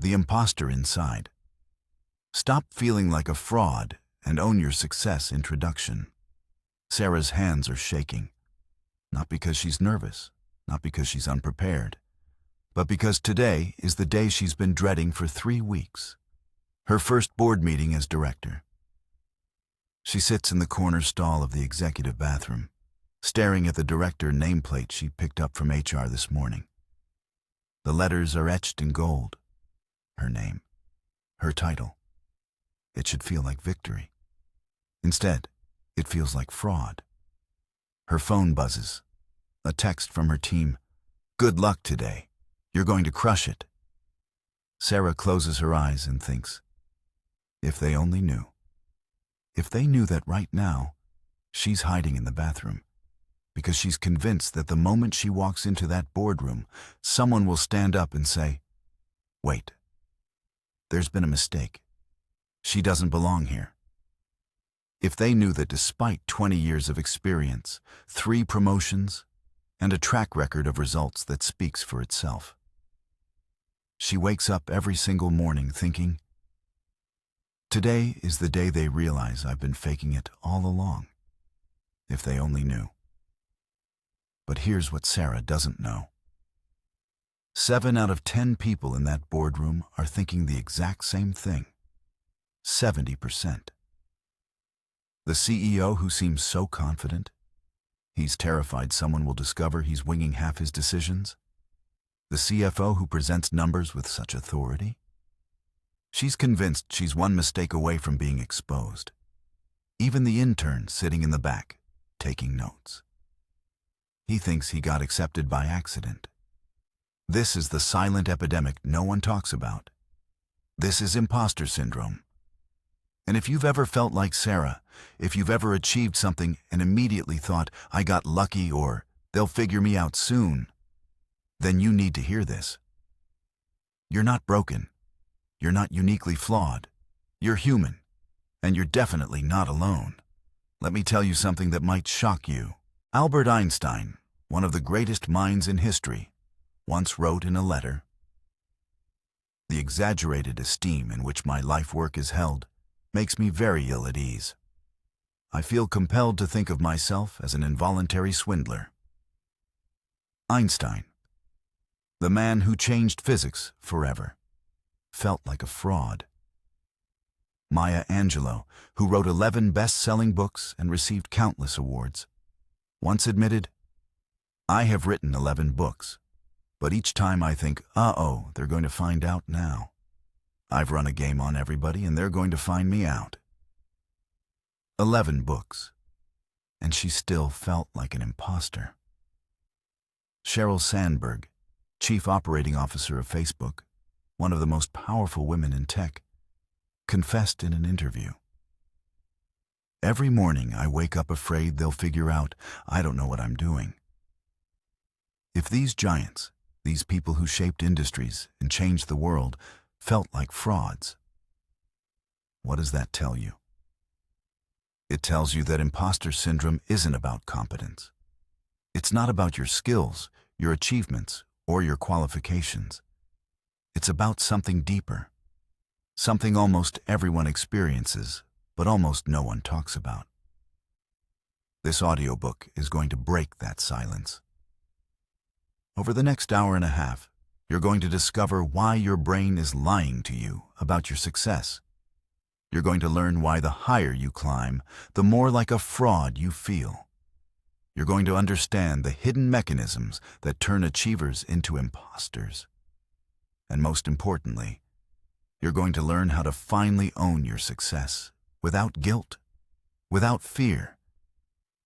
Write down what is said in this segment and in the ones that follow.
The Imposter Inside. Stop feeling like a fraud and own your success introduction. Sarah's hands are shaking. Not because she's nervous, not because she's unprepared, but because today is the day she's been dreading for 3 weeks. Her first board meeting as director. She sits in the corner stall of the executive bathroom, staring at the director nameplate she picked up from HR this morning. The letters are etched in gold. Her name, her title. It should feel like victory. Instead, it feels like fraud. Her phone buzzes. A text from her team. "Good luck today. You're going to crush it." Sarah closes her eyes and thinks, if they only knew. If they knew that right now, she's hiding in the bathroom, because she's convinced that the moment she walks into that boardroom, someone will stand up and say, "Wait, there's been a mistake. She doesn't belong here." If they knew that despite 20 years of experience, 3 promotions, and a track record of results that speaks for itself. She wakes up every single morning thinking, today is the day they realize I've been faking it all along. If they only knew. But here's what Sarah doesn't know. 7 out of 10 people in that boardroom are thinking the exact same thing. 70%. The CEO who seems so confident, he's terrified someone will discover he's winging half his decisions. The CFO who presents numbers with such authority. She's convinced she's one mistake away from being exposed. Even the intern sitting in the back, taking notes. He thinks he got accepted by accident. This is the silent epidemic no one talks about. This is imposter syndrome. And if you've ever felt like Sarah, if you've ever achieved something and immediately thought, "I got lucky," or "they'll figure me out soon," then you need to hear this. You're not broken. You're not uniquely flawed. You're human. And you're definitely not alone. Let me tell you something that might shock you. Albert Einstein, one of the greatest minds in history, once wrote in a letter, "The exaggerated esteem in which my life work is held makes me very ill at ease. I feel compelled to think of myself as an involuntary swindler." Einstein, the man who changed physics forever, felt like a fraud. Maya Angelou, who wrote 11 best-selling books and received countless awards, once admitted, "I have written 11 books, but each time I think, uh-oh, they're going to find out now. I've run a game on everybody and they're going to find me out." 11 books, and she still felt like an imposter. Sheryl Sandberg, Chief Operating Officer of Facebook, one of the most powerful women in tech, confessed in an interview, "Every morning I wake up afraid they'll figure out I don't know what I'm doing." If these giants, these people who shaped industries and changed the world, felt like frauds, what does that tell you? It tells you that imposter syndrome isn't about competence. It's not about your skills, your achievements, or your qualifications. It's about something deeper, something almost everyone experiences, but almost no one talks about. This audiobook is going to break that silence. Over the next hour and a half, you're going to discover why your brain is lying to you about your success. You're going to learn why the higher you climb, the more like a fraud you feel. You're going to understand the hidden mechanisms that turn achievers into imposters. And most importantly, you're going to learn how to finally own your success without guilt, without fear,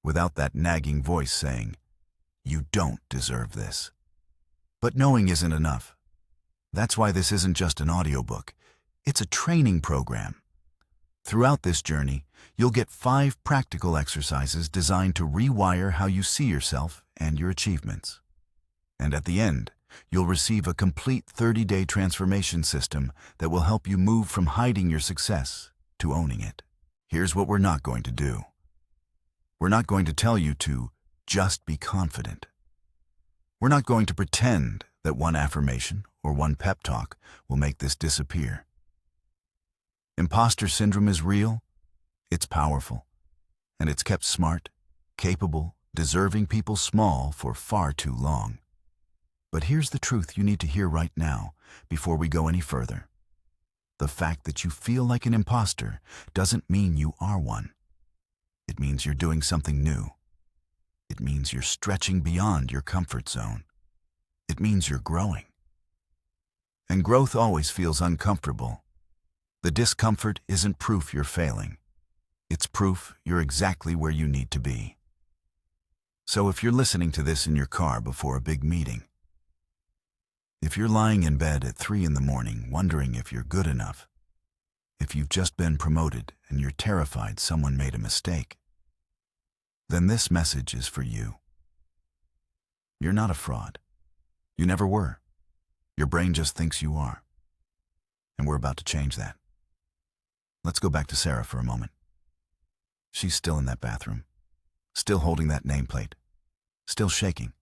without that nagging voice saying, "You don't deserve this." But knowing isn't enough. That's why this isn't just an audiobook. It's a training program. Throughout this journey, you'll get 5 practical exercises designed to rewire how you see yourself and your achievements. And at the end, you'll receive a complete 30-day transformation system that will help you move from hiding your success to owning it. Here's what we're not going to do. We're not going to tell you to just be confident. We're not going to pretend that one affirmation or one pep talk will make this disappear. Imposter syndrome is real, it's powerful, and it's kept smart, capable, deserving people small for far too long. But here's the truth you need to hear right now before we go any further. The fact that you feel like an imposter doesn't mean you are one. It means you're doing something new. It means you're stretching beyond your comfort zone. It means you're growing. And growth always feels uncomfortable. The discomfort isn't proof you're failing. It's proof you're exactly where you need to be. So if you're listening to this in your car before a big meeting, if you're lying in bed at 3 in the morning wondering if you're good enough, if you've just been promoted and you're terrified someone made a mistake, then this message is for you. You're not a fraud. You never were. Your brain just thinks you are. And we're about to change that. Let's go back to Sarah for a moment. She's still in that bathroom, still holding that nameplate, still shaking.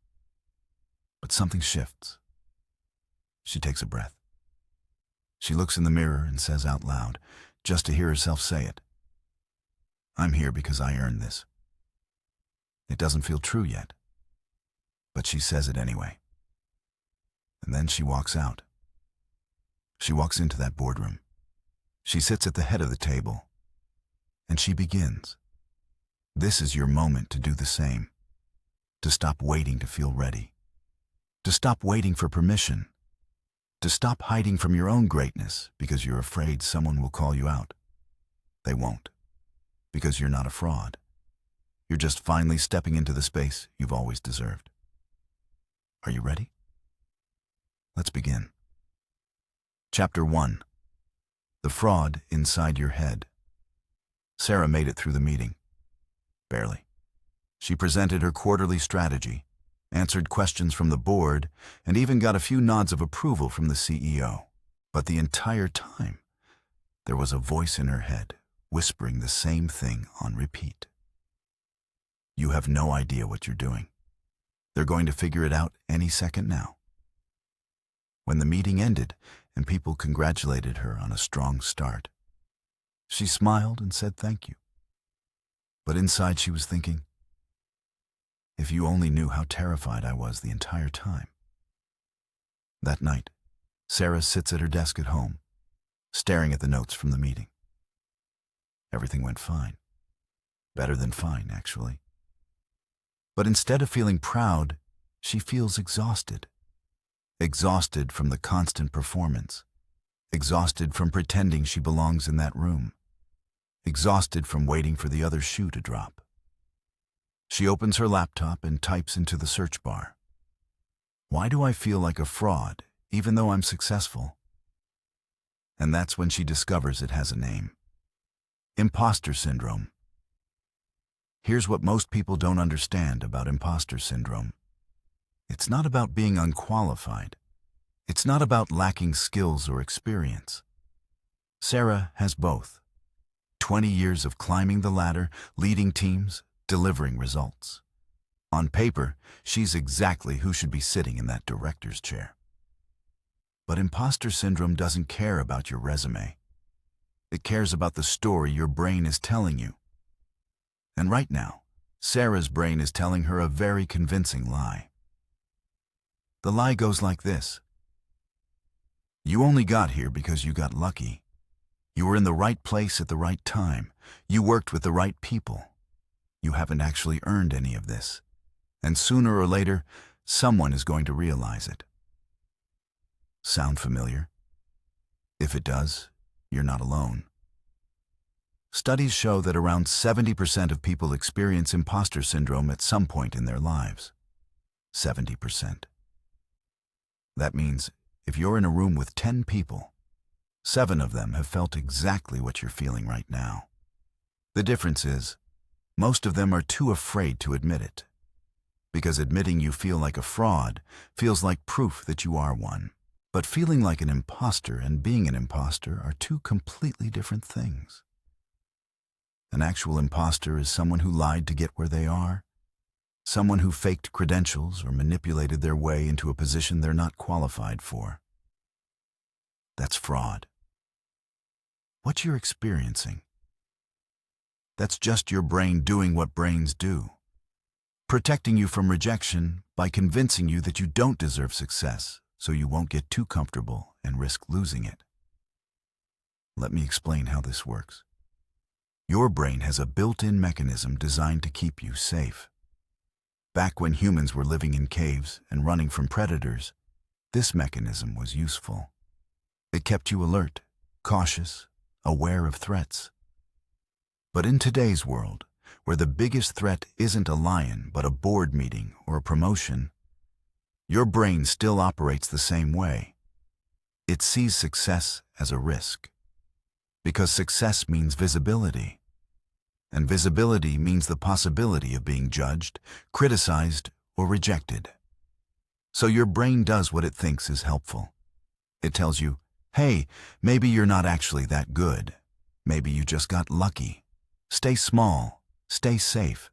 But something shifts. She takes a breath. She looks in the mirror and says out loud, just to hear herself say it, "I'm here because I earned this." It doesn't feel true yet, but she says it anyway. And then she walks out. She walks into that boardroom. She sits at the head of the table, and she begins. This is your moment to do the same, to stop waiting to feel ready, to stop waiting for permission, to stop hiding from your own greatness because you're afraid someone will call you out. They won't, because you're not a fraud. You're just finally stepping into the space you've always deserved. Are you ready? Let's begin. Chapter 1. The Fraud Inside Your Head. Sarah made it through the meeting. Barely. She presented her quarterly strategy, answered questions from the board, and even got a few nods of approval from the CEO. But the entire time, there was a voice in her head whispering the same thing on repeat. You have no idea what you're doing. They're going to figure it out any second now. When the meeting ended and people congratulated her on a strong start, she smiled and said thank you. But inside she was thinking, if you only knew how terrified I was the entire time. That night, Sarah sits at her desk at home, staring at the notes from the meeting. Everything went fine. Better than fine, actually. But instead of feeling proud, she feels exhausted. Exhausted from the constant performance. Exhausted from pretending she belongs in that room. Exhausted from waiting for the other shoe to drop. She opens her laptop and types into the search bar. Why do I feel like a fraud, even though I'm successful? And that's when she discovers it has a name. Imposter syndrome. Here's what most people don't understand about imposter syndrome. It's not about being unqualified. It's not about lacking skills or experience. Sarah has both. 20 years of climbing the ladder, leading teams, delivering results. On paper, she's exactly who should be sitting in that director's chair. But imposter syndrome doesn't care about your resume. It cares about the story your brain is telling you. And right now, Sarah's brain is telling her a very convincing lie. The lie goes like this. You only got here because you got lucky. You were in the right place at the right time. You worked with the right people. You haven't actually earned any of this. And sooner or later, someone is going to realize it. Sound familiar? If it does, you're not alone. Studies show that around 70% of people experience imposter syndrome at some point in their lives. 70%. That means if you're in a room with 10 people, 7 of them have felt exactly what you're feeling right now. The difference is, most of them are too afraid to admit it. Because admitting you feel like a fraud feels like proof that you are one. But feeling like an imposter and being an imposter are two completely different things. An actual imposter is someone who lied to get where they are. Someone who faked credentials or manipulated their way into a position they're not qualified for. That's fraud. What you're experiencing, that's just your brain doing what brains do, protecting you from rejection by convincing you that you don't deserve success, so you won't get too comfortable and risk losing it. Let me explain how this works. Your brain has a built-in mechanism designed to keep you safe. Back when humans were living in caves and running from predators, this mechanism was useful. It kept you alert, cautious, aware of threats. But in today's world, where the biggest threat isn't a lion but a board meeting or a promotion, your brain still operates the same way. It sees success as a risk, because success means visibility. And visibility means the possibility of being judged, criticized, or rejected. So your brain does what it thinks is helpful. It tells you, hey, maybe you're not actually that good. Maybe you just got lucky. Stay small. Stay safe.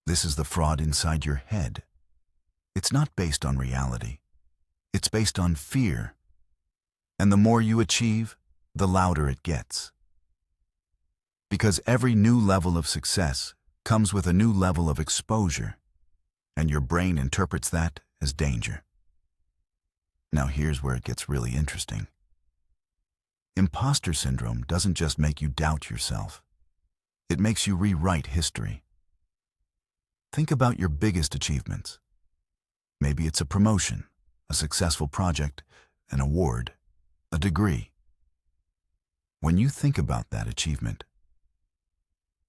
This is the fraud inside your head. It's not based on reality. It's based on fear. And the more you achieve, the louder it gets. Because every new level of success comes with a new level of exposure, and your brain interprets that as danger. Now here's where it gets really interesting. Imposter syndrome doesn't just make you doubt yourself. It makes you rewrite history. Think about your biggest achievements. Maybe it's a promotion, a successful project, an award, a degree. When you think about that achievement,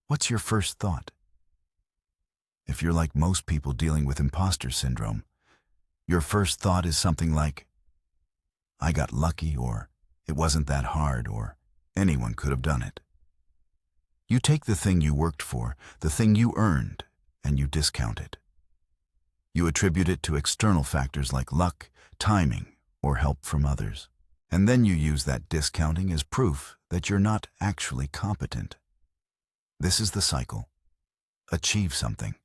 what's your first thought? If you're like most people dealing with imposter syndrome, your first thought is something like, I got lucky, or it wasn't that hard, or anyone could have done it. You take the thing you worked for, the thing you earned, and you discount it. You attribute it to external factors like luck, timing, or help from others. And then you use that discounting as proof that you're not actually competent. This is the cycle. Achieve something.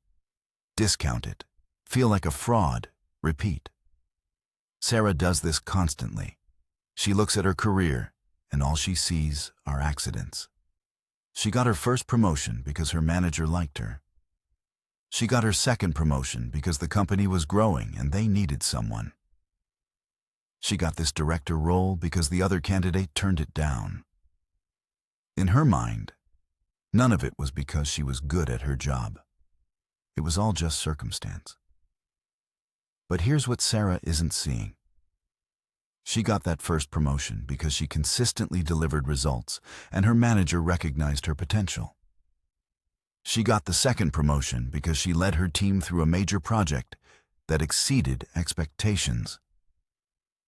Discount it. Feel like a fraud. Repeat. Sarah does this constantly. She looks at her career, and all she sees are accidents. She got her first promotion because her manager liked her. She got her second promotion because the company was growing and they needed someone. She got this director role because the other candidate turned it down. In her mind, none of it was because she was good at her job. It was all just circumstance. But here's what Sarah isn't seeing. She got that first promotion because she consistently delivered results and her manager recognized her potential. She got the second promotion because she led her team through a major project that exceeded expectations.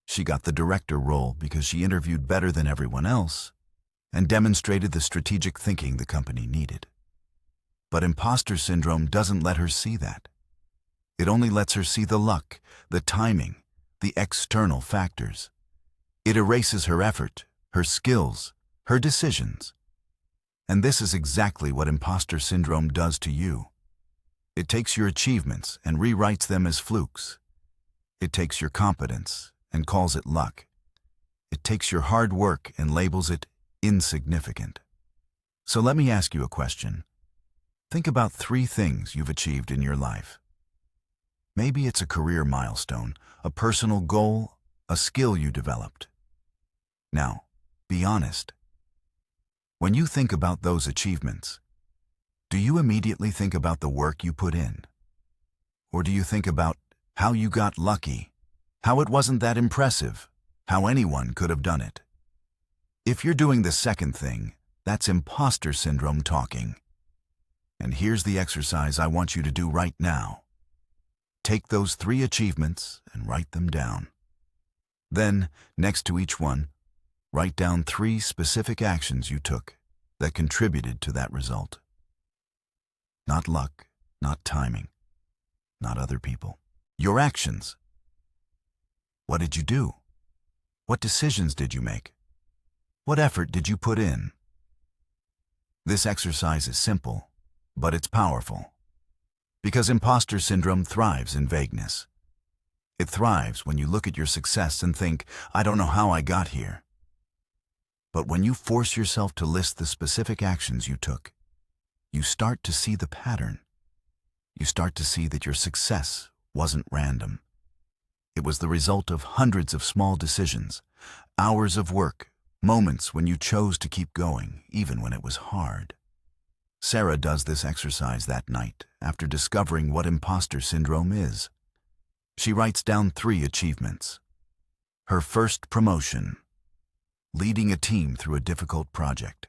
She got the director role because she interviewed better than everyone else and demonstrated the strategic thinking the company needed. But imposter syndrome doesn't let her see that. It only lets her see the luck, the timing, the external factors. It erases her effort, her skills, her decisions. And this is exactly what imposter syndrome does to you. It takes your achievements and rewrites them as flukes. It takes your competence and calls it luck. It takes your hard work and labels it insignificant. So let me ask you a question. Think about 3 things you've achieved in your life. Maybe it's a career milestone, a personal goal, a skill you developed. Now, be honest. When you think about those achievements, do you immediately think about the work you put in? Or do you think about how you got lucky, how it wasn't that impressive, how anyone could have done it? If you're doing the second thing, that's imposter syndrome talking. And here's the exercise I want you to do right now. Take those 3 achievements and write them down. Then, next to each one, write down 3 specific actions you took that contributed to that result. Not luck, not timing, not other people. Your actions. What did you do? What decisions did you make? What effort did you put in? This exercise is simple, but it's powerful. Because imposter syndrome thrives in vagueness. It thrives when you look at your success and think, I don't know how I got here. But when you force yourself to list the specific actions you took, you start to see the pattern. You start to see that your success wasn't random. It was the result of hundreds of small decisions, hours of work, moments when you chose to keep going, even when it was hard. Sarah does this exercise that night after discovering what imposter syndrome is. She writes down 3 achievements. Her first promotion, leading a team through a difficult project,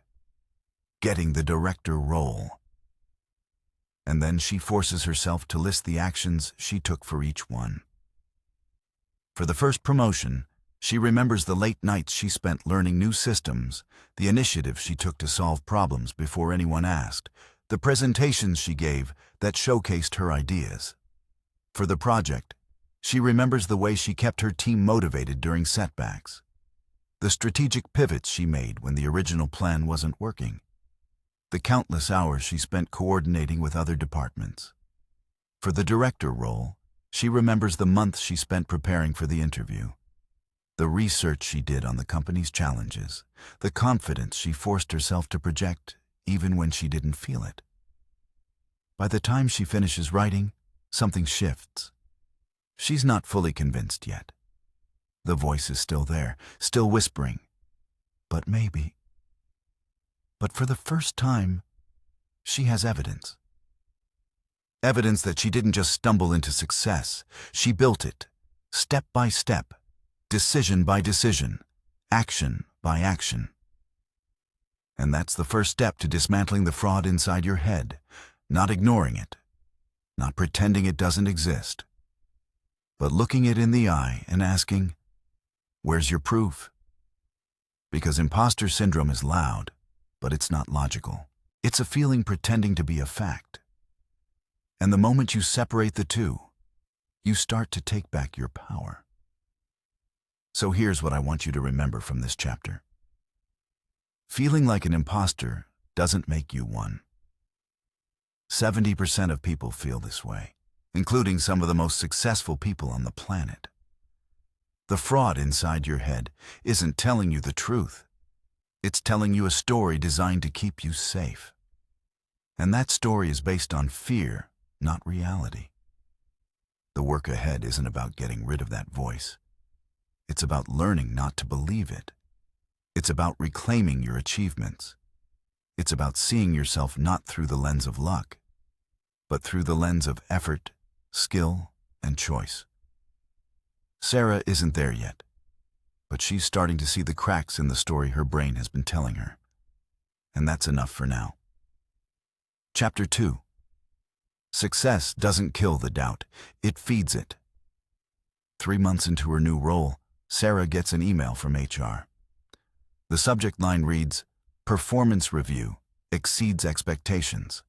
getting the director role. And then she forces herself to list the actions she took for each one. For the first promotion, she remembers the late nights she spent learning new systems, the initiative she took to solve problems before anyone asked, the presentations she gave that showcased her ideas. For the project, she remembers the way she kept her team motivated during setbacks, the strategic pivots she made when the original plan wasn't working, the countless hours she spent coordinating with other departments. For the director role, she remembers the months she spent preparing for the interview, the research she did on the company's challenges, the confidence she forced herself to project even when she didn't feel it. By the time she finishes writing, something shifts. She's not fully convinced yet. The voice is still there, still whispering, but maybe. But for the first time, she has evidence. Evidence that she didn't just stumble into success. She built it, step by step, decision by decision, action by action. And that's the first step to dismantling the fraud inside your head, not ignoring it, not pretending it doesn't exist, but looking it in the eye and asking, where's your proof? Because imposter syndrome is loud, but it's not logical. It's a feeling pretending to be a fact. And the moment you separate the two, you start to take back your power. So here's what I want you to remember from this chapter. Feeling like an imposter doesn't make you one. 70% of people feel this way, including some of the most successful people on the planet. The fraud inside your head isn't telling you the truth. It's telling you a story designed to keep you safe. And that story is based on fear, not reality. The work ahead isn't about getting rid of that voice. It's about learning not to believe it. It's about reclaiming your achievements. It's about seeing yourself not through the lens of luck, but through the lens of effort, skill, and choice. Sarah isn't there yet, but she's starting to see the cracks in the story her brain has been telling her. And that's enough for now. Chapter 2. Success doesn't kill the doubt, it feeds it. 3 months into her new role, Sarah gets an email from HR. The subject line reads, "Performance review exceeds expectations."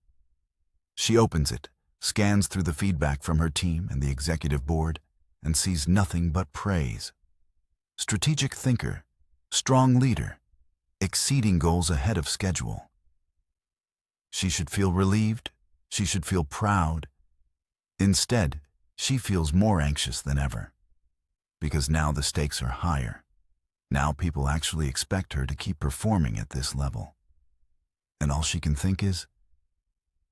She opens it, scans through the feedback from her team and the executive board, and sees nothing but praise. Strategic thinker, strong leader, exceeding goals ahead of schedule. She should feel relieved. She should feel proud. Instead, she feels more anxious than ever. Because now the stakes are higher. Now people actually expect her to keep performing at this level. And all she can think is,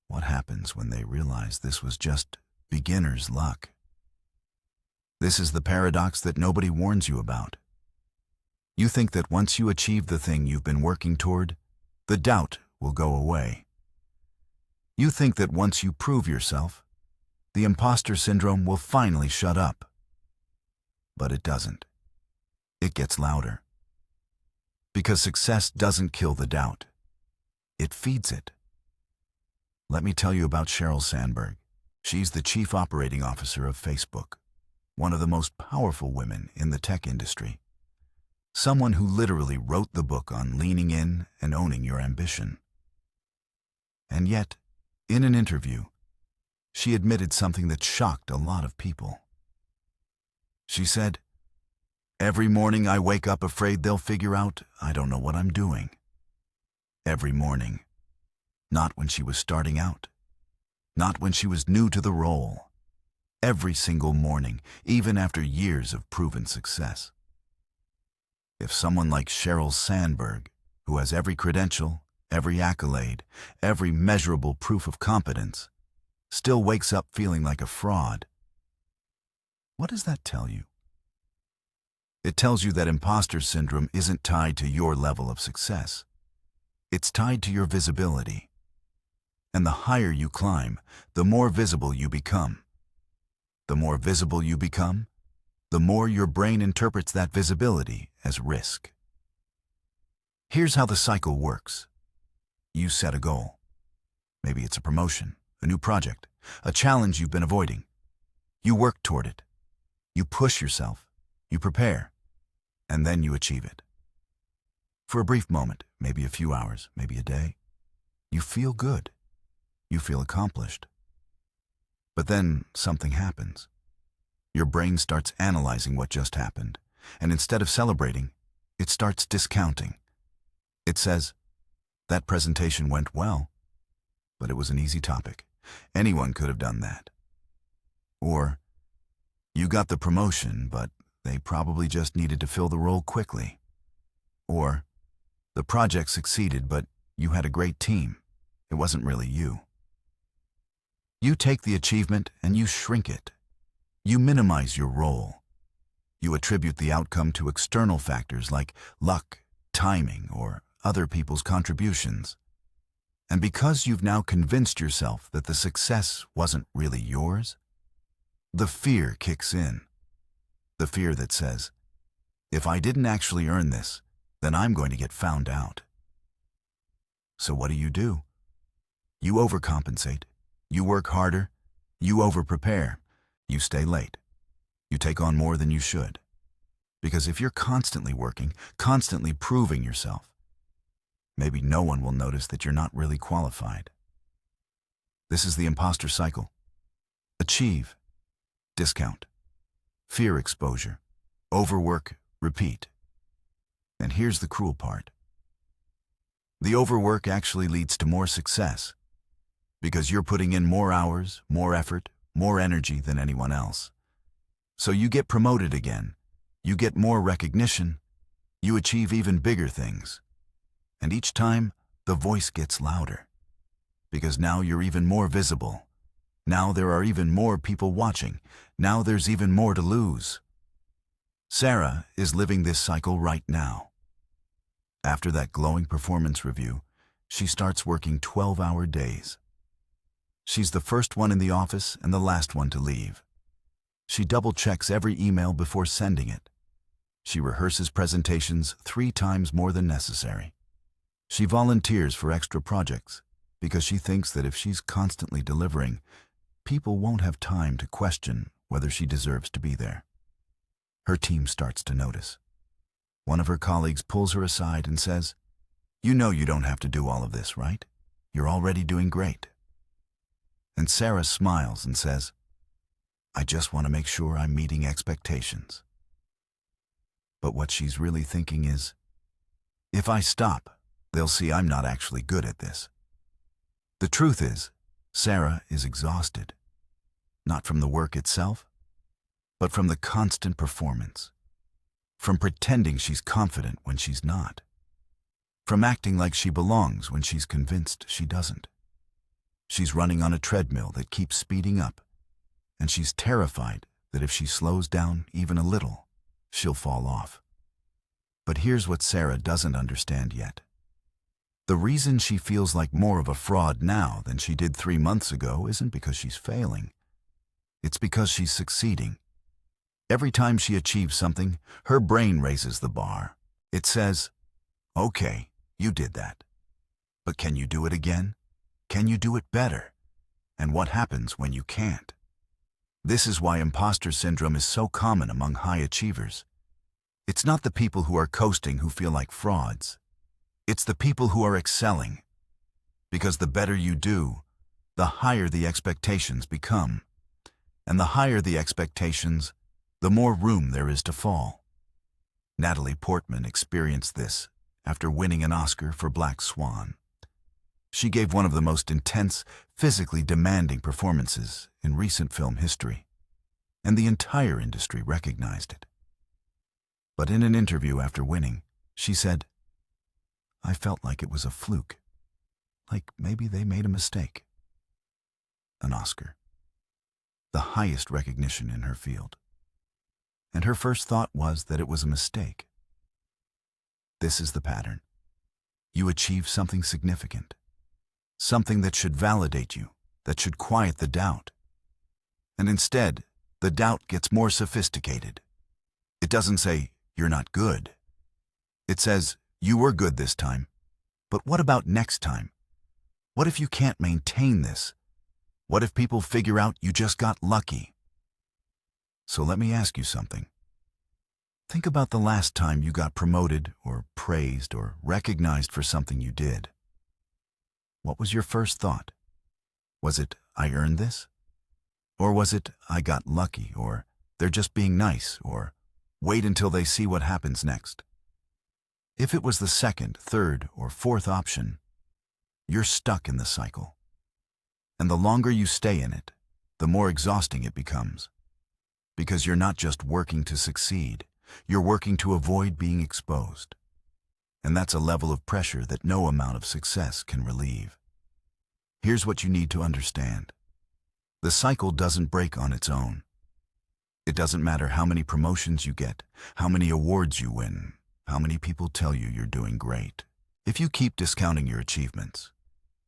what happens when they realize this was just beginner's luck? This is the paradox that nobody warns you about. You think that once you achieve the thing you've been working toward, the doubt will go away. You think that once you prove yourself, the imposter syndrome will finally shut up. But it doesn't. It gets louder. Because success doesn't kill the doubt. It feeds it. Let me tell you about Sheryl Sandberg. She's the Chief Operating Officer of Facebook, one of the most powerful women in the tech industry. Someone who literally wrote the book on leaning in and owning your ambition. And yet, in an interview, she admitted something that shocked a lot of people. She said, "Every morning I wake up afraid they'll figure out I don't know what I'm doing." Every morning. Not when she was starting out. Not when she was new to the role. Every single morning, even after years of proven success. If someone like Sheryl Sandberg, who has every credential, every accolade, every measurable proof of competence, still wakes up feeling like a fraud, what does that tell you? It tells you that imposter syndrome isn't tied to your level of success. It's tied to your visibility. And the higher you climb, the more visible you become. The more visible you become, the more your brain interprets that visibility as risk. Here's how the cycle works. You set a goal. Maybe it's a promotion, a new project, a challenge you've been avoiding. You work toward it. You push yourself. You prepare. And then you achieve it. For a brief moment, maybe a few hours, maybe a day, you feel good. You feel accomplished. But then something happens. Your brain starts analyzing what just happened, and instead of celebrating, it starts discounting. It says, that presentation went well, but it was an easy topic. Anyone could have done that. Or, you got the promotion, but they probably just needed to fill the role quickly. Or, the project succeeded, but you had a great team. It wasn't really you. You take the achievement and you shrink it. You minimize your role. You attribute the outcome to external factors like luck, timing, or other people's contributions. And because you've now convinced yourself that the success wasn't really yours, the fear kicks in. The fear that says, if I didn't actually earn this, then I'm going to get found out. So what do? You overcompensate. You work harder. You over-prepare. You stay late. You take on more than you should. Because if you're constantly working, constantly proving yourself, maybe no one will notice that you're not really qualified. This is the imposter cycle. Achieve. Discount. Fear exposure. Overwork. Repeat. And here's the cruel part. The overwork actually leads to more success, because you're putting in more hours, more effort, more energy than anyone else. So you get promoted again, you get more recognition, you achieve even bigger things. And each time, the voice gets louder, because now you're even more visible. Now there are even more people watching. Now there's even more to lose. Sarah is living this cycle right now. After that glowing performance review, she starts working 12-hour days. She's the first one in the office and the last one to leave. She double-checks every email before sending it. She rehearses presentations 3 times more than necessary. She volunteers for extra projects because she thinks that if she's constantly delivering, people won't have time to question whether she deserves to be there. Her team starts to notice. One of her colleagues pulls her aside and says, "You know you don't have to do all of this, right? You're already doing great." And Sarah smiles and says, "I just want to make sure I'm meeting expectations." But what she's really thinking is, if I stop, they'll see I'm not actually good at this. The truth is, Sarah is exhausted, not from the work itself, but from the constant performance, from pretending she's confident when she's not, from acting like she belongs when she's convinced she doesn't. She's running on a treadmill that keeps speeding up, and she's terrified that if she slows down even a little, she'll fall off. But here's what Sarah doesn't understand yet. The reason she feels like more of a fraud now than she did 3 months ago isn't because she's failing. It's because she's succeeding. Every time she achieves something, her brain raises the bar. It says, "Okay, you did that. But can you do it again? Can you do it better? And what happens when you can't?" This is why imposter syndrome is so common among high achievers. It's not the people who are coasting who feel like frauds. It's the people who are excelling. Because the better you do, the higher the expectations become. And the higher the expectations, the more room there is to fall. Natalie Portman experienced this after winning an Oscar for Black Swan. She gave one of the most intense, physically demanding performances in recent film history, and the entire industry recognized it. But in an interview after winning, she said, "I felt like it was a fluke, like maybe they made a mistake." An Oscar, the highest recognition in her field. And her first thought was that it was a mistake. This is the pattern. You achieve something significant, something that should validate you, that should quiet the doubt. And instead, the doubt gets more sophisticated. It doesn't say, "You're not good." It says, "You were good this time, but what about next time? What if you can't maintain this? What if people figure out you just got lucky?" So let me ask you something. Think about the last time you got promoted or praised or recognized for something you did. What was your first thought? Was it, "I earned this"? Or was it, "I got lucky," or "they're just being nice," or "wait until they see what happens next"? If it was the second, third, or fourth option, you're stuck in the cycle. And the longer you stay in it, the more exhausting it becomes. Because you're not just working to succeed, you're working to avoid being exposed. And that's a level of pressure that no amount of success can relieve. Here's what you need to understand. The cycle doesn't break on its own. It doesn't matter how many promotions you get, how many awards you win, how many people tell you you're doing great. If you keep discounting your achievements,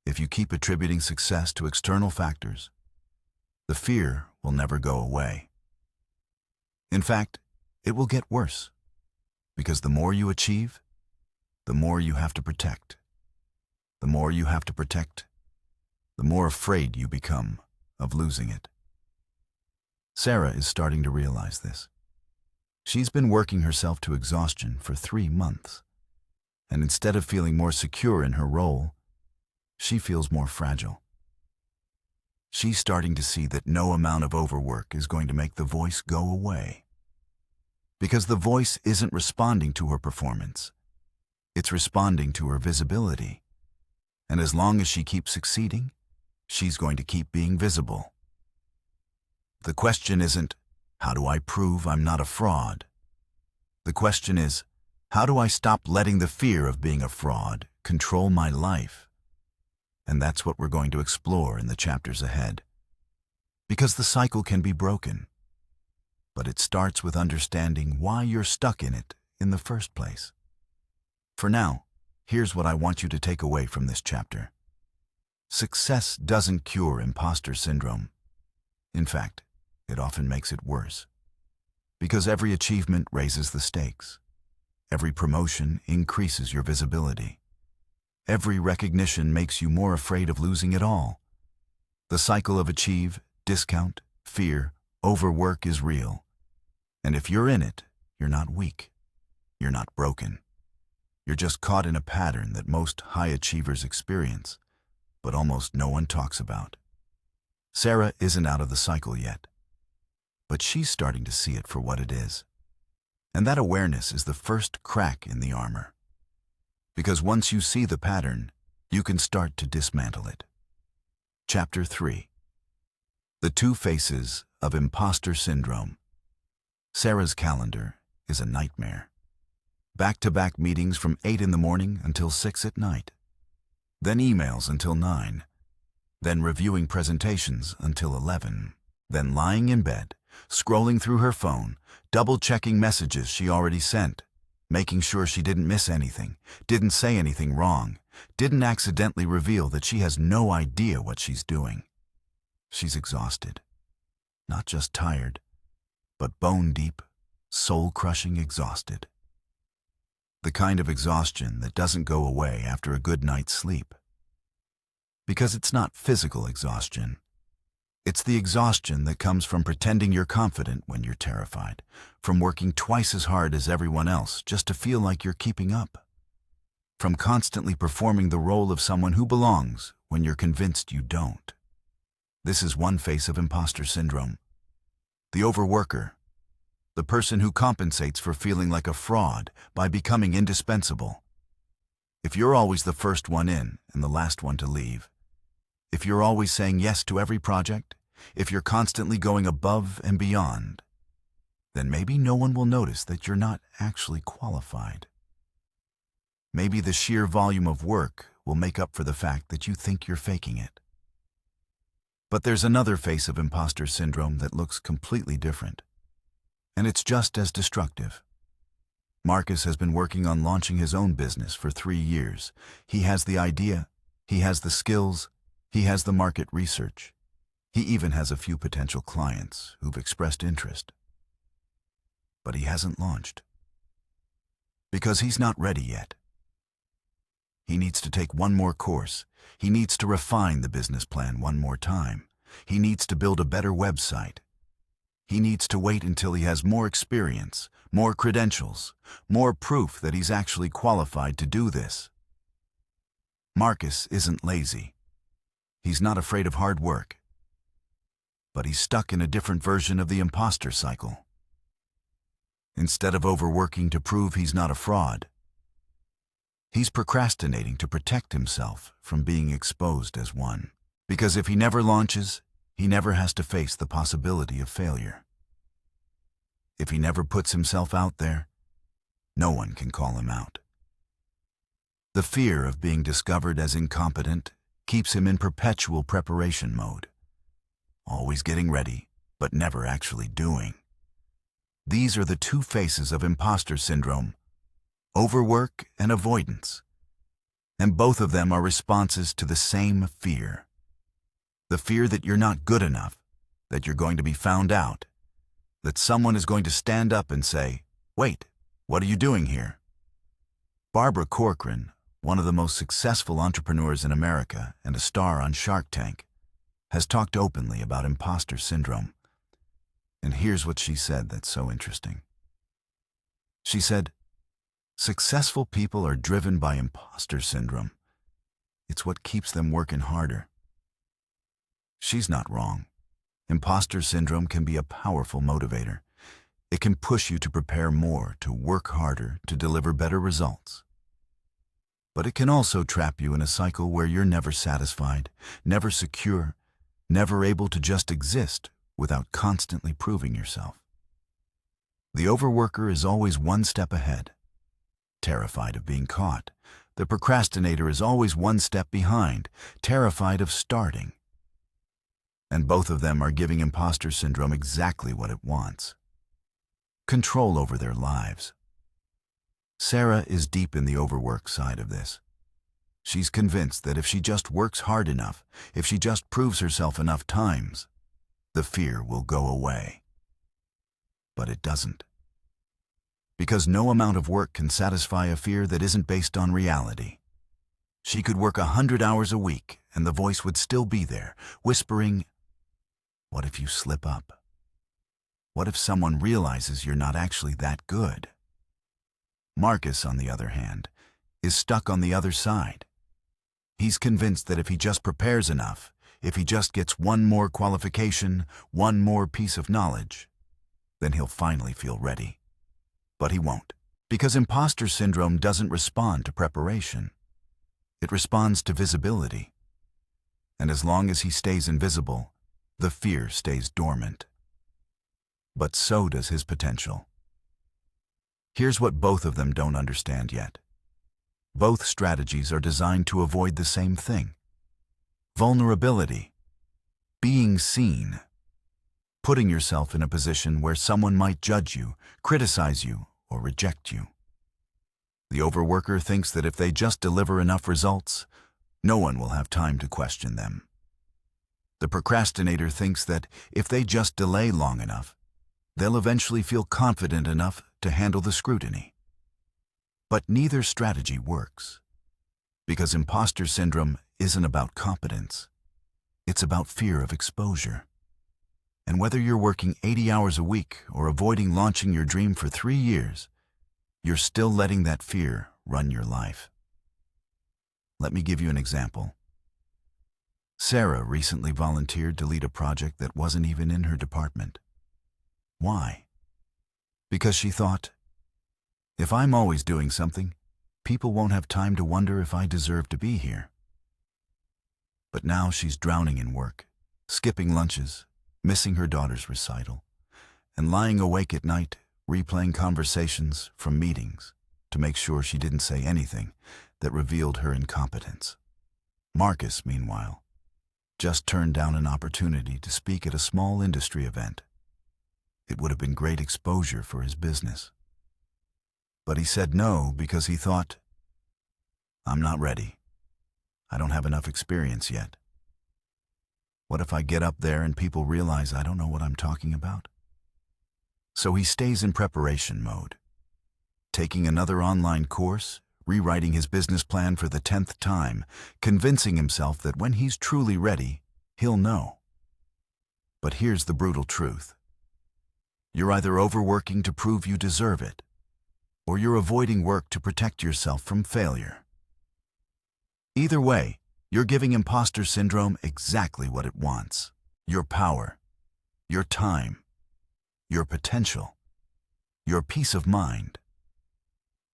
if you keep attributing success to external factors, the fear will never go away. In fact, it will get worse, because the more you achieve, the more you have to protect. The more you have to protect, the more afraid you become of losing it. Sarah is starting to realize this. She's been working herself to exhaustion for 3 months, and instead of feeling more secure in her role, she feels more fragile. She's starting to see that no amount of overwork is going to make the voice go away. Because the voice isn't responding to her performance. It's responding to her visibility. And as long as she keeps succeeding, she's going to keep being visible. The question isn't, "How do I prove I'm not a fraud?" The question is, how do I stop letting the fear of being a fraud control my life? And that's what we're going to explore in the chapters ahead. Because the cycle can be broken. But it starts with understanding why you're stuck in it in the first place. For now, here's what I want you to take away from this chapter. Success doesn't cure imposter syndrome. In fact, it often makes it worse. Because every achievement raises the stakes. Every promotion increases your visibility. Every recognition makes you more afraid of losing it all. The cycle of achieve, discount, fear, overwork is real. And if you're in it, you're not weak. You're not broken. You're just caught in a pattern that most high achievers experience, but almost no one talks about. Sarah isn't out of the cycle yet, but she's starting to see it for what it is. And that awareness is the first crack in the armor. Because once you see the pattern, you can start to dismantle it. Chapter 3. The Two Faces of Imposter Syndrome. Sarah's calendar is a nightmare. Back-to-back meetings from 8 in the morning until 6 at night. Then emails until 9. Then reviewing presentations until 11. Then lying in bed, scrolling through her phone, double-checking messages she already sent, making sure she didn't miss anything, didn't say anything wrong, didn't accidentally reveal that she has no idea what she's doing. She's exhausted. Not just tired, but bone-deep, soul-crushing exhausted. The kind of exhaustion that doesn't go away after a good night's sleep. Because it's not physical exhaustion. It's the exhaustion that comes from pretending you're confident when you're terrified, from working twice as hard as everyone else just to feel like you're keeping up, from constantly performing the role of someone who belongs when you're convinced you don't. This is one face of imposter syndrome. The overworker, the person who compensates for feeling like a fraud by becoming indispensable. If you're always the first one in and the last one to leave, if you're always saying yes to every project, if you're constantly going above and beyond, then maybe no one will notice that you're not actually qualified. Maybe the sheer volume of work will make up for the fact that you think you're faking it. But there's another face of imposter syndrome that looks completely different, and it's just as destructive. Marcus has been working on launching his own business for 3 years. He has the idea, he has the skills, he has the market research. He even has a few potential clients who've expressed interest. But he hasn't launched. Because he's not ready yet. He needs to take one more course. He needs to refine the business plan one more time. He needs to build a better website. He needs to wait until he has more experience, more credentials, more proof that he's actually qualified to do this. Marcus isn't lazy. He's not afraid of hard work. But he's stuck in a different version of the imposter cycle. Instead of overworking to prove he's not a fraud, he's procrastinating to protect himself from being exposed as one. Because if he never launches, he never has to face the possibility of failure. If he never puts himself out there, no one can call him out. The fear of being discovered as incompetent keeps him in perpetual preparation mode, always getting ready, but never actually doing. These are the two faces of imposter syndrome: overwork and avoidance. And both of them are responses to the same fear. The fear that you're not good enough, that you're going to be found out, that someone is going to stand up and say, "Wait, what are you doing here?" Barbara Corcoran, one of the most successful entrepreneurs in America and a star on Shark Tank, has talked openly about imposter syndrome. And here's what she said that's so interesting. She said, "Successful people are driven by imposter syndrome. It's what keeps them working harder." She's not wrong. Imposter syndrome can be a powerful motivator. It can push you to prepare more, to work harder, to deliver better results. But it can also trap you in a cycle where you're never satisfied, never secure, never able to just exist without constantly proving yourself. The overworker is always one step ahead, terrified of being caught. The procrastinator is always one step behind, terrified of starting. And both of them are giving imposter syndrome exactly what it wants: control over their lives. Sarah is deep in the overwork side of this. She's convinced that if she just works hard enough, if she just proves herself enough times, the fear will go away. But it doesn't. Because no amount of work can satisfy a fear that isn't based on reality. She could work 100 hours a week and the voice would still be there, whispering, "What if you slip up? What if someone realizes you're not actually that good?" Marcus, on the other hand, is stuck on the other side. He's convinced that if he just prepares enough, if he just gets one more qualification, one more piece of knowledge, then he'll finally feel ready. But he won't, because imposter syndrome doesn't respond to preparation. It responds to visibility. And as long as he stays invisible, the fear stays dormant. But so does his potential. Here's what both of them don't understand yet. Both strategies are designed to avoid the same thing: vulnerability, being seen, putting yourself in a position where someone might judge you, criticize you, or reject you. The overworker thinks that if they just deliver enough results, no one will have time to question them. The procrastinator thinks that if they just delay long enough, they'll eventually feel confident enough to handle the scrutiny. But neither strategy works, because imposter syndrome isn't about competence. It's about fear of exposure. And whether you're working 80 hours a week or avoiding launching your dream for 3 years, you're still letting that fear run your life. Let me give you an example. Sarah recently volunteered to lead a project that wasn't even in her department. Why? Because she thought, if I'm always doing something, people won't have time to wonder if I deserve to be here. But now she's drowning in work, skipping lunches, missing her daughter's recital, and lying awake at night, replaying conversations from meetings to make sure she didn't say anything that revealed her incompetence. Marcus, meanwhile, just turned down an opportunity to speak at a small industry event. It would have been great exposure for his business. But he said no because he thought, I'm not ready. I don't have enough experience yet. What if I get up there and people realize I don't know what I'm talking about? So he stays in preparation mode, taking another online course, rewriting his business plan for the 10th time, convincing himself that when he's truly ready, he'll know. But here's the brutal truth. You're either overworking to prove you deserve it, or you're avoiding work to protect yourself from failure. Either way, you're giving imposter syndrome exactly what it wants: your power, your time, your potential, your peace of mind.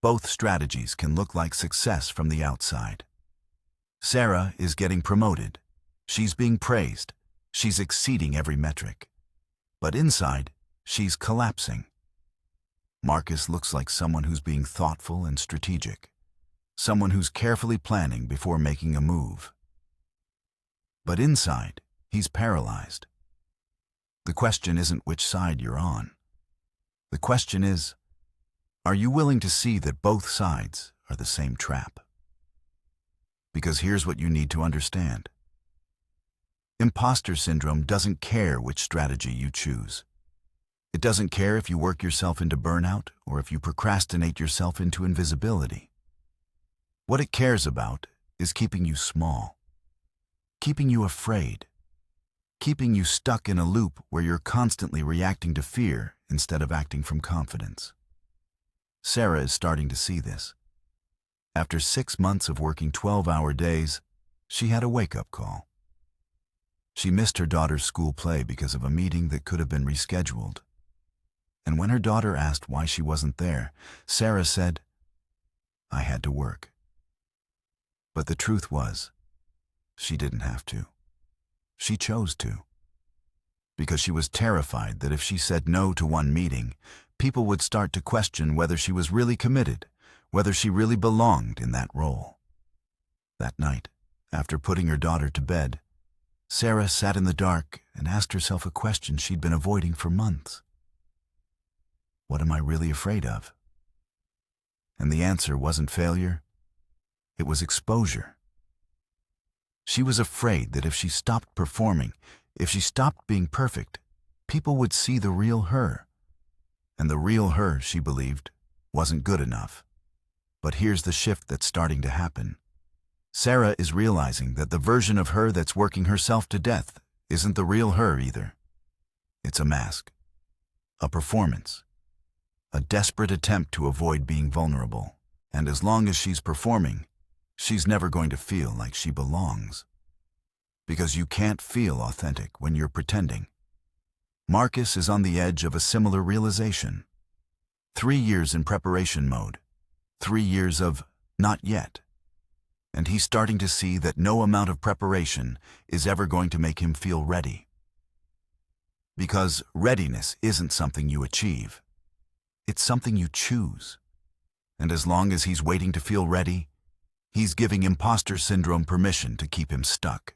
Both strategies can look like success from the outside. Sarah is getting promoted. She's being praised. She's exceeding every metric. But inside, she's collapsing. Marcus looks like someone who's being thoughtful and strategic, someone who's carefully planning before making a move. But inside, he's paralyzed. The question isn't which side you're on. The question is, are you willing to see that both sides are the same trap? Because here's what you need to understand. Imposter syndrome doesn't care which strategy you choose. It doesn't care if you work yourself into burnout or if you procrastinate yourself into invisibility. What it cares about is keeping you small, keeping you afraid, keeping you stuck in a loop where you're constantly reacting to fear instead of acting from confidence. Sarah is starting to see this. After 6 months of working 12-hour days, she had a wake-up call. She missed her daughter's school play because of a meeting that could have been rescheduled. And when her daughter asked why she wasn't there, Sarah said, "I had to work." But the truth was, she didn't have to. She chose to. Because she was terrified that if she said no to one meeting, people would start to question whether she was really committed, whether she really belonged in that role. That night, after putting her daughter to bed, Sarah sat in the dark and asked herself a question she'd been avoiding for months. What am I really afraid of? And the answer wasn't failure. It was exposure. She was afraid that if she stopped performing, if she stopped being perfect, people would see the real her. And the real her, she believed, wasn't good enough. But here's the shift that's starting to happen. Sarah is realizing that the version of her that's working herself to death isn't the real her either. It's a mask, a performance, a desperate attempt to avoid being vulnerable. And as long as she's performing, she's never going to feel like she belongs. Because you can't feel authentic when you're pretending. Marcus is on the edge of a similar realization. 3 years in preparation mode. 3 years of not yet. And he's starting to see that no amount of preparation is ever going to make him feel ready. Because readiness isn't something you achieve. It's something you choose. And as long as he's waiting to feel ready, he's giving imposter syndrome permission to keep him stuck.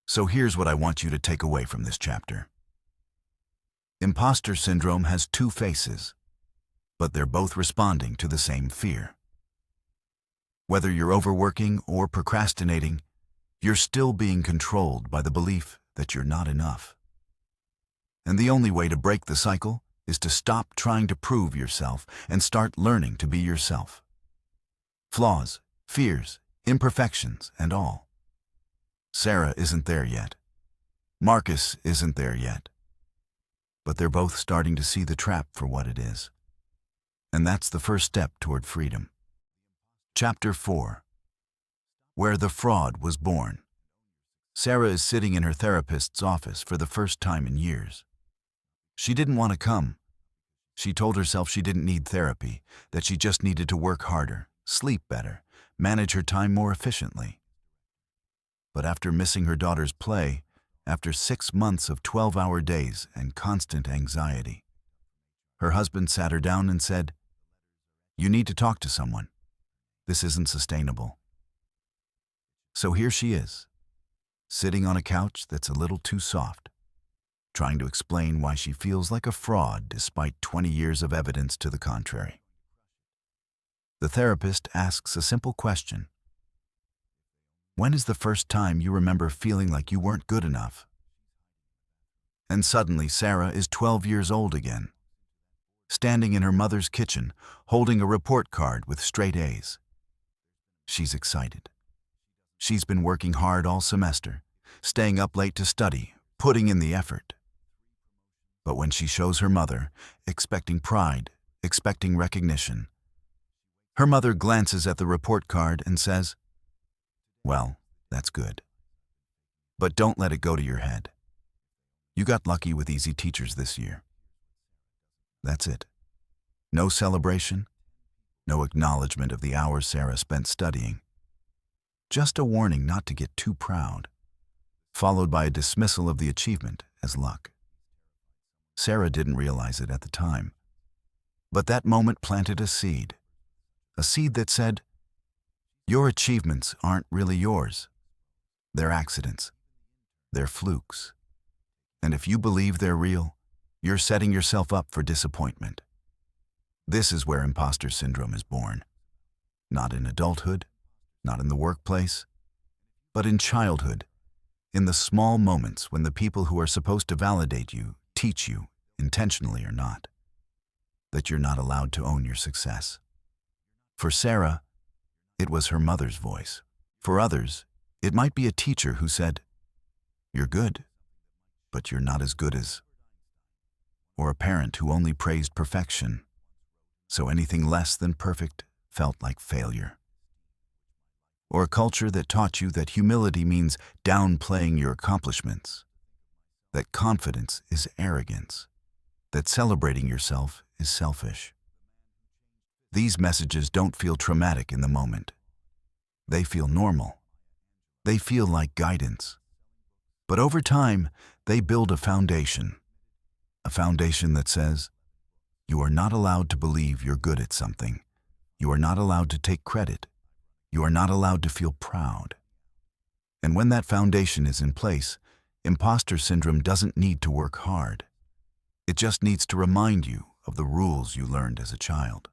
So here's what I want you to take away from this chapter. Imposter syndrome has 2 faces, but they're both responding to the same fear. Whether you're overworking or procrastinating, you're still being controlled by the belief that you're not enough. And the only way to break the cycle is to stop trying to prove yourself and start learning to be yourself. Flaws, fears, imperfections, and all. Sarah isn't there yet. Marcus isn't there yet. But they're both starting to see the trap for what it is. And that's the first step toward freedom. Chapter 4. Where the Fraud Was Born. Sarah is sitting in her therapist's office for the first time in years. She didn't want to come, She told herself she didn't need therapy, that she just needed to work harder, sleep better, manage her time more efficiently. But after missing her daughter's play, after 6 months of 12-hour days and constant anxiety, her husband sat her down and said, "You need to talk to someone. This isn't sustainable." So here she is, sitting on a couch that's a little too soft, trying to explain why she feels like a fraud despite 20 years of evidence to the contrary. The therapist asks a simple question. When is the first time you remember feeling like you weren't good enough? And suddenly Sarah is 12 years old again, standing in her mother's kitchen, holding a report card with straight A's. She's excited. She's been working hard all semester, staying up late to study, putting in the effort. But when she shows her mother, expecting pride, expecting recognition, her mother glances at the report card and says, "Well, that's good. But don't let it go to your head. You got lucky with easy teachers this year." That's it. No celebration, no acknowledgement of the hours Sarah spent studying. Just a warning not to get too proud, followed by a dismissal of the achievement as luck. Sarah didn't realize it at the time, but that moment planted a seed that said, your achievements aren't really yours. They're accidents. They're flukes. And if you believe they're real, you're setting yourself up for disappointment. This is where imposter syndrome is born. Not in adulthood, not in the workplace, but in childhood, in the small moments when the people who are supposed to validate you teach you, intentionally or not, that you're not allowed to own your success. For Sarah, it was her mother's voice. For others, it might be a teacher who said, "You're good, but you're not as good as," or a parent who only praised perfection, so anything less than perfect felt like failure. Or a culture that taught you that humility means downplaying your accomplishments, that confidence is arrogance, that celebrating yourself is selfish. These messages don't feel traumatic in the moment. They feel normal. They feel like guidance. But over time, they build a foundation that says, you are not allowed to believe you're good at something. You are not allowed to take credit. You are not allowed to feel proud. And when that foundation is in place, imposter syndrome doesn't need to work hard. It just needs to remind you of the rules you learned as a child.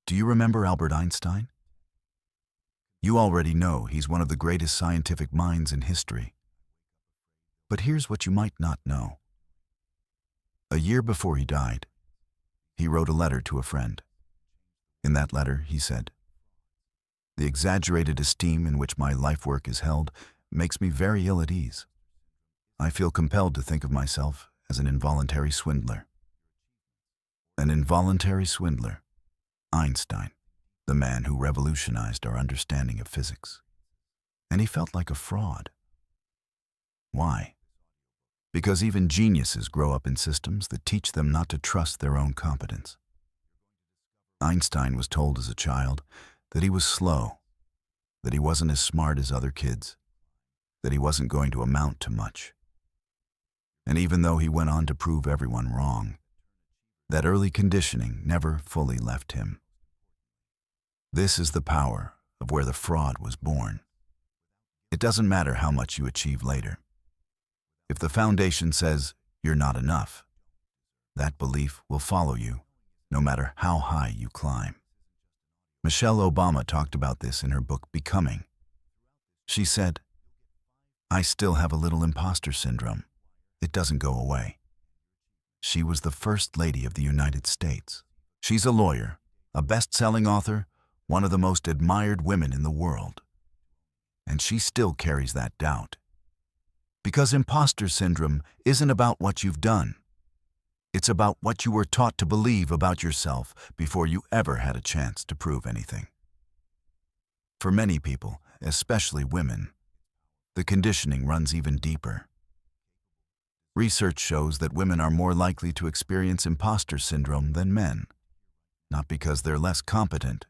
Do you remember Albert Einstein? You already know he's one of the greatest scientific minds in history. But here's what you might not know. A year before he died, he wrote a letter to a friend. In that letter, he said, "The exaggerated esteem in which my life work is held makes me very ill at ease. I feel compelled to think of myself as an involuntary swindler." An involuntary swindler. Einstein, the man who revolutionized our understanding of physics. And he felt like a fraud. Why? Because even geniuses grow up in systems that teach them not to trust their own competence. Einstein was told as a child that he was slow, that he wasn't as smart as other kids, that he wasn't going to amount to much. And even though he went on to prove everyone wrong, that early conditioning never fully left him. This is the power of where the fraud was born. It doesn't matter how much you achieve later. If the foundation says you're not enough, that belief will follow you, no matter how high you climb. Michelle Obama talked about this in her book, Becoming. She said, "I still have a little imposter syndrome. It doesn't go away." She was the First Lady of the United States. She's a lawyer, a best-selling author, one of the most admired women in the world. And she still carries that doubt. Because imposter syndrome isn't about what you've done. It's about what you were taught to believe about yourself before you ever had a chance to prove anything. For many people, especially women, the conditioning runs even deeper. Research shows that women are more likely to experience imposter syndrome than men, not because they're less competent,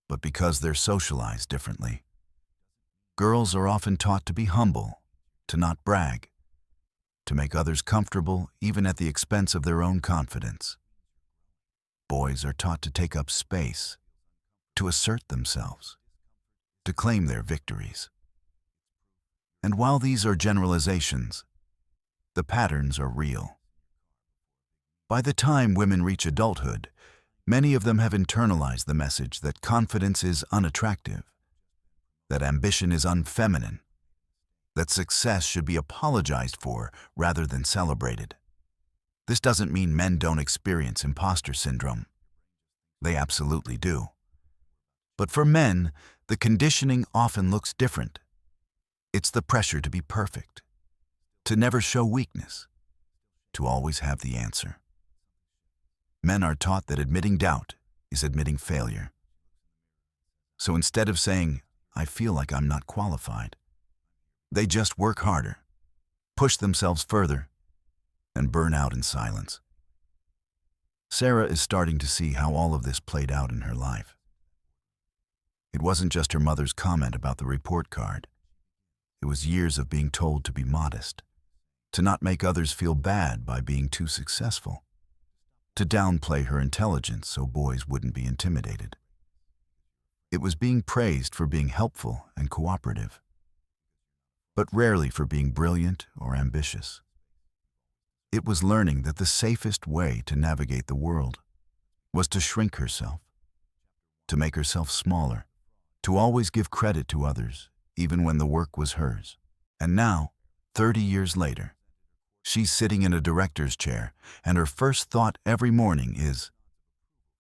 but because they're socialized differently. Girls are often taught to be humble, to not brag, to make others comfortable even at the expense of their own confidence. Boys are taught to take up space, to assert themselves, to claim their victories. And while these are generalizations, the patterns are real. By the time women reach adulthood, many of them have internalized the message that confidence is unattractive, that ambition is unfeminine, that success should be apologized for rather than celebrated. This doesn't mean men don't experience imposter syndrome. They absolutely do. But for men, the conditioning often looks different. It's the pressure to be perfect, to never show weakness, to always have the answer. Men are taught that admitting doubt is admitting failure. So instead of saying, "I feel like I'm not qualified," they just work harder, push themselves further, and burn out in silence. Sarah is starting to see how all of this played out in her life. It wasn't just her mother's comment about the report card. It was years of being told to be modest, to not make others feel bad by being too successful, to downplay her intelligence so boys wouldn't be intimidated. It was being praised for being helpful and cooperative, but rarely for being brilliant or ambitious. It was learning that the safest way to navigate the world was to shrink herself, to make herself smaller, to always give credit to others, even when the work was hers. And now, 30 years later, she's sitting in a director's chair, and her first thought every morning is,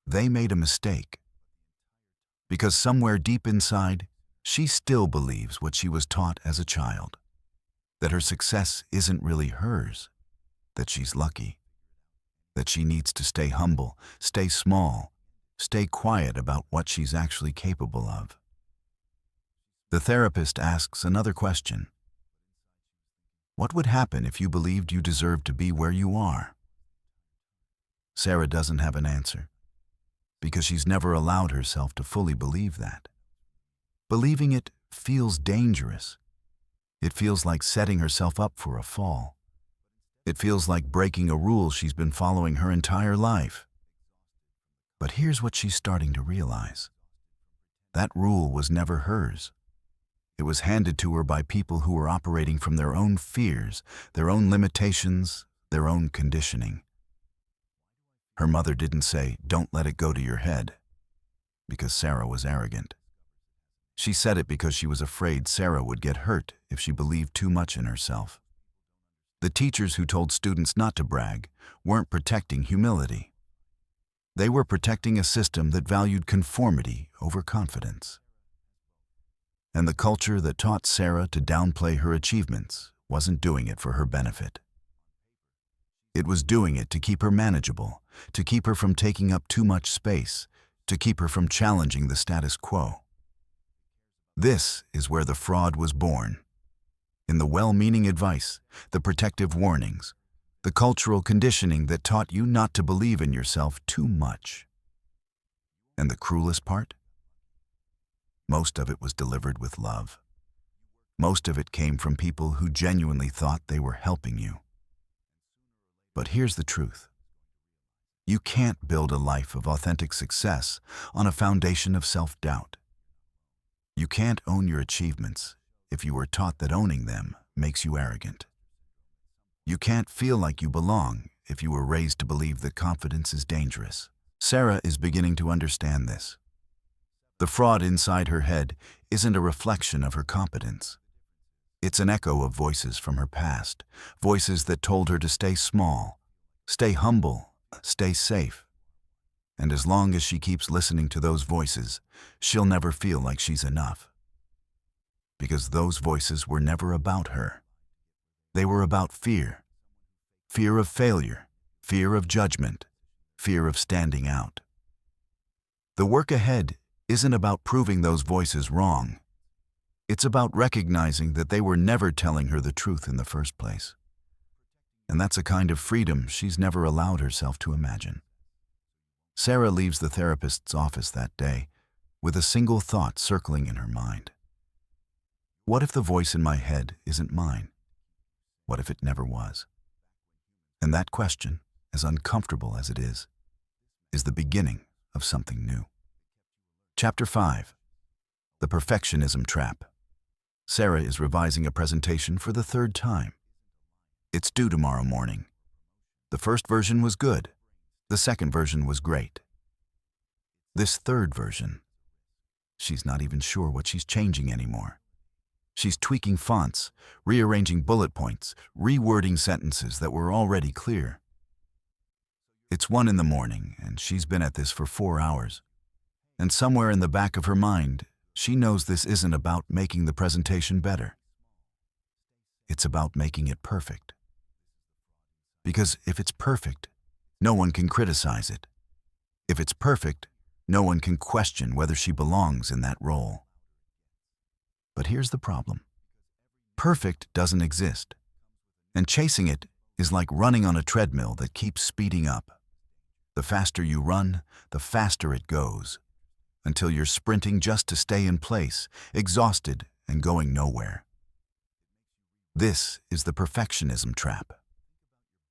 they made a mistake. Because somewhere deep inside, she still believes what she was taught as a child, that her success isn't really hers, that she's lucky, that she needs to stay humble, stay small, stay quiet about what she's actually capable of. The therapist asks another question. What would happen if you believed you deserved to be where you are? Sarah doesn't have an answer, because she's never allowed herself to fully believe that. Believing it feels dangerous. It feels like setting herself up for a fall. It feels like breaking a rule she's been following her entire life. But here's what she's starting to realize. That rule was never hers. It was handed to her by people who were operating from their own fears, their own limitations, their own conditioning. Her mother didn't say, "Don't let it go to your head," because Sarah was arrogant. She said it because she was afraid Sarah would get hurt if she believed too much in herself. The teachers who told students not to brag weren't protecting humility. They were protecting a system that valued conformity over confidence. And the culture that taught Sarah to downplay her achievements wasn't doing it for her benefit. It was doing it to keep her manageable, to keep her from taking up too much space, to keep her from challenging the status quo. This is where the fraud was born. In the well-meaning advice, the protective warnings, the cultural conditioning that taught you not to believe in yourself too much. And the cruelest part? Most of it was delivered with love. Most of it came from people who genuinely thought they were helping you. But here's the truth. You can't build a life of authentic success on a foundation of self-doubt. You can't own your achievements if you were taught that owning them makes you arrogant. You can't feel like you belong if you were raised to believe that confidence is dangerous. Sarah is beginning to understand this. The fraud inside her head isn't a reflection of her competence. It's an echo of voices from her past, voices that told her to stay small, stay humble, stay safe. And as long as she keeps listening to those voices, she'll never feel like she's enough. Because those voices were never about her. They were about fear. Fear of failure, fear of judgment, fear of standing out. The work ahead isn't about proving those voices wrong. It's about recognizing that they were never telling her the truth in the first place. And that's a kind of freedom she's never allowed herself to imagine. Sarah leaves the therapist's office that day with a single thought circling in her mind. What if the voice in my head isn't mine? What if it never was? And that question, as uncomfortable as it is the beginning of something new. Chapter 5. The Perfectionism Trap. Sarah is revising a presentation for the third time. It's due tomorrow morning. The first version was good. The second version was great. This third version, she's not even sure what she's changing anymore. She's tweaking fonts, rearranging bullet points, rewording sentences that were already clear. It's 1 a.m, and she's been at this for 4 hours. And somewhere in the back of her mind, she knows this isn't about making the presentation better. It's about making it perfect. Because if it's perfect, no one can criticize it. If it's perfect, no one can question whether she belongs in that role. But here's the problem. Perfect doesn't exist. And chasing it is like running on a treadmill that keeps speeding up. The faster you run, the faster it goes, until you're sprinting just to stay in place, exhausted and going nowhere. This is the perfectionism trap.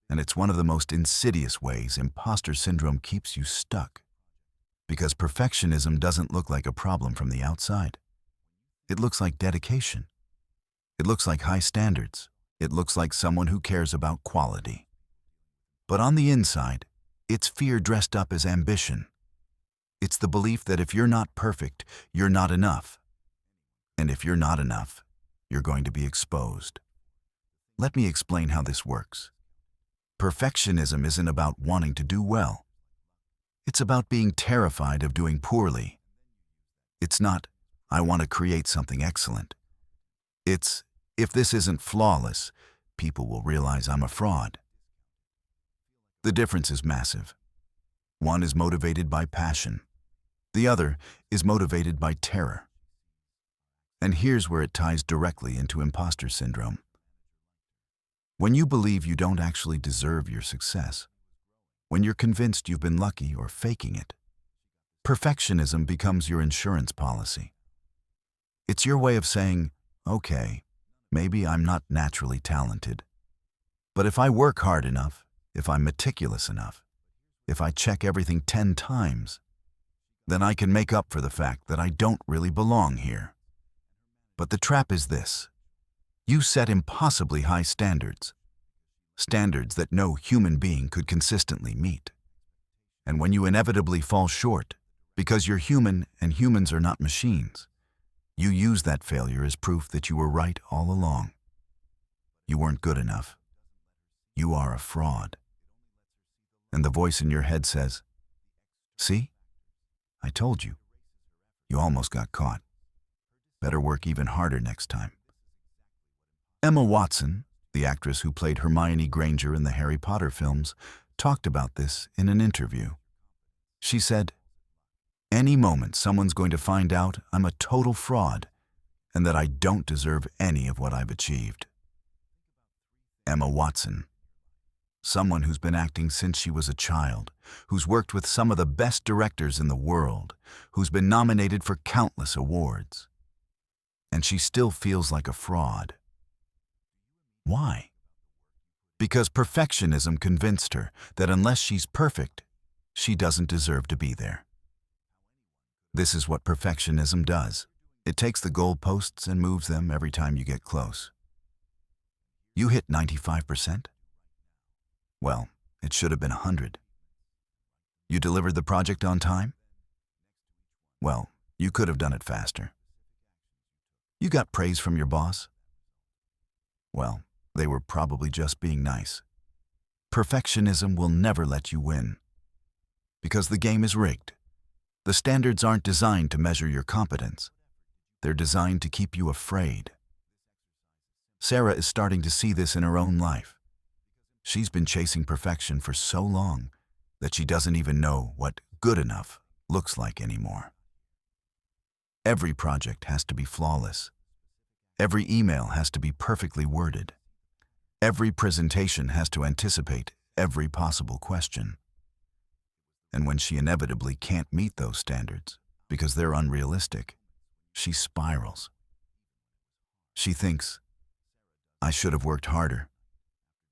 And it's one of the most insidious ways imposter syndrome keeps you stuck. Because perfectionism doesn't look like a problem from the outside. It looks like dedication. It looks like high standards. It looks like someone who cares about quality. But on the inside, it's fear dressed up as ambition. It's the belief that if you're not perfect, you're not enough. And if you're not enough, you're going to be exposed. Let me explain how this works. Perfectionism isn't about wanting to do well. It's about being terrified of doing poorly. It's not, I want to create something excellent. It's, if this isn't flawless, people will realize I'm a fraud. The difference is massive. One is motivated by passion. The other is motivated by terror. And here's where it ties directly into imposter syndrome. When you believe you don't actually deserve your success, when you're convinced you've been lucky or faking it, perfectionism becomes your insurance policy. It's your way of saying, okay, maybe I'm not naturally talented, but if I work hard enough, if I'm meticulous enough, if I check everything 10 times, then I can make up for the fact that I don't really belong here. But the trap is this. You set impossibly high standards. Standards that no human being could consistently meet. And when you inevitably fall short, because you're human and humans are not machines, you use that failure as proof that you were right all along. You weren't good enough. You are a fraud. And the voice in your head says, see? I told you. You almost got caught. Better work even harder next time. Emma Watson, the actress who played Hermione Granger in the Harry Potter films, talked about this in an interview. She said, any moment someone's going to find out I'm a total fraud and that I don't deserve any of what I've achieved. Emma Watson. Someone who's been acting since she was a child, who's worked with some of the best directors in the world, who's been nominated for countless awards. And she still feels like a fraud. Why? Because perfectionism convinced her that unless she's perfect, she doesn't deserve to be there. This is what perfectionism does. It takes the goalposts and moves them every time you get close. You hit 95%? Well, it should have been 100. You delivered the project on time? Well, you could have done it faster. You got praise from your boss? Well, they were probably just being nice. Perfectionism will never let you win. Because the game is rigged. The standards aren't designed to measure your competence. They're designed to keep you afraid. Sarah is starting to see this in her own life. She's been chasing perfection for so long that she doesn't even know what good enough looks like anymore. Every project has to be flawless. Every email has to be perfectly worded. Every presentation has to anticipate every possible question. And when she inevitably can't meet those standards because they're unrealistic, she spirals. She thinks, I should have worked harder.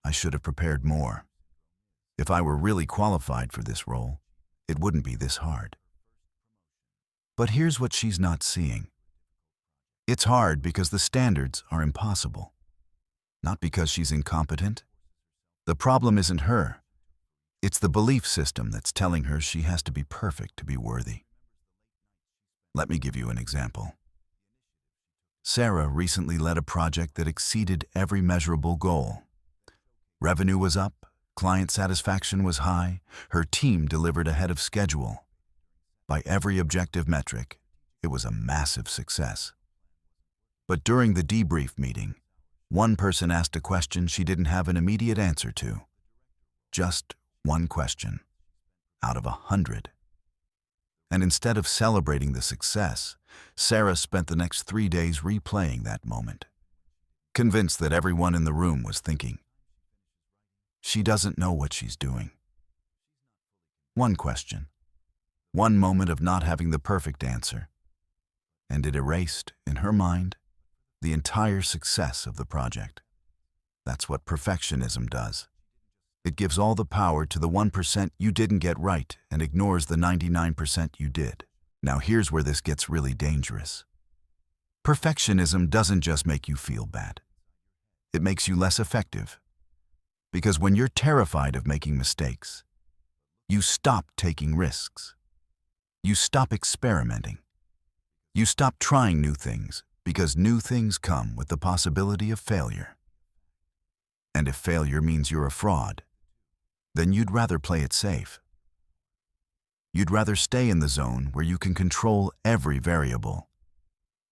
I should have prepared more. If I were really qualified for this role, it wouldn't be this hard. But here's what she's not seeing. It's hard because the standards are impossible, not because she's incompetent. The problem isn't her. It's the belief system that's telling her she has to be perfect to be worthy. Let me give you an example. Sarah recently led a project that exceeded every measurable goal. Revenue was up, client satisfaction was high, her team delivered ahead of schedule. By every objective metric, it was a massive success. But during the debrief meeting, one person asked a question she didn't have an immediate answer to. Just one question, out of 100. And instead of celebrating the success, Sarah spent the next 3 days replaying that moment, convinced that everyone in the room was thinking, she doesn't know what she's doing. One question, one moment of not having the perfect answer, and it erased, in her mind, the entire success of the project. That's what perfectionism does. It gives all the power to the 1% you didn't get right and ignores the 99% you did. Now here's where this gets really dangerous. Perfectionism doesn't just make you feel bad. It makes you less effective. Because when you're terrified of making mistakes, you stop taking risks. You stop experimenting. You stop trying new things because new things come with the possibility of failure. And if failure means you're a fraud, then you'd rather play it safe. You'd rather stay in the zone where you can control every variable,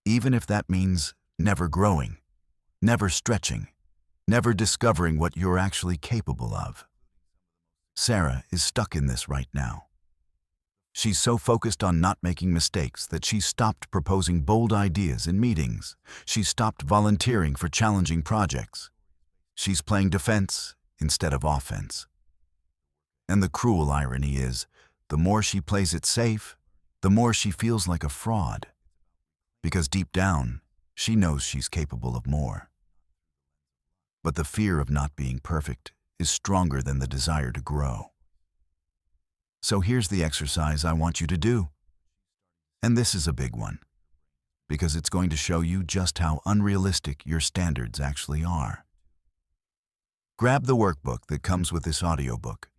even if that means never growing, never stretching, never discovering what you're actually capable of. Sarah is stuck in this right now. She's so focused on not making mistakes that she's stopped proposing bold ideas in meetings. She's stopped volunteering for challenging projects. She's playing defense instead of offense. And the cruel irony is, the more she plays it safe, the more she feels like a fraud. Because deep down, she knows she's capable of more. But the fear of not being perfect is stronger than the desire to grow. So here's the exercise I want you to do. And this is a big one, because it's going to show you just how unrealistic your standards actually are. Grab the workbook that comes with this audiobook,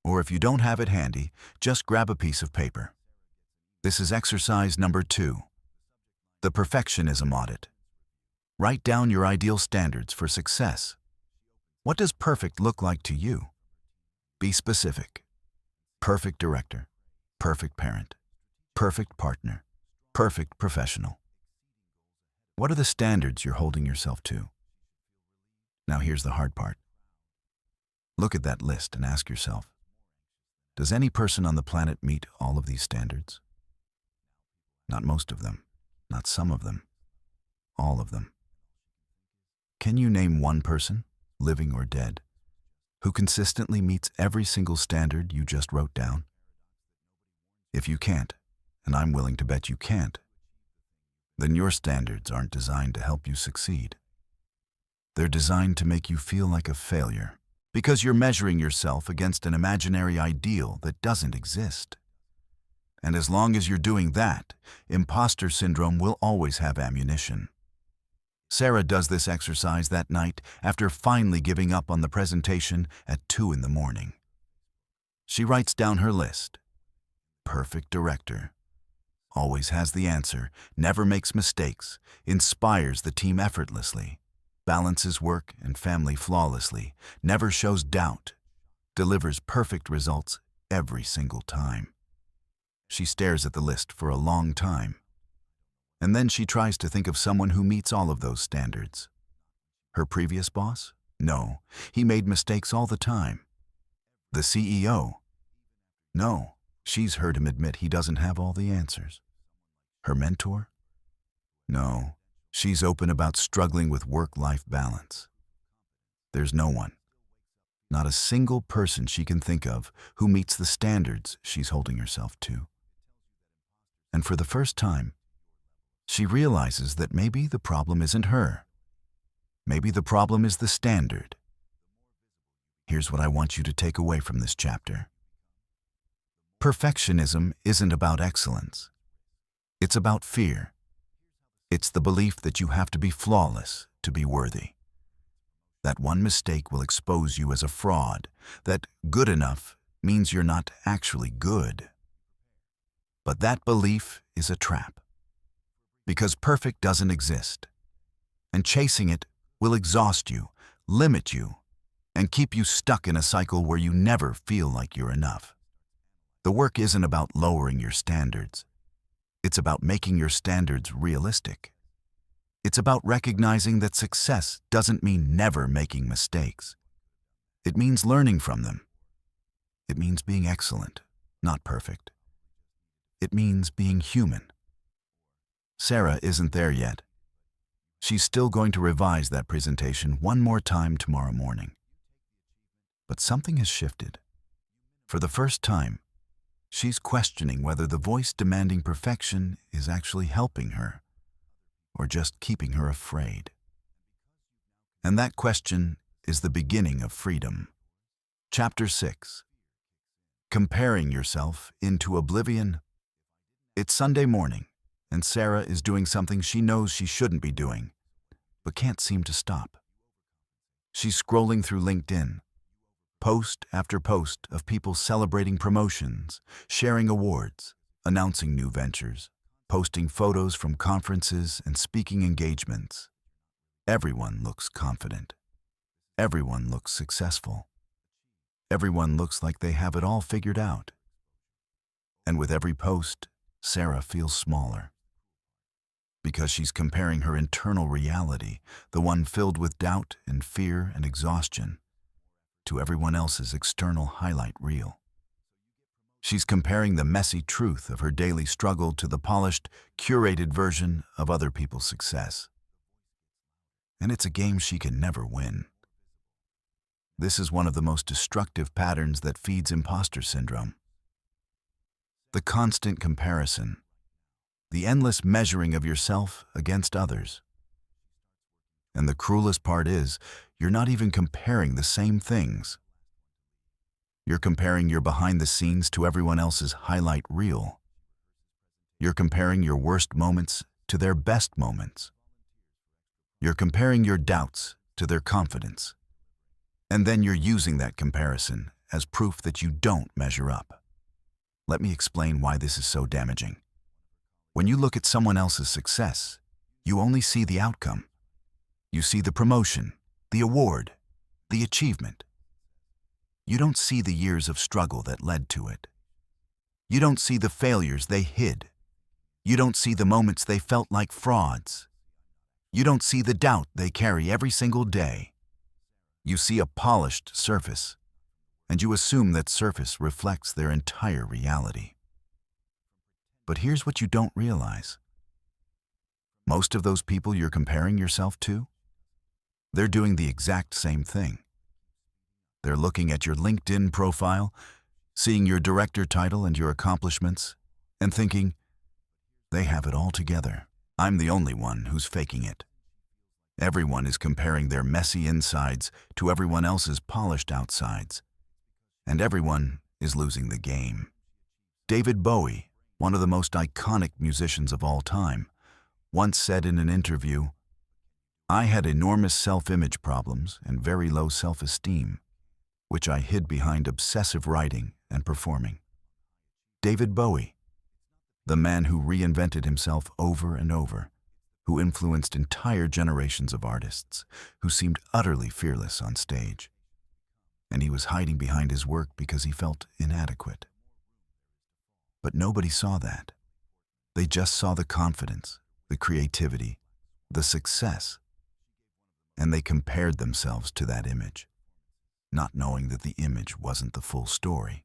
or if you don't have it handy, just grab a piece of paper. This is exercise number 2, the perfectionism audit. Write down your ideal standards for success. What does perfect look like to you? Be specific. Perfect director, perfect parent, perfect partner, perfect professional. What are the standards you're holding yourself to? Now here's the hard part. Look at that list and ask yourself, does any person on the planet meet all of these standards? Not most of them, not some of them, all of them. Can you name one person, living or dead, who consistently meets every single standard you just wrote down? If you can't, and I'm willing to bet you can't, then your standards aren't designed to help you succeed. They're designed to make you feel like a failure, because you're measuring yourself against an imaginary ideal that doesn't exist. And as long as you're doing that, imposter syndrome will always have ammunition. Sarah does this exercise that night after finally giving up on the presentation at 2 in the morning. She writes down her list. Perfect director. Always has the answer, never makes mistakes, inspires the team effortlessly, balances work and family flawlessly, never shows doubt, delivers perfect results every single time. She stares at the list for a long time. And then she tries to think of someone who meets all of those standards. Her previous boss? No, he made mistakes all the time. The CEO? No, she's heard him admit he doesn't have all the answers. Her mentor? No, she's open about struggling with work-life balance. There's no one, not a single person she can think of who meets the standards she's holding herself to. And for the first time, she realizes that maybe the problem isn't her. Maybe the problem is the standard. Here's what I want you to take away from this chapter. Perfectionism isn't about excellence. It's about fear. It's the belief that you have to be flawless to be worthy. That one mistake will expose you as a fraud, that good enough means you're not actually good. But that belief is a trap. Because perfect doesn't exist. And chasing it will exhaust you, limit you, and keep you stuck in a cycle where you never feel like you're enough. The work isn't about lowering your standards. It's about making your standards realistic. It's about recognizing that success doesn't mean never making mistakes. It means learning from them. It means being excellent, not perfect. It means being human. Sarah isn't there yet. She's still going to revise that presentation one more time tomorrow morning. But something has shifted. For the first time, she's questioning whether the voice demanding perfection is actually helping her or just keeping her afraid. And that question is the beginning of freedom. Chapter 6. Comparing yourself into oblivion. It's Sunday morning, and Sarah is doing something she knows she shouldn't be doing, but can't seem to stop. She's scrolling through LinkedIn, post after post of people celebrating promotions, sharing awards, announcing new ventures, posting photos from conferences and speaking engagements. Everyone looks confident. Everyone looks successful. Everyone looks like they have it all figured out. And with every post, Sarah feels smaller. Because she's comparing her internal reality, the one filled with doubt and fear and exhaustion, to everyone else's external highlight reel. She's comparing the messy truth of her daily struggle to the polished, curated version of other people's success. And it's a game she can never win. This is one of the most destructive patterns that feeds imposter syndrome. The constant comparison, the endless measuring of yourself against others. And the cruelest part is, you're not even comparing the same things. You're comparing your behind the scenes to everyone else's highlight reel. You're comparing your worst moments to their best moments. You're comparing your doubts to their confidence. And then you're using that comparison as proof that you don't measure up. Let me explain why this is so damaging. When you look at someone else's success, you only see the outcome. You see the promotion, the award, the achievement. You don't see the years of struggle that led to it. You don't see the failures they hid. You don't see the moments they felt like frauds. You don't see the doubt they carry every single day. You see a polished surface, and you assume that surface reflects their entire reality. But here's what you don't realize. Most of those people you're comparing yourself to, they're doing the exact same thing. They're looking at your LinkedIn profile, seeing your director title and your accomplishments, and thinking, they have it all together. I'm the only one who's faking it. Everyone is comparing their messy insides to everyone else's polished outsides. And everyone is losing the game. David Bowie, one of the most iconic musicians of all time, once said in an interview, "I had enormous self-image problems and very low self-esteem, which I hid behind obsessive writing and performing." David Bowie, the man who reinvented himself over and over, who influenced entire generations of artists, who seemed utterly fearless on stage. And he was hiding behind his work because he felt inadequate. But nobody saw that. They just saw the confidence, the creativity, the success. And they compared themselves to that image, not knowing that the image wasn't the full story.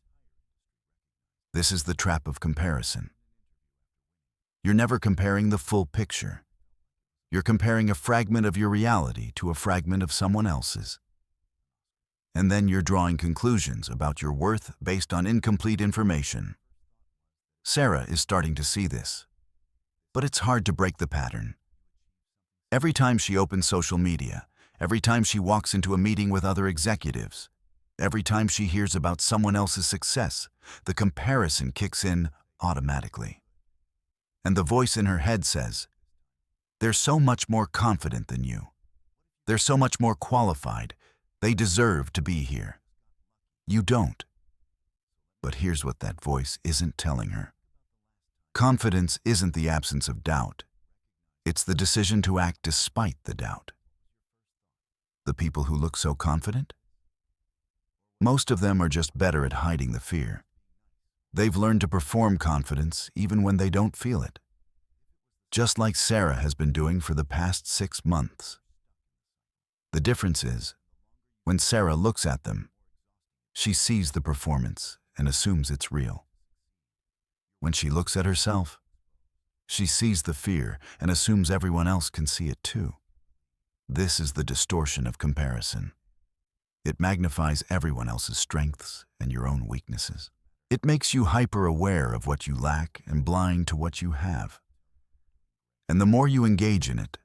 This is the trap of comparison. You're never comparing the full picture. You're comparing a fragment of your reality to a fragment of someone else's. And then you're drawing conclusions about your worth based on incomplete information. Sarah is starting to see this. But it's hard to break the pattern. Every time she opens social media, every time she walks into a meeting with other executives, every time she hears about someone else's success, the comparison kicks in automatically. And the voice in her head says, "They're so much more confident than you. They're so much more qualified. They deserve to be here. You don't." But here's what that voice isn't telling her. Confidence isn't the absence of doubt. It's the decision to act despite the doubt. The people who look so confident? Most of them are just better at hiding the fear. They've learned to perform confidence even when they don't feel it. Just like Sarah has been doing for the past 6 months. The difference is, when Sarah looks at them, she sees the performance and assumes it's real. When she looks at herself, she sees the fear and assumes everyone else can see it too. This is the distortion of comparison. It magnifies everyone else's strengths and your own weaknesses. It makes you hyper-aware of what you lack and blind to what you have. And the more you engage in it,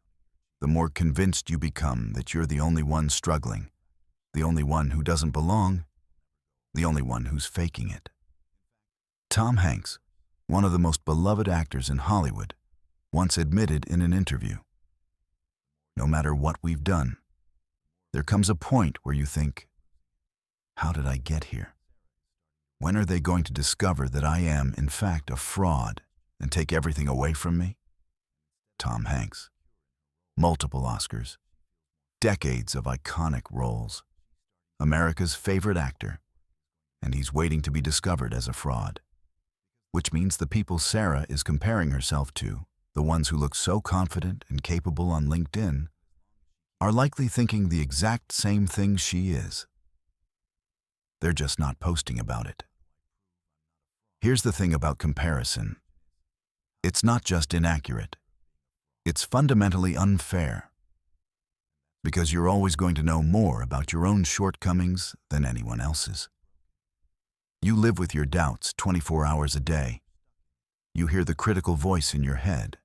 the more convinced you become that you're the only one struggling, the only one who doesn't belong, the only one who's faking it. Tom Hanks, one of the most beloved actors in Hollywood, once admitted in an interview, "No matter what we've done, there comes a point where you think, how did I get here? When are they going to discover that I am, in fact, a fraud and take everything away from me?" Tom Hanks. Multiple Oscars. Decades of iconic roles. America's favorite actor. And he's waiting to be discovered as a fraud. Which means the people Sarah is comparing herself to, the ones who look so confident and capable on LinkedIn, are likely thinking the exact same thing she is. They're just not posting about it. Here's the thing about comparison. It's not just inaccurate. It's fundamentally unfair. Because you're always going to know more about your own shortcomings than anyone else's. You live with your doubts 24 hours a day. You hear the critical voice in your head.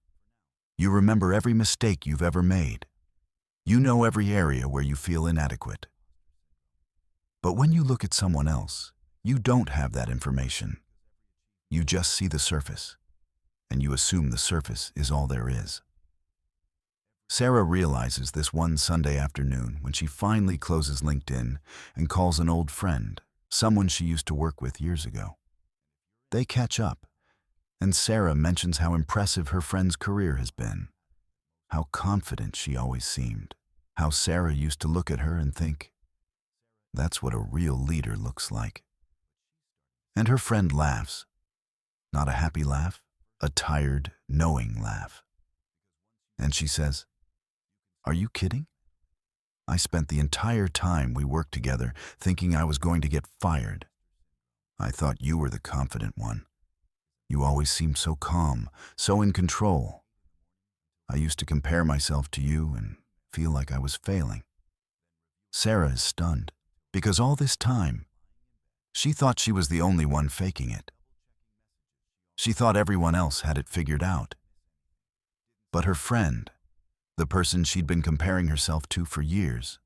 You remember every mistake you've ever made. You know every area where you feel inadequate. But when you look at someone else, you don't have that information. You just see the surface, and you assume the surface is all there is. Sarah realizes this one Sunday afternoon when she finally closes LinkedIn and calls an old friend, someone she used to work with years ago. They catch up, and Sarah mentions how impressive her friend's career has been, how confident she always seemed, how Sarah used to look at her and think, "That's what a real leader looks like." And her friend laughs. Not a happy laugh, a tired, knowing laugh. And she says, "Are you kidding? I spent the entire time we worked together thinking I was going to get fired. I thought you were the confident one. You always seemed so calm, so in control. I used to compare myself to you and feel like I was failing." Sarah is stunned, because all this time, she thought she was the only one faking it. She thought everyone else had it figured out. But her friend, the person she'd been comparing herself to for years,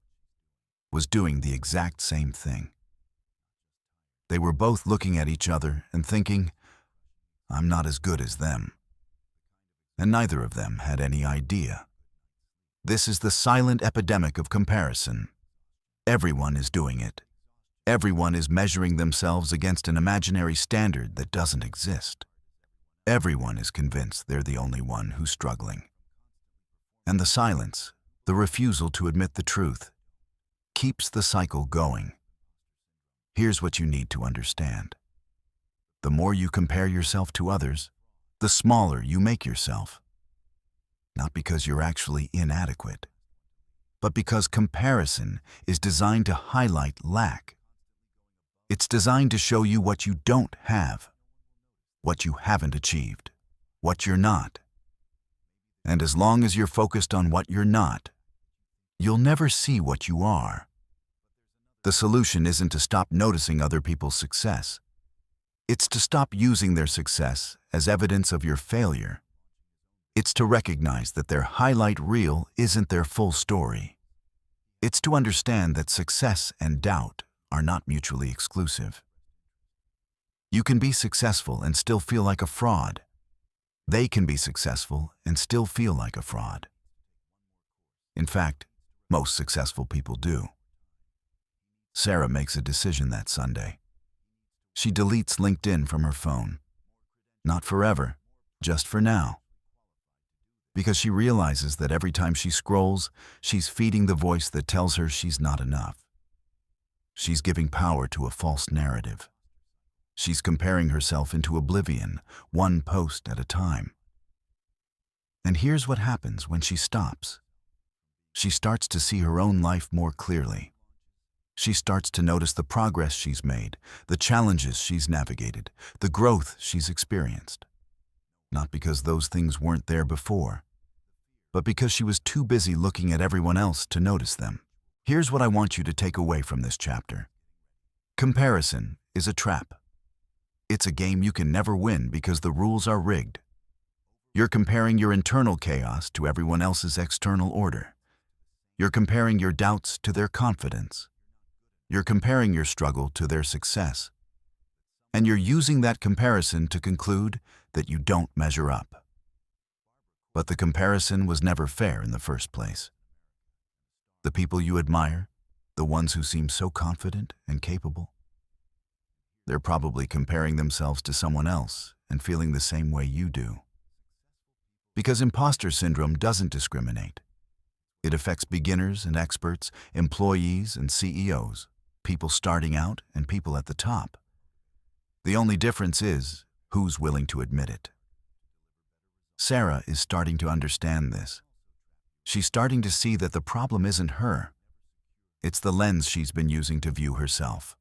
was doing the exact same thing. They were both looking at each other and thinking, "I'm not as good as them." And neither of them had any idea. This is the silent epidemic of comparison. Everyone is doing it. Everyone is measuring themselves against an imaginary standard that doesn't exist. Everyone is convinced they're the only one who's struggling. And the silence, the refusal to admit the truth, keeps the cycle going. Here's what you need to understand. The more you compare yourself to others, the smaller you make yourself. Not because you're actually inadequate, but because comparison is designed to highlight lack. It's designed to show you what you don't have, what you haven't achieved, what you're not. And as long as you're focused on what you're not, you'll never see what you are. The solution isn't to stop noticing other people's success. It's to stop using their success as evidence of your failure. It's to recognize that their highlight reel isn't their full story. It's to understand that success and doubt are not mutually exclusive. You can be successful and still feel like a fraud. They can be successful and still feel like a fraud. In fact, most successful people do. Sarah makes a decision that Sunday. She deletes LinkedIn from her phone. Not forever, just for now. Because she realizes that every time she scrolls, she's feeding the voice that tells her she's not enough. She's giving power to a false narrative. She's comparing herself into oblivion, one post at a time. And here's what happens when she stops. She starts to see her own life more clearly. She starts to notice the progress she's made, the challenges she's navigated, the growth she's experienced. Not because those things weren't there before, but because she was too busy looking at everyone else to notice them. Here's what I want you to take away from this chapter. Comparison is a trap. It's a game you can never win because the rules are rigged. You're comparing your internal chaos to everyone else's external order. You're comparing your doubts to their confidence. You're comparing your struggle to their success. And you're using that comparison to conclude that you don't measure up. But the comparison was never fair in the first place. The people you admire, the ones who seem so confident and capable, they're probably comparing themselves to someone else and feeling the same way you do. Because imposter syndrome doesn't discriminate. It affects beginners and experts, employees and CEOs, people starting out and people at the top. The only difference is who's willing to admit it. Sarah is starting to understand this. She's starting to see that the problem isn't her. It's the lens she's been using to view herself.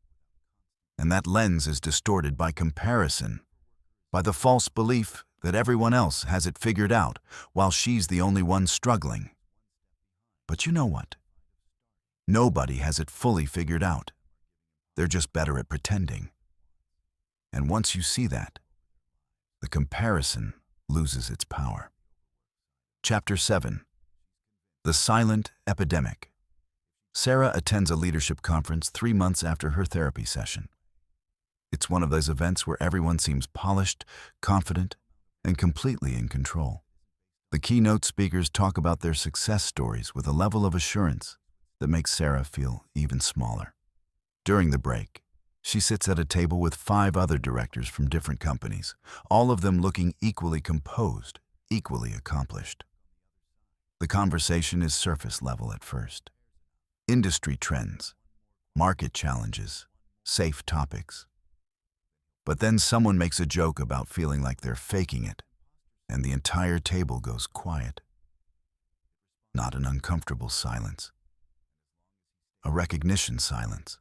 And that lens is distorted by comparison, by the false belief that everyone else has it figured out while she's the only one struggling. But you know what? Nobody has it fully figured out. They're just better at pretending. And once you see that, the comparison loses its power. Chapter 7. The Silent Epidemic. Sarah attends a leadership conference 3 months after her therapy session. It's one of those events where everyone seems polished, confident, and completely in control. The keynote speakers talk about their success stories with a level of assurance that makes Sarah feel even smaller. During the break, she sits at a table with 5 other directors from different companies, all of them looking equally composed, equally accomplished. The conversation is surface level at first. Industry trends, market challenges, safe topics. But then someone makes a joke about feeling like they're faking it, and the entire table goes quiet. Not an uncomfortable silence, a recognition silence.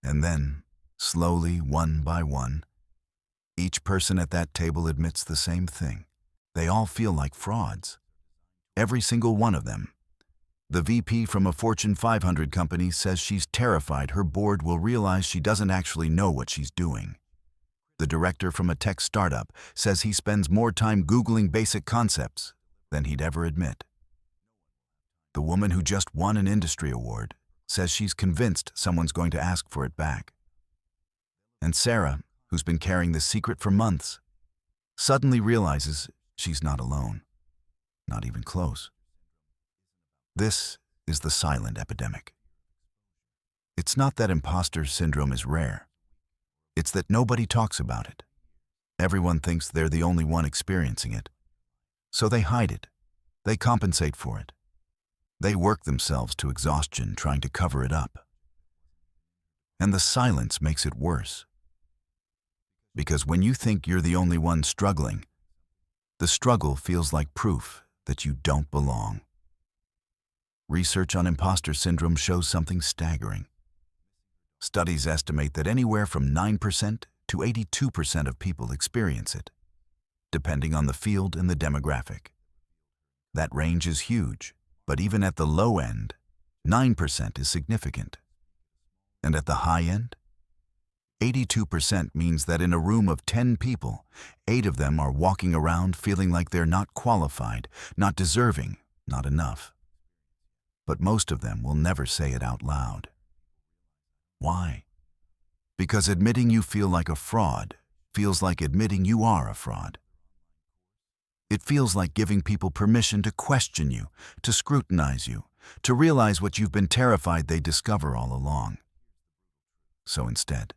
And then, slowly, one by one, each person at that table admits the same thing. They all feel like frauds. Every single one of them. The VP from a Fortune 500 company says she's terrified her board will realize she doesn't actually know what she's doing. The director from a tech startup says he spends more time Googling basic concepts than he'd ever admit. The woman who just won an industry award says she's convinced someone's going to ask for it back. And Sarah, who's been carrying this secret for months, suddenly realizes she's not alone, not even close. This is the silent epidemic. It's not that imposter syndrome is rare. It's that nobody talks about it. Everyone thinks they're the only one experiencing it. So they hide it. They compensate for it. They work themselves to exhaustion trying to cover it up. And the silence makes it worse. Because when you think you're the only one struggling, the struggle feels like proof that you don't belong. Research on imposter syndrome shows something staggering. Studies estimate that anywhere from 9% to 82% of people experience it, depending on the field and the demographic. That range is huge, but even at the low end, 9% is significant. And at the high end, 82% means that in a room of 10 people, 8 of them are walking around feeling like they're not qualified, not deserving, not enough. But most of them will never say it out loud. Why? Because admitting you feel like a fraud feels like admitting you are a fraud. It feels like giving people permission to question you, to scrutinize you, to realize what you've been terrified they discover all along. So instead,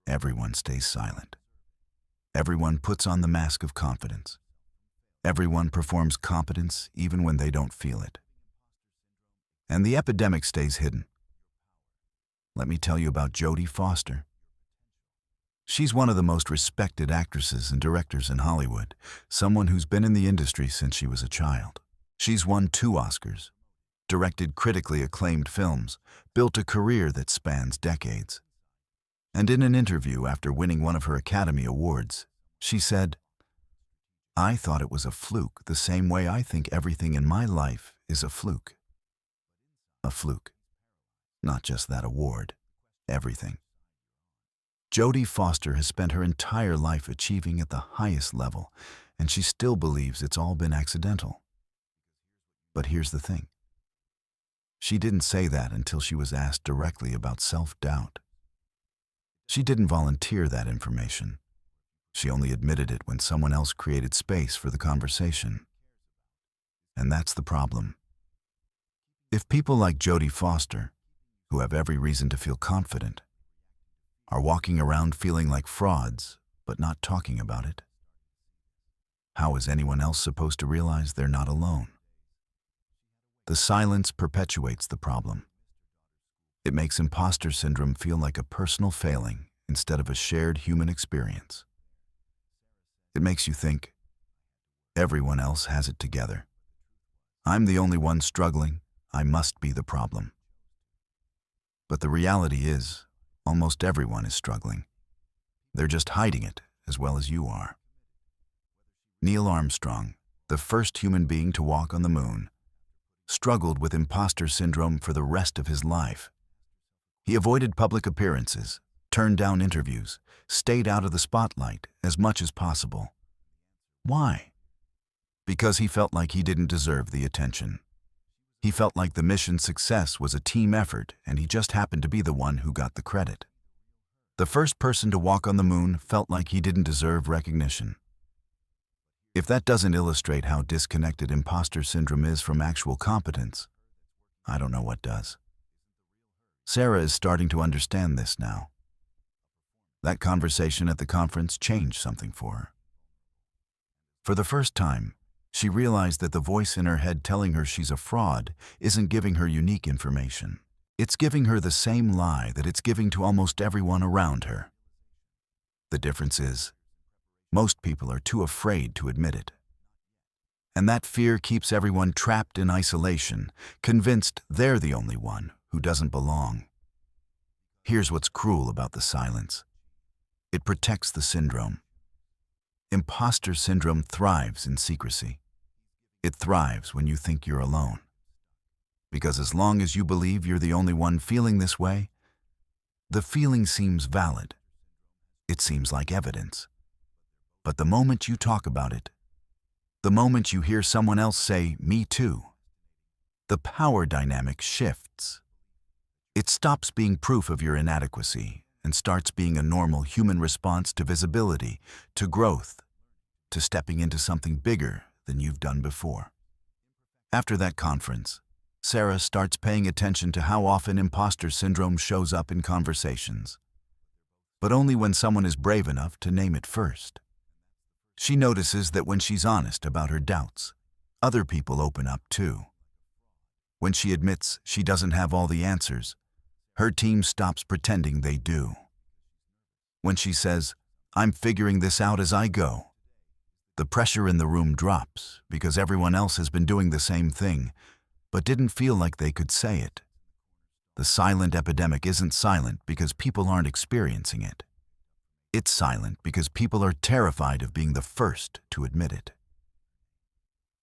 everyone stays silent. Everyone puts on the mask of confidence. Everyone performs competence even when they don't feel it. And the epidemic stays hidden. Let me tell you about Jodie Foster. She's one of the most respected actresses and directors in Hollywood, someone who's been in the industry since she was a child. She's won 2 Oscars, directed critically acclaimed films, built a career that spans decades. And in an interview after winning one of her Academy Awards, she said, "I thought it was a fluke the same way I think everything in my life is a fluke." A fluke. Not just that award. Everything. Jodie Foster has spent her entire life achieving at the highest level, and she still believes it's all been accidental. But here's the thing. She didn't say that until she was asked directly about self-doubt. She didn't volunteer that information. She only admitted it when someone else created space for the conversation. And that's the problem. If people like Jodie Foster, who have every reason to feel confident, are walking around feeling like frauds, but not talking about it, how is anyone else supposed to realize they're not alone? The silence perpetuates the problem. It makes imposter syndrome feel like a personal failing instead of a shared human experience. It makes you think, everyone else has it together. I'm the only one struggling. I must be the problem. But the reality is, almost everyone is struggling. They're just hiding it as well as you are. Neil Armstrong, the first human being to walk on the moon, struggled with imposter syndrome for the rest of his life. He avoided public appearances, turned down interviews, stayed out of the spotlight as much as possible. Why? Because he felt like he didn't deserve the attention. He felt like the mission's success was a team effort and he just happened to be the one who got the credit. The first person to walk on the moon felt like he didn't deserve recognition. If that doesn't illustrate how disconnected imposter syndrome is from actual competence, I don't know what does. Sarah is starting to understand this now. That conversation at the conference changed something for her. For the first time, she realized that the voice in her head telling her she's a fraud isn't giving her unique information. It's giving her the same lie that it's giving to almost everyone around her. The difference is, most people are too afraid to admit it. And that fear keeps everyone trapped in isolation, convinced they're the only one who doesn't belong. Here's what's cruel about the silence. It protects the syndrome. Imposter syndrome thrives in secrecy. It thrives when you think you're alone. Because as long as you believe you're the only one feeling this way, the feeling seems valid. It seems like evidence. But the moment you talk about it, the moment you hear someone else say, "Me too," the power dynamic shifts. It stops being proof of your inadequacy and starts being a normal human response to visibility, to growth, to stepping into something bigger than you've done before. After that conference, Sarah starts paying attention to how often imposter syndrome shows up in conversations, but only when someone is brave enough to name it first. She notices that when she's honest about her doubts, other people open up too. When she admits she doesn't have all the answers, her team stops pretending they do. When she says, "I'm figuring this out as I go," the pressure in the room drops because everyone else has been doing the same thing, but didn't feel like they could say it. The silent epidemic isn't silent because people aren't experiencing it. It's silent because people are terrified of being the first to admit it.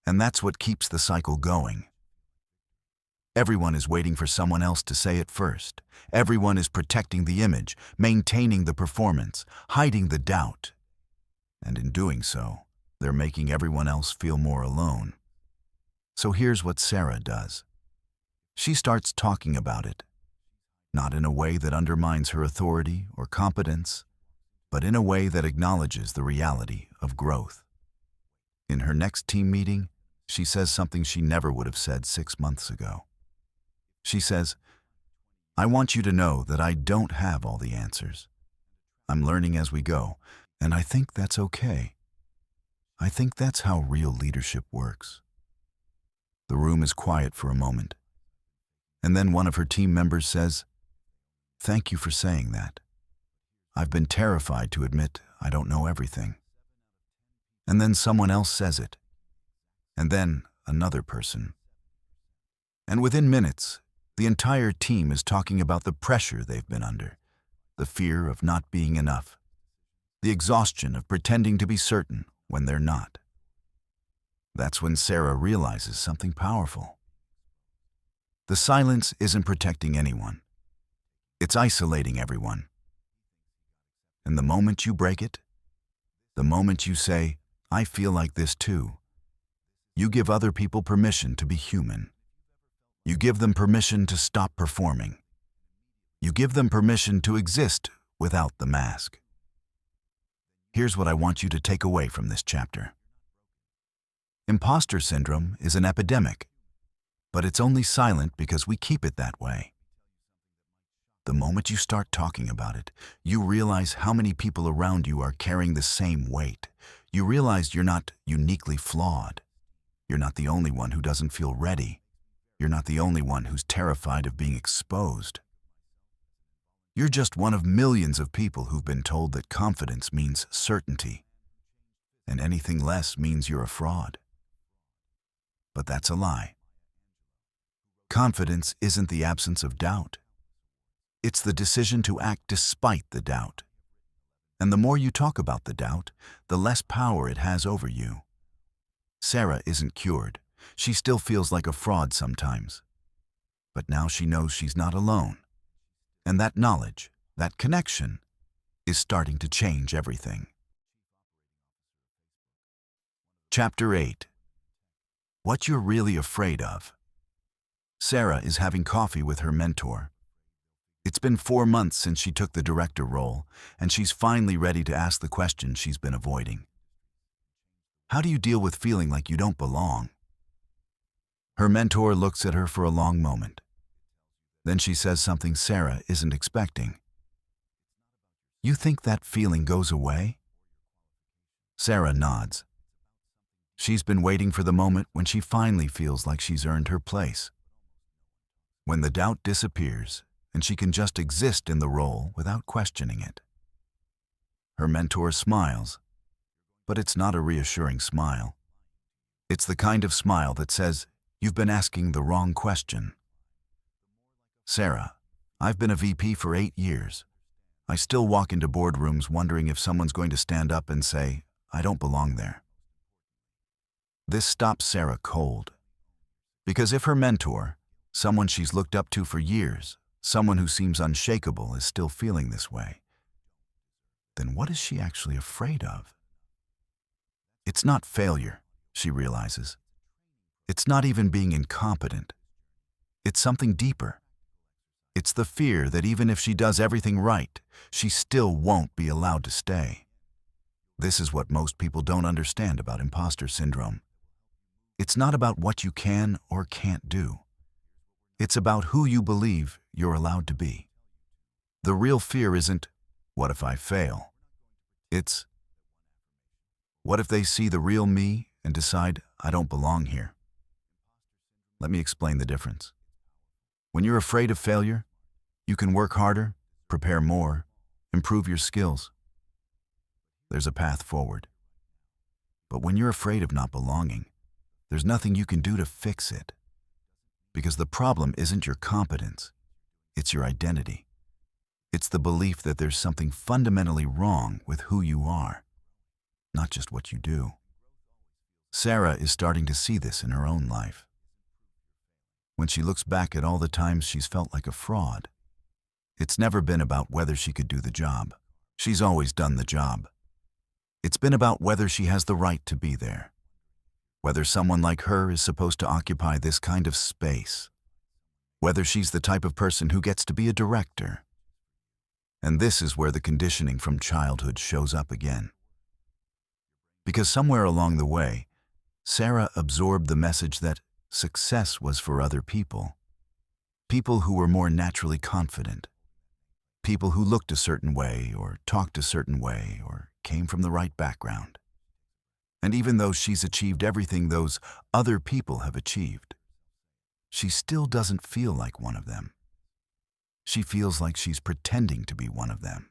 And that's what keeps the cycle going. Everyone is waiting for someone else to say it first. Everyone is protecting the image, maintaining the performance, hiding the doubt. And in doing so, they're making everyone else feel more alone. So here's what Sarah does. She starts talking about it, not in a way that undermines her authority or competence, but in a way that acknowledges the reality of growth. In her next team meeting, she says something she never would have said 6 months ago. She says, "I want you to know that I don't have all the answers. I'm learning as we go, and I think that's okay. I think that's how real leadership works." The room is quiet for a moment, and then one of her team members says, "Thank you for saying that. I've been terrified to admit I don't know everything." And then someone else says it, and then another person. And within minutes, the entire team is talking about the pressure they've been under, the fear of not being enough, the exhaustion of pretending to be certain when they're not. That's when Sarah realizes something powerful. The silence isn't protecting anyone. It's isolating everyone. And the moment you break it, the moment you say, "I feel like this too," you give other people permission to be human. You give them permission to stop performing. You give them permission to exist without the mask. Here's what I want you to take away from this chapter. Imposter syndrome is an epidemic, but it's only silent because we keep it that way. The moment you start talking about it, you realize how many people around you are carrying the same weight. You realize you're not uniquely flawed. You're not the only one who doesn't feel ready. You're not the only one who's terrified of being exposed. You're just one of millions of people who've been told that confidence means certainty, and anything less means you're a fraud. But that's a lie. Confidence isn't the absence of doubt. It's the decision to act despite the doubt. And the more you talk about the doubt, the less power it has over you. Sarah isn't cured. She still feels like a fraud sometimes. But now she knows she's not alone. And that knowledge, that connection, is starting to change everything. Chapter 8. What you're really afraid of. Sarah is having coffee with her mentor. It's been 4 months since she took the director role, and she's finally ready to ask the question she's been avoiding. How do you deal with feeling like you don't belong? Her mentor looks at her for a long moment. Then she says something Sarah isn't expecting. "You think that feeling goes away?" Sarah nods. She's been waiting for the moment when she finally feels like she's earned her place. When the doubt disappears, and she can just exist in the role without questioning it. Her mentor smiles, but it's not a reassuring smile. It's the kind of smile that says, "You've been asking the wrong question." "Sarah, I've been a VP for 8 years. I still walk into boardrooms wondering if someone's going to stand up and say, 'I don't belong there.'" This stops Sarah cold. Because if her mentor, someone she's looked up to for years, someone who seems unshakable, is still feeling this way, then what is she actually afraid of? It's not failure, she realizes. It's not even being incompetent. It's something deeper. It's the fear that even if she does everything right, she still won't be allowed to stay. This is what most people don't understand about imposter syndrome. It's not about what you can or can't do. It's about who you believe you're allowed to be. The real fear isn't, "What if I fail?" It's, "What if they see the real me and decide I don't belong here?" Let me explain the difference. When you're afraid of failure, you can work harder, prepare more, improve your skills. There's a path forward. But when you're afraid of not belonging, there's nothing you can do to fix it. Because the problem isn't your competence, it's your identity. It's the belief that there's something fundamentally wrong with who you are, not just what you do. Sarah is starting to see this in her own life. When she looks back at all the times she's felt like a fraud, it's never been about whether she could do the job. She's always done the job. It's been about whether she has the right to be there, whether someone like her is supposed to occupy this kind of space, whether she's the type of person who gets to be a director. And this is where the conditioning from childhood shows up again. Because somewhere along the way, Sarah absorbed the message that success was for other people. People who were more naturally confident. People who looked a certain way or talked a certain way or came from the right background. And even though she's achieved everything those other people have achieved, she still doesn't feel like one of them. She feels like she's pretending to be one of them.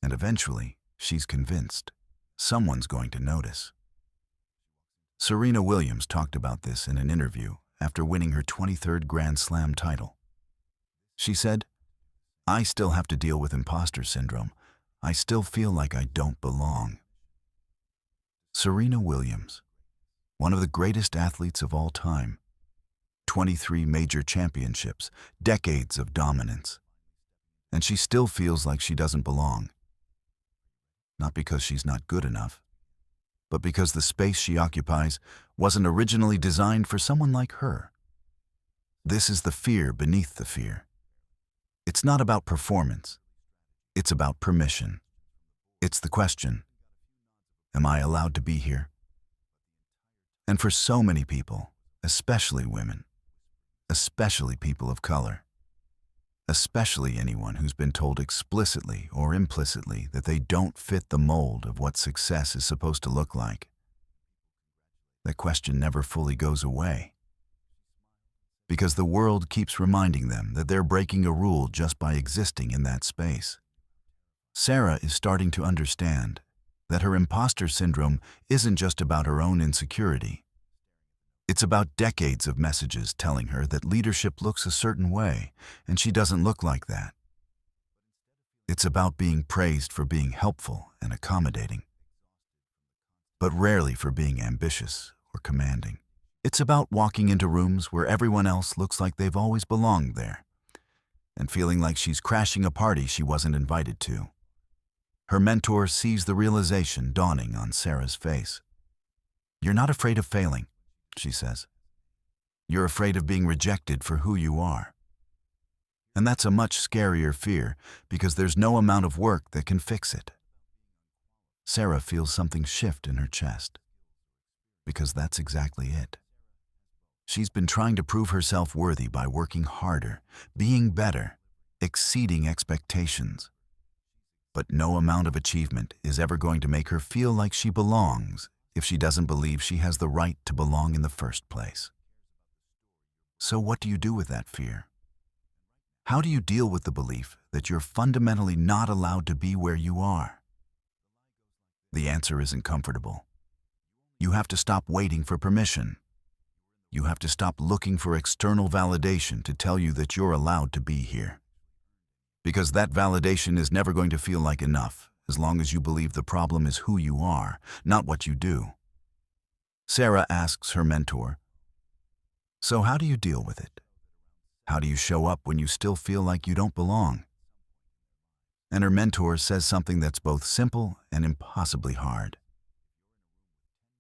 And eventually, she's convinced someone's going to notice. Serena Williams talked about this in an interview after winning her 23rd Grand Slam title. She said, "I still have to deal with imposter syndrome. I still feel like I don't belong." Serena Williams, one of the greatest athletes of all time, 23 major championships, decades of dominance, and she still feels like she doesn't belong. Not because she's not good enough, but because the space she occupies wasn't originally designed for someone like her. This is the fear beneath the fear. It's not about performance. It's about permission. It's the question, am I allowed to be here? And for so many people, especially women, especially people of color, especially anyone who's been told explicitly or implicitly that they don't fit the mold of what success is supposed to look like, that question never fully goes away. Because the world keeps reminding them that they're breaking a rule just by existing in that space. Sarah is starting to understand that her imposter syndrome isn't just about her own insecurity. It's about decades of messages telling her that leadership looks a certain way, and she doesn't look like that. It's about being praised for being helpful and accommodating, but rarely for being ambitious or commanding. It's about walking into rooms where everyone else looks like they've always belonged there, and feeling like she's crashing a party she wasn't invited to. Her mentor sees the realization dawning on Sarah's face. "You're not afraid of failing," she says. "You're afraid of being rejected for who you are." And that's a much scarier fear because there's no amount of work that can fix it. Sarah feels something shift in her chest because that's exactly it. She's been trying to prove herself worthy by working harder, being better, exceeding expectations. But no amount of achievement is ever going to make her feel like she belongs if she doesn't believe she has the right to belong in the first place. So what do you do with that fear? How do you deal with the belief that you're fundamentally not allowed to be where you are? The answer isn't comfortable. You have to stop waiting for permission. You have to stop looking for external validation to tell you that you're allowed to be here. Because that validation is never going to feel like enough as long as you believe the problem is who you are, not what you do. Sarah asks her mentor, "So how do you deal with it? How do you show up when you still feel like you don't belong?" And her mentor says something that's both simple and impossibly hard.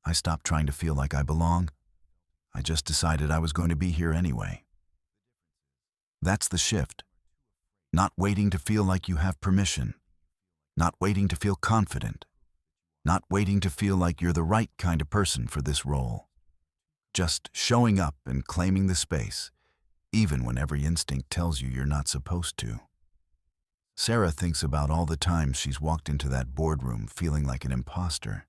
"I stopped trying to feel like I belong. I just decided I was going to be here anyway." That's the shift. Not waiting to feel like you have permission. Not waiting to feel confident. Not waiting to feel like you're the right kind of person for this role. Just showing up and claiming the space, even when every instinct tells you you're not supposed to. Sarah thinks about all the times she's walked into that boardroom feeling like an imposter.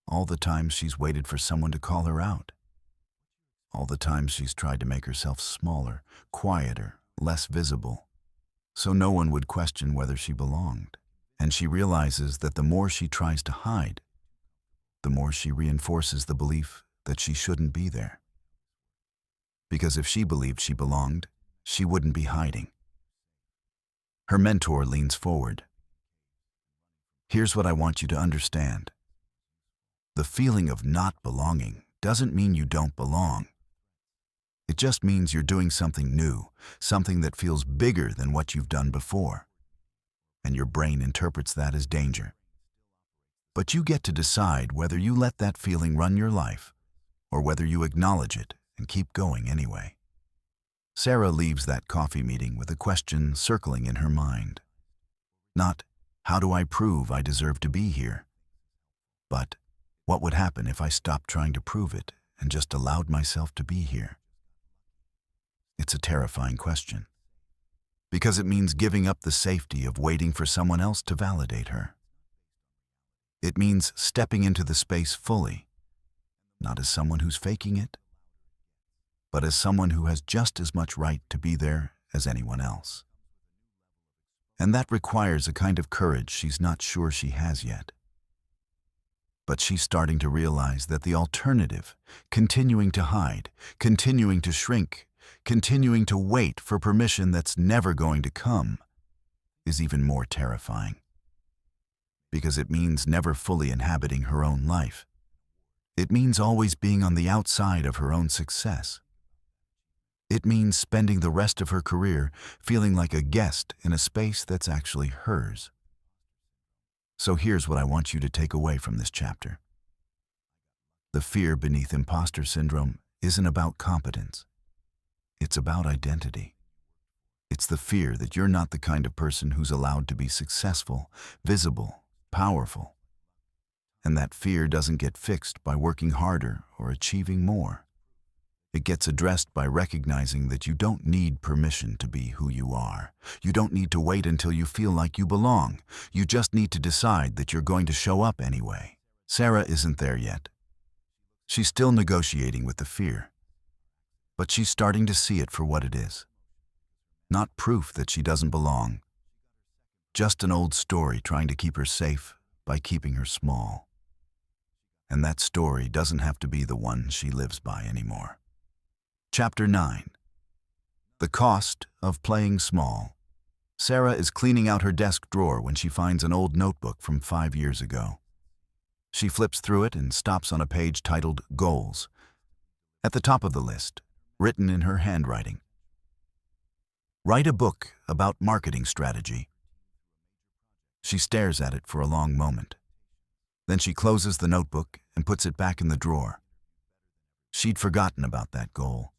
All the times she's waited for someone to call her out. All the times she's tried to make herself smaller, quieter, less visible, so no one would question whether she belonged. And she realizes that the more she tries to hide, the more she reinforces the belief that she shouldn't be there. Because if she believed she belonged, she wouldn't be hiding. Her mentor leans forward. "Here's what I want you to understand. The feeling of not belonging doesn't mean you don't belong. It just means you're doing something new, something that feels bigger than what you've done before. And your brain interprets that as danger. But you get to decide whether you let that feeling run your life or whether you acknowledge it and keep going anyway. Sarah leaves that coffee meeting with a question circling in her mind. Not, how do I prove I deserve to be here? But, what would happen if I stopped trying to prove it and just allowed myself to be here? It's a terrifying question, because it means giving up the safety of waiting for someone else to validate her. It means stepping into the space fully, not as someone who's faking it, but as someone who has just as much right to be there as anyone else. And that requires a kind of courage she's not sure she has yet. But she's starting to realize that the alternative, continuing to hide, continuing to shrink, continuing to wait for permission that's never going to come, is even more terrifying. Because it means never fully inhabiting her own life. It means always being on the outside of her own success. It means spending the rest of her career feeling like a guest in a space that's actually hers. So here's what I want you to take away from this chapter. The fear beneath imposter syndrome isn't about competence. It's about identity. It's the fear that you're not the kind of person who's allowed to be successful, visible, powerful. And that fear doesn't get fixed by working harder or achieving more. It gets addressed by recognizing that you don't need permission to be who you are. You don't need to wait until you feel like you belong. You just need to decide that you're going to show up anyway. Sarah isn't there yet. She's still negotiating with the fear. But she's starting to see it for what it is. Not proof that she doesn't belong. Just an old story trying to keep her safe by keeping her small. And that story doesn't have to be the one she lives by anymore. Chapter 9. The Cost of Playing Small. Sarah is cleaning out her desk drawer when she finds an old notebook from 5 years ago. She flips through it and stops on a page titled Goals. At the top of the list, written in her handwriting, "Write a book about marketing strategy." She stares at it for a long moment. Then she closes the notebook and puts it back in the drawer. She'd forgotten about that goal.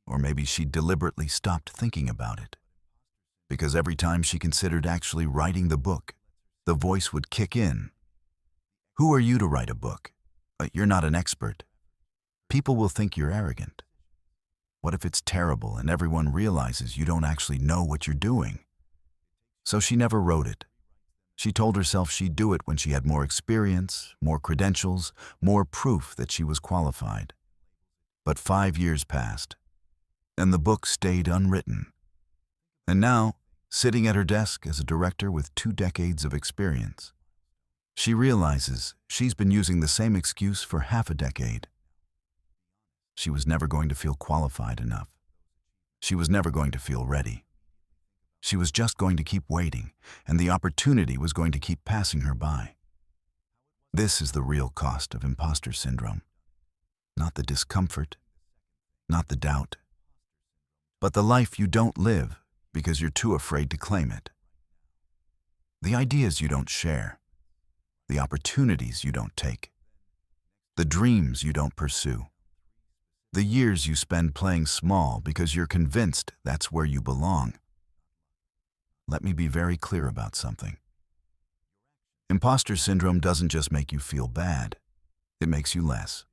Or maybe she'd deliberately stopped thinking about it. Because every time she considered actually writing the book, the voice would kick in. Who are you to write a book? You're not an expert. People will think you're arrogant. What if it's terrible and everyone realizes you don't actually know what you're doing? So she never wrote it. She told herself she'd do it when she had more experience, more credentials, more proof that she was qualified. But 5 years passed, and the book stayed unwritten. And now, sitting at her desk as a director with 2 decades of experience, she realizes she's been using the same excuse for half a decade. She was never going to feel qualified enough. She was never going to feel ready. She was just going to keep waiting, and the opportunity was going to keep passing her by. This is the real cost of imposter syndrome. Not the discomfort, not the doubt, but the life you don't live because you're too afraid to claim it. The ideas you don't share, the opportunities you don't take, the dreams you don't pursue, the years you spend playing small because you're convinced that's where you belong. Let me be very clear about something. Imposter syndrome doesn't just make you feel bad, it makes you less.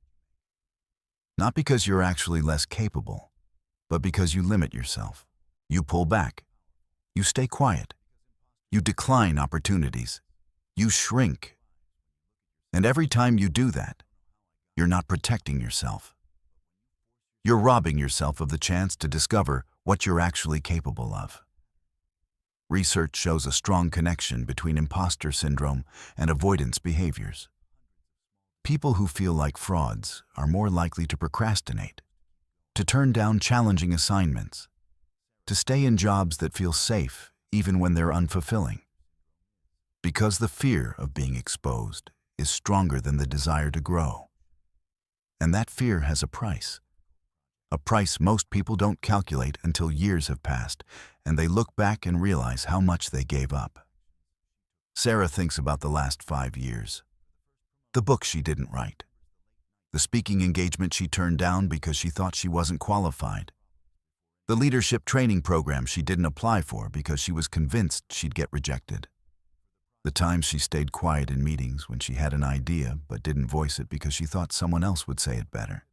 Not because you're actually less capable, but because you limit yourself. You pull back. You stay quiet. You decline opportunities. You shrink. And every time you do that, you're not protecting yourself. You're robbing yourself of the chance to discover what you're actually capable of. Research shows a strong connection between imposter syndrome and avoidance behaviors. People who feel like frauds are more likely to procrastinate, to turn down challenging assignments, to stay in jobs that feel safe even when they're unfulfilling. Because the fear of being exposed is stronger than the desire to grow. And that fear has a price. a price most people don't calculate until years have passed, and they look back and realize how much they gave up. Sarah thinks about the last 5 years. The book she didn't write. The speaking engagement she turned down because she thought she wasn't qualified. The leadership training program she didn't apply for because she was convinced she'd get rejected. The times she stayed quiet in meetings when she had an idea but didn't voice it because she thought someone else would say it better.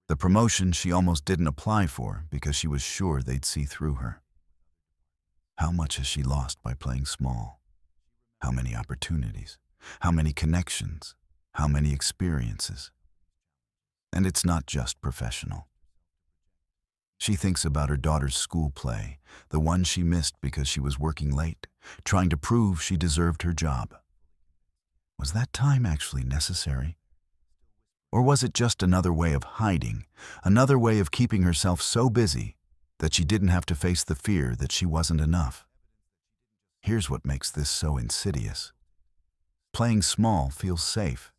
The promotion she almost didn't apply for because she was sure they'd see through her. How much has she lost by playing small? How many opportunities? How many connections? How many experiences? And it's not just professional. She thinks about her daughter's school play, the one she missed because she was working late, trying to prove she deserved her job. Was that time actually necessary? Or was it just another way of hiding, another way of keeping herself so busy that she didn't have to face the fear that she wasn't enough? Here's what makes this so insidious. Playing small feels safe.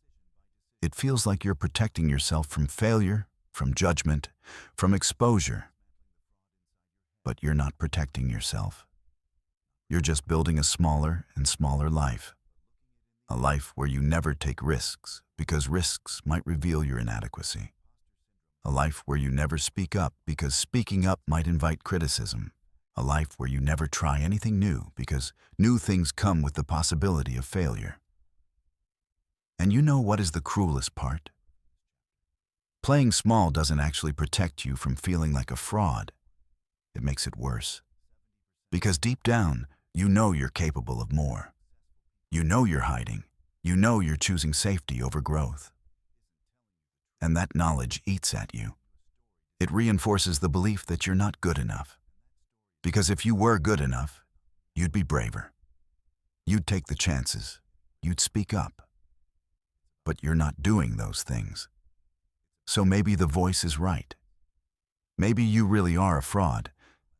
It feels like you're protecting yourself from failure, from judgment, from exposure. But you're not protecting yourself. You're just building a smaller and smaller life. A life where you never take risks because risks might reveal your inadequacy. A life where you never speak up because speaking up might invite criticism. A life where you never try anything new because new things come with the possibility of failure. And you know what is the cruelest part? Playing small doesn't actually protect you from feeling like a fraud. It makes it worse. Because deep down, you know you're capable of more. You know you're hiding. You know you're choosing safety over growth. And that knowledge eats at you. It reinforces the belief that you're not good enough. Because if you were good enough, you'd be braver. You'd take the chances. You'd speak up. But you're not doing those things. So maybe the voice is right. Maybe you really are a fraud.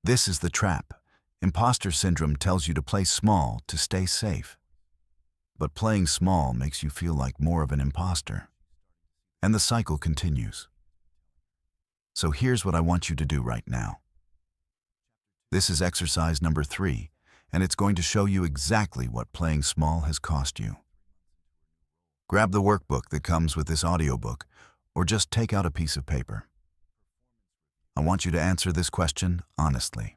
This is the trap. Imposter syndrome tells you to play small to stay safe. But playing small makes you feel like more of an imposter. And the cycle continues. So here's what I want you to do right now. This is exercise number 3, and it's going to show you exactly what playing small has cost you. Grab the workbook that comes with this audiobook, or just take out a piece of paper. I want you to answer this question honestly.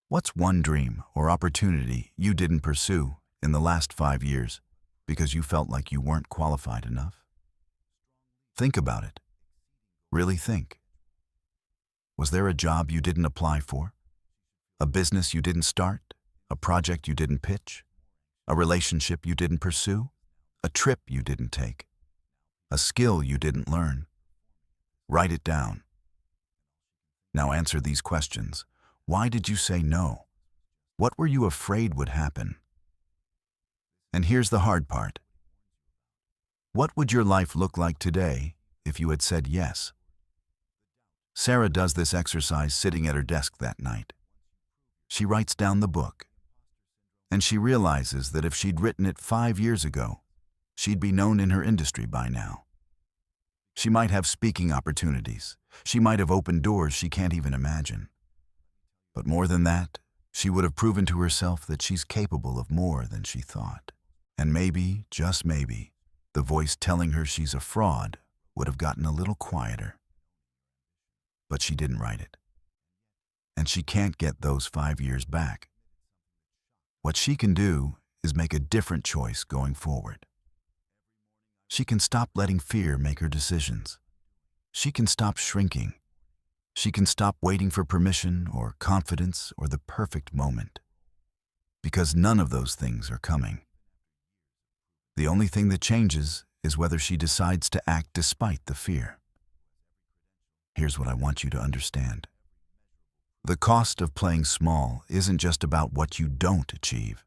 What's one dream or opportunity you didn't pursue in the last 5 years because you felt like you weren't qualified enough? Think about it. Really think. Was there a job you didn't apply for? A business you didn't start? A project you didn't pitch? A relationship you didn't pursue? A trip you didn't take? A skill you didn't learn? Write it down. Now answer these questions. Why did you say no? What were you afraid would happen? And here's the hard part. What would your life look like today if you had said yes? Sarah does this exercise sitting at her desk that night. She writes down the book. And she realizes that if she'd written it 5 years ago, she'd be known in her industry by now. She might have speaking opportunities. She might have opened doors she can't even imagine. But more than that, she would have proven to herself that she's capable of more than she thought. And maybe, just maybe, the voice telling her she's a fraud would have gotten a little quieter. But she didn't write it. And she can't get those 5 years back. What she can do is make a different choice going forward. She can stop letting fear make her decisions. She can stop shrinking. She can stop waiting for permission or confidence or the perfect moment. Because none of those things are coming. The only thing that changes is whether she decides to act despite the fear. Here's what I want you to understand. The cost of playing small isn't just about what you don't achieve.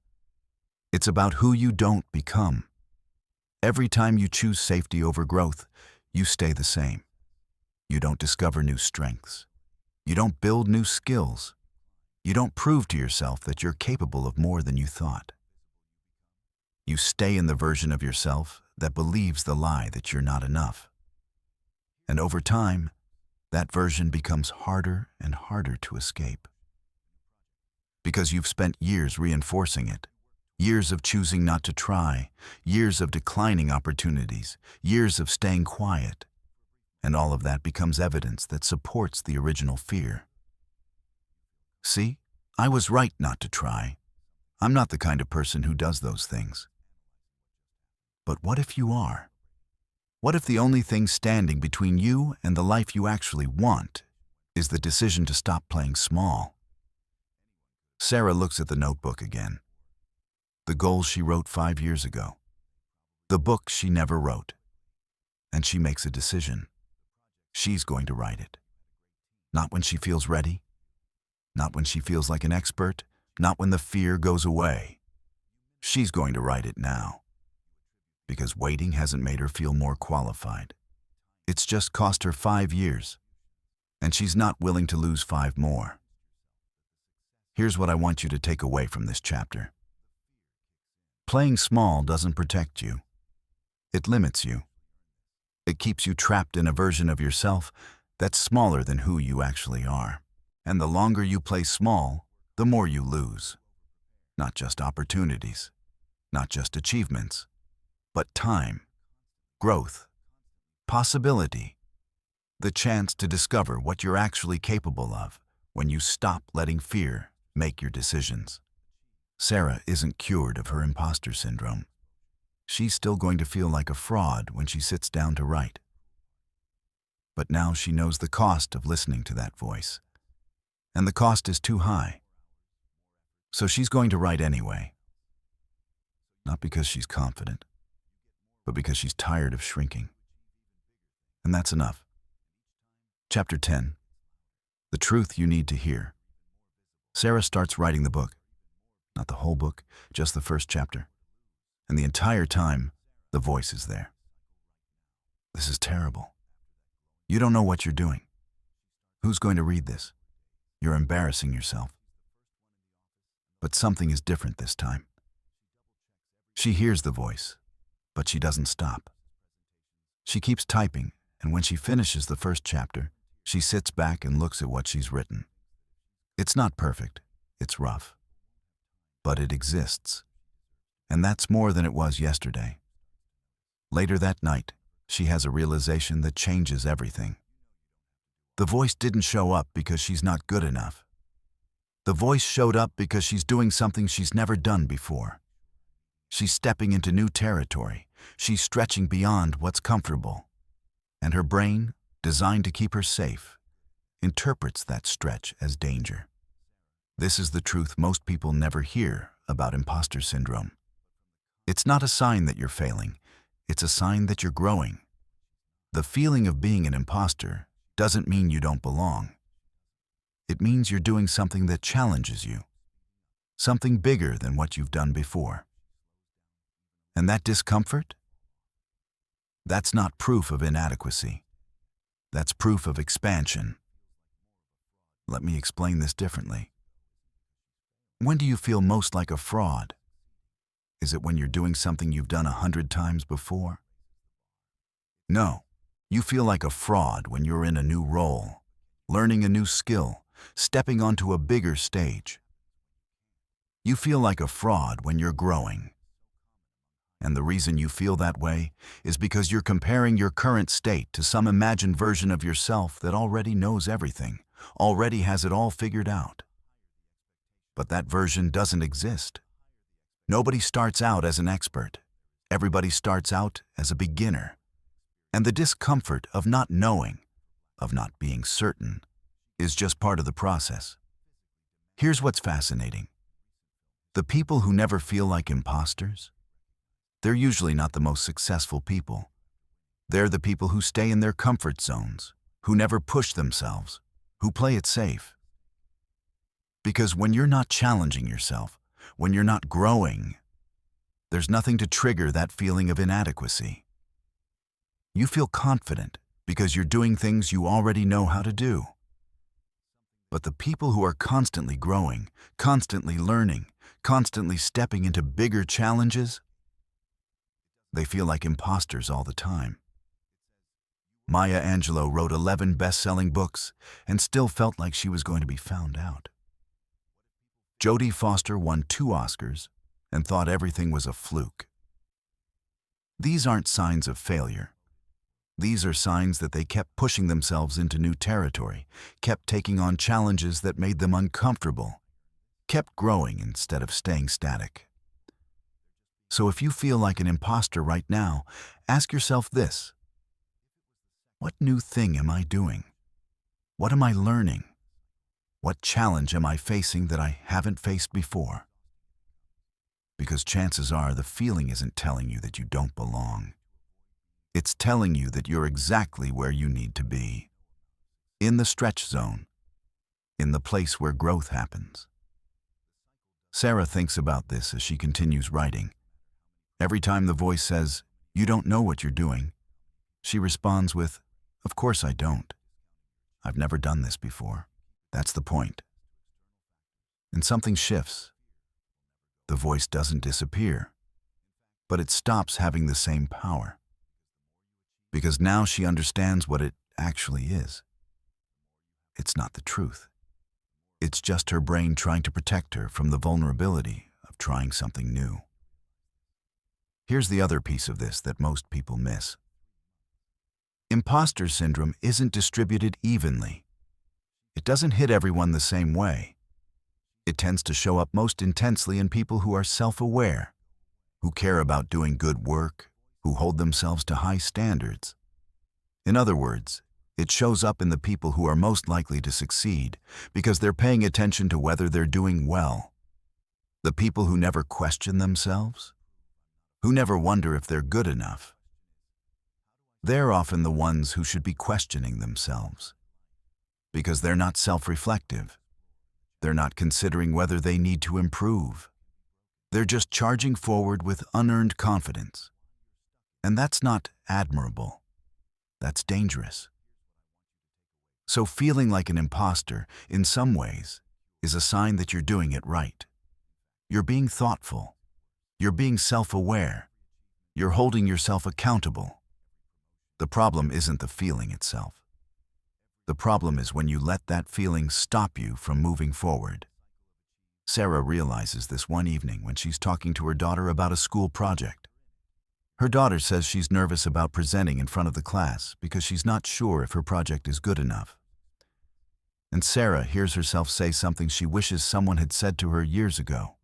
It's about who you don't become. Every time you choose safety over growth, you stay the same. You don't discover new strengths. You don't build new skills. You don't prove to yourself that you're capable of more than you thought. You stay in the version of yourself that believes the lie that you're not enough. And over time, that version becomes harder and harder to escape. Because you've spent years reinforcing it. Years of choosing not to try, years of declining opportunities, years of staying quiet. And all of that becomes evidence that supports the original fear. See, I was right not to try. I'm not the kind of person who does those things. But what if you are? What if the only thing standing between you and the life you actually want is the decision to stop playing small? Sarah looks at the notebook again. The goals she wrote 5 years ago. The book she never wrote. And she makes a decision. She's going to write it. Not when she feels ready. Not when she feels like an expert. Not when the fear goes away. She's going to write it now. Because waiting hasn't made her feel more qualified. It's just cost her 5 years. And she's not willing to lose 5 more. Here's what I want you to take away from this chapter. Playing small doesn't protect you. It limits you. It keeps you trapped in a version of yourself that's smaller than who you actually are. And the longer you play small, the more you lose. Not just opportunities, not just achievements, but time, growth, possibility, the chance to discover what you're actually capable of when you stop letting fear make your decisions. Sarah isn't cured of her imposter syndrome. She's still going to feel like a fraud when she sits down to write. But now she knows the cost of listening to that voice. And the cost is too high. So she's going to write anyway. Not because she's confident, but because she's tired of shrinking. And that's enough. Chapter 10. The truth you need to hear. Sarah starts writing the book. Not the whole book, just the first chapter. And the entire time, the voice is there. This is terrible. You don't know what you're doing. Who's going to read this? You're embarrassing yourself. But something is different this time. She hears the voice, but she doesn't stop. She keeps typing, and when she finishes the first chapter, she sits back and looks at what she's written. It's not perfect, it's rough. But it exists. And that's more than it was yesterday. Later that night, she has a realization that changes everything. The voice didn't show up because she's not good enough. The voice showed up because she's doing something she's never done before. She's stepping into new territory. She's stretching beyond what's comfortable. And her brain, designed to keep her safe, interprets that stretch as danger. This is the truth most people never hear about imposter syndrome. It's not a sign that you're failing. It's a sign that you're growing. The feeling of being an imposter doesn't mean you don't belong. It means you're doing something that challenges you, something bigger than what you've done before. And that discomfort? That's not proof of inadequacy. That's proof of expansion. Let me explain this differently. When do you feel most like a fraud? Is it when you're doing something you've done 100 times before? No, you feel like a fraud when you're in a new role, learning a new skill, stepping onto a bigger stage. You feel like a fraud when you're growing. And the reason you feel that way is because you're comparing your current state to some imagined version of yourself that already knows everything, already has it all figured out. But that version doesn't exist. Nobody starts out as an expert. Everybody starts out as a beginner. And the discomfort of not knowing, of not being certain, is just part of the process. Here's what's fascinating. The people who never feel like imposters, they're usually not the most successful people. They're the people who stay in their comfort zones, who never push themselves, who play it safe. Because when you're not challenging yourself, when you're not growing, there's nothing to trigger that feeling of inadequacy. You feel confident because you're doing things you already know how to do. But the people who are constantly growing, constantly learning, constantly stepping into bigger challenges, they feel like imposters all the time. Maya Angelou wrote 11 best-selling books and still felt like she was going to be found out. Jodie Foster won 2 Oscars and thought everything was a fluke. These aren't signs of failure. These are signs that they kept pushing themselves into new territory, kept taking on challenges that made them uncomfortable, kept growing instead of staying static. So if you feel like an imposter right now, ask yourself this: what new thing am I doing? What am I learning? What challenge am I facing that I haven't faced before? Because chances are the feeling isn't telling you that you don't belong. It's telling you that you're exactly where you need to be. In the stretch zone. In the place where growth happens. Sarah thinks about this as she continues writing. Every time the voice says, "You don't know what you're doing," she responds with, "Of course I don't. I've never done this before." That's the point. And something shifts. The voice doesn't disappear, but it stops having the same power. Because now she understands what it actually is. It's not the truth. It's just her brain trying to protect her from the vulnerability of trying something new. Here's the other piece of this that most people miss. Imposter syndrome isn't distributed evenly. It doesn't hit everyone the same way. It tends to show up most intensely in people who are self-aware, who care about doing good work, who hold themselves to high standards. In other words, it shows up in the people who are most likely to succeed because they're paying attention to whether they're doing well. The people who never question themselves, who never wonder if they're good enough. They're often the ones who should be questioning themselves because they're not self-reflective. They're not considering whether they need to improve. They're just charging forward with unearned confidence. And that's not admirable. That's dangerous. So feeling like an imposter, in some ways, is a sign that you're doing it right. You're being thoughtful. You're being self-aware. You're holding yourself accountable. The problem isn't the feeling itself. The problem is when you let that feeling stop you from moving forward. Sarah realizes this one evening when she's talking to her daughter about a school project. Her daughter says she's nervous about presenting in front of the class because she's not sure if her project is good enough. And Sarah hears herself say something she wishes someone had said to her years ago.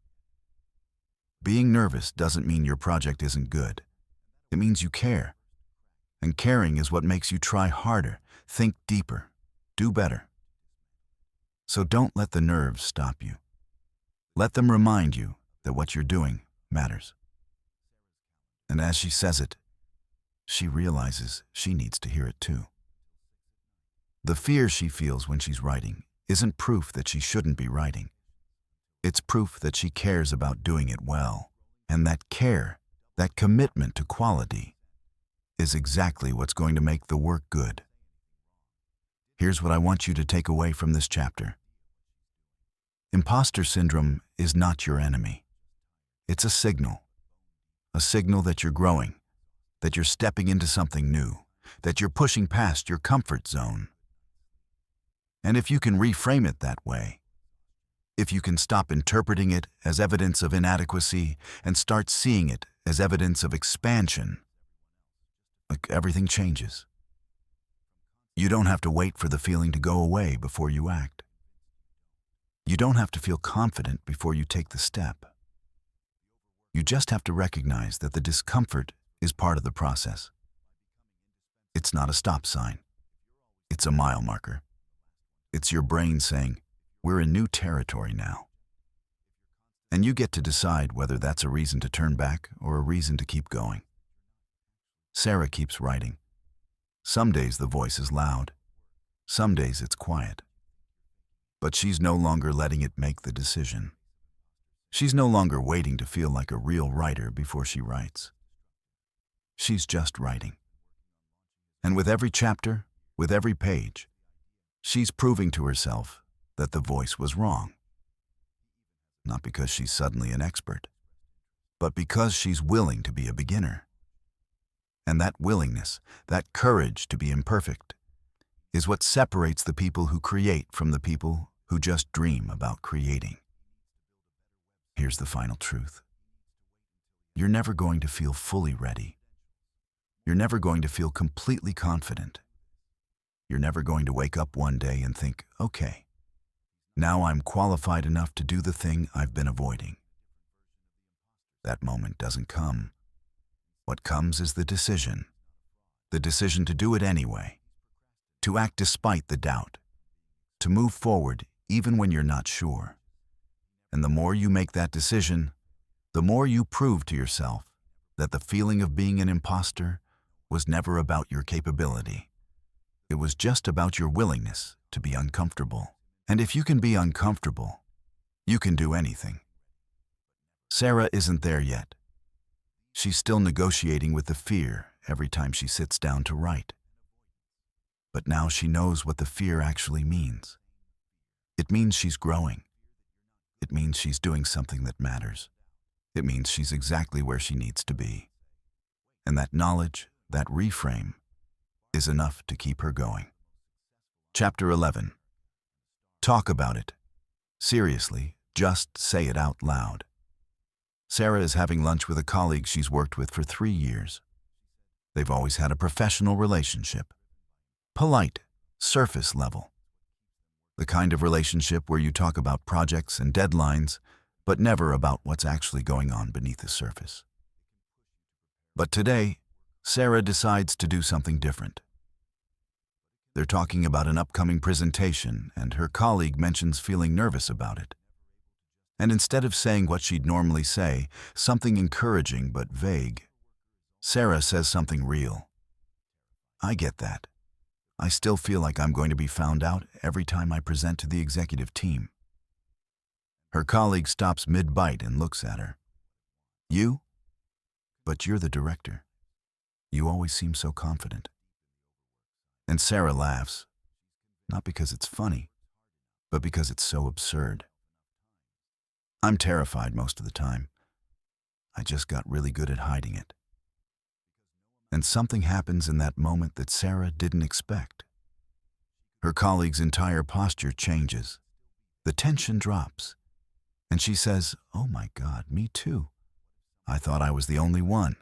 Being nervous doesn't mean your project isn't good. It means you care. And caring is what makes you try harder, think deeper, do better. So don't let the nerves stop you. Let them remind you that what you're doing matters. And as she says it, she realizes she needs to hear it too. The fear she feels when she's writing isn't proof that she shouldn't be writing. It's proof that she cares about doing it well. And that care, that commitment to quality, is exactly what's going to make the work good. Here's what I want you to take away from this chapter. Imposter syndrome is not your enemy. It's a signal that you're growing, that you're stepping into something new, that you're pushing past your comfort zone. And if you can reframe it that way, if you can stop interpreting it as evidence of inadequacy and start seeing it as evidence of expansion, everything changes. You don't have to wait for the feeling to go away before you act. You don't have to feel confident before you take the step. You just have to recognize that the discomfort is part of the process. It's not a stop sign. It's a mile marker. It's your brain saying, we're in new territory now. And you get to decide whether that's a reason to turn back or a reason to keep going. Sarah keeps writing. Some days the voice is loud. Some days it's quiet. But she's no longer letting it make the decision. She's no longer waiting to feel like a real writer before she writes. She's just writing. And with every chapter, with every page, she's proving to herself that the voice was wrong. Not because she's suddenly an expert, but because she's willing to be a beginner. And that willingness, that courage to be imperfect, is what separates the people who create from the people who just dream about creating. Here's the final truth. You're never going to feel fully ready. You're never going to feel completely confident. You're never going to wake up one day and think, okay, now I'm qualified enough to do the thing I've been avoiding. That moment doesn't come. What comes is the decision to do it anyway, to act despite the doubt, to move forward even when you're not sure. And the more you make that decision, the more you prove to yourself that the feeling of being an imposter was never about your capability. It was just about your willingness to be uncomfortable. And if you can be uncomfortable, you can do anything. Sarah isn't there yet. She's still negotiating with the fear every time she sits down to write. But now she knows what the fear actually means. It means she's growing. It means she's doing something that matters. It means she's exactly where she needs to be. And that knowledge, that reframe, is enough to keep her going. Chapter 11. Talk about it. Seriously, just say it out loud. Sarah is having lunch with a colleague she's worked with for 3 years. They've always had a professional relationship. Polite, surface level. The kind of relationship where you talk about projects and deadlines, but never about what's actually going on beneath the surface. But today, Sarah decides to do something different. They're talking about an upcoming presentation, and her colleague mentions feeling nervous about it. And instead of saying what she'd normally say, something encouraging but vague, Sarah says something real. I get that. I still feel like I'm going to be found out every time I present to the executive team. Her colleague stops mid-bite and looks at her. You? But you're the director. You always seem so confident. And Sarah laughs, not because it's funny, but because it's so absurd. I'm terrified most of the time. I just got really good at hiding it. And something happens in that moment that Sarah didn't expect. Her colleague's entire posture changes. The tension drops. And she says, "Oh my God, me too. I thought I was the only one."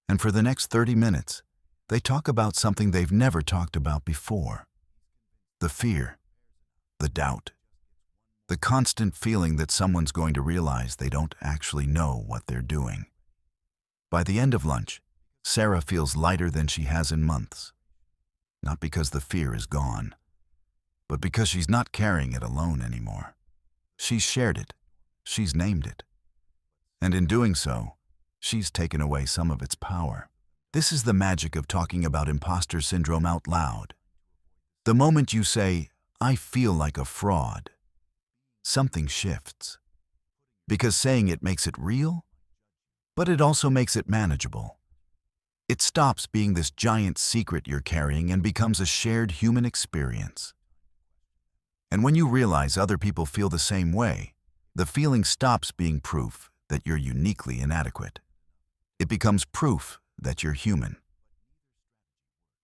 And for the next 30 minutes, they talk about something they've never talked about before. The fear, the doubt, the constant feeling that someone's going to realize they don't actually know what they're doing. By the end of lunch, Sarah feels lighter than she has in months. Not because the fear is gone, but because she's not carrying it alone anymore. She's shared it. She's named it. And in doing so, she's taken away some of its power. This is the magic of talking about imposter syndrome out loud. The moment you say, "I feel like a fraud," something shifts. Because saying it makes it real, but it also makes it manageable. It stops being this giant secret you're carrying and becomes a shared human experience. And when you realize other people feel the same way, the feeling stops being proof that you're uniquely inadequate. It becomes proof that you're human.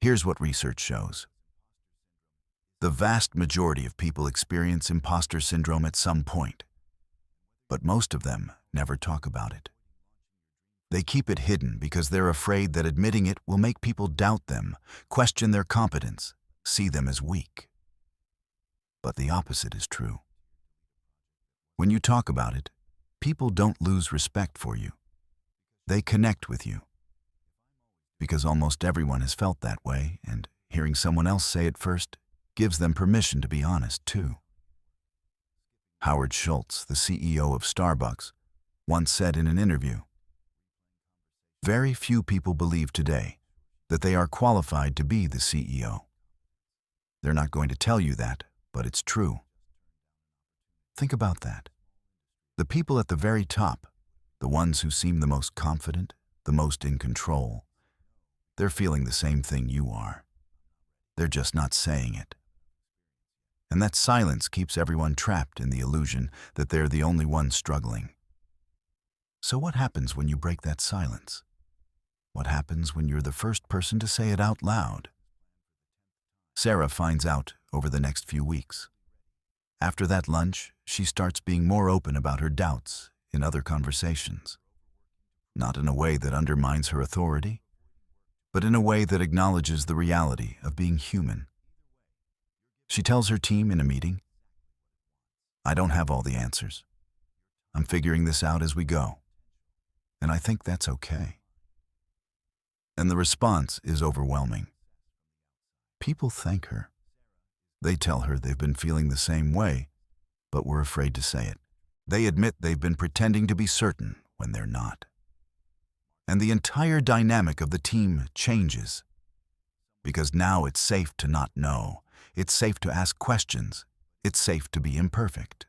Here's what research shows. The vast majority of people experience imposter syndrome at some point, but most of them never talk about it. They keep it hidden because they're afraid that admitting it will make people doubt them, question their competence, see them as weak. But the opposite is true. When you talk about it, people don't lose respect for you. They connect with you. Because almost everyone has felt that way, and hearing someone else say it first gives them permission to be honest too. Howard Schultz, the CEO of Starbucks, once said in an interview, "Very few people believe today that they are qualified to be the CEO. They're not going to tell you that, but it's true." Think about that. The people at the very top, the ones who seem the most confident, the most in control, they're feeling the same thing you are. They're just not saying it. And that silence keeps everyone trapped in the illusion that they're the only ones struggling. So what happens when you break that silence? What happens when you're the first person to say it out loud? Sarah finds out over the next few weeks. After that lunch, she starts being more open about her doubts in other conversations. Not in a way that undermines her authority, but in a way that acknowledges the reality of being human. She tells her team in a meeting, "I don't have all the answers. I'm figuring this out as we go. And I think that's okay." And the response is overwhelming. People thank her. They tell her they've been feeling the same way, but were afraid to say it. They admit they've been pretending to be certain when they're not. And the entire dynamic of the team changes. Because now it's safe to not know. It's safe to ask questions. It's safe to be imperfect.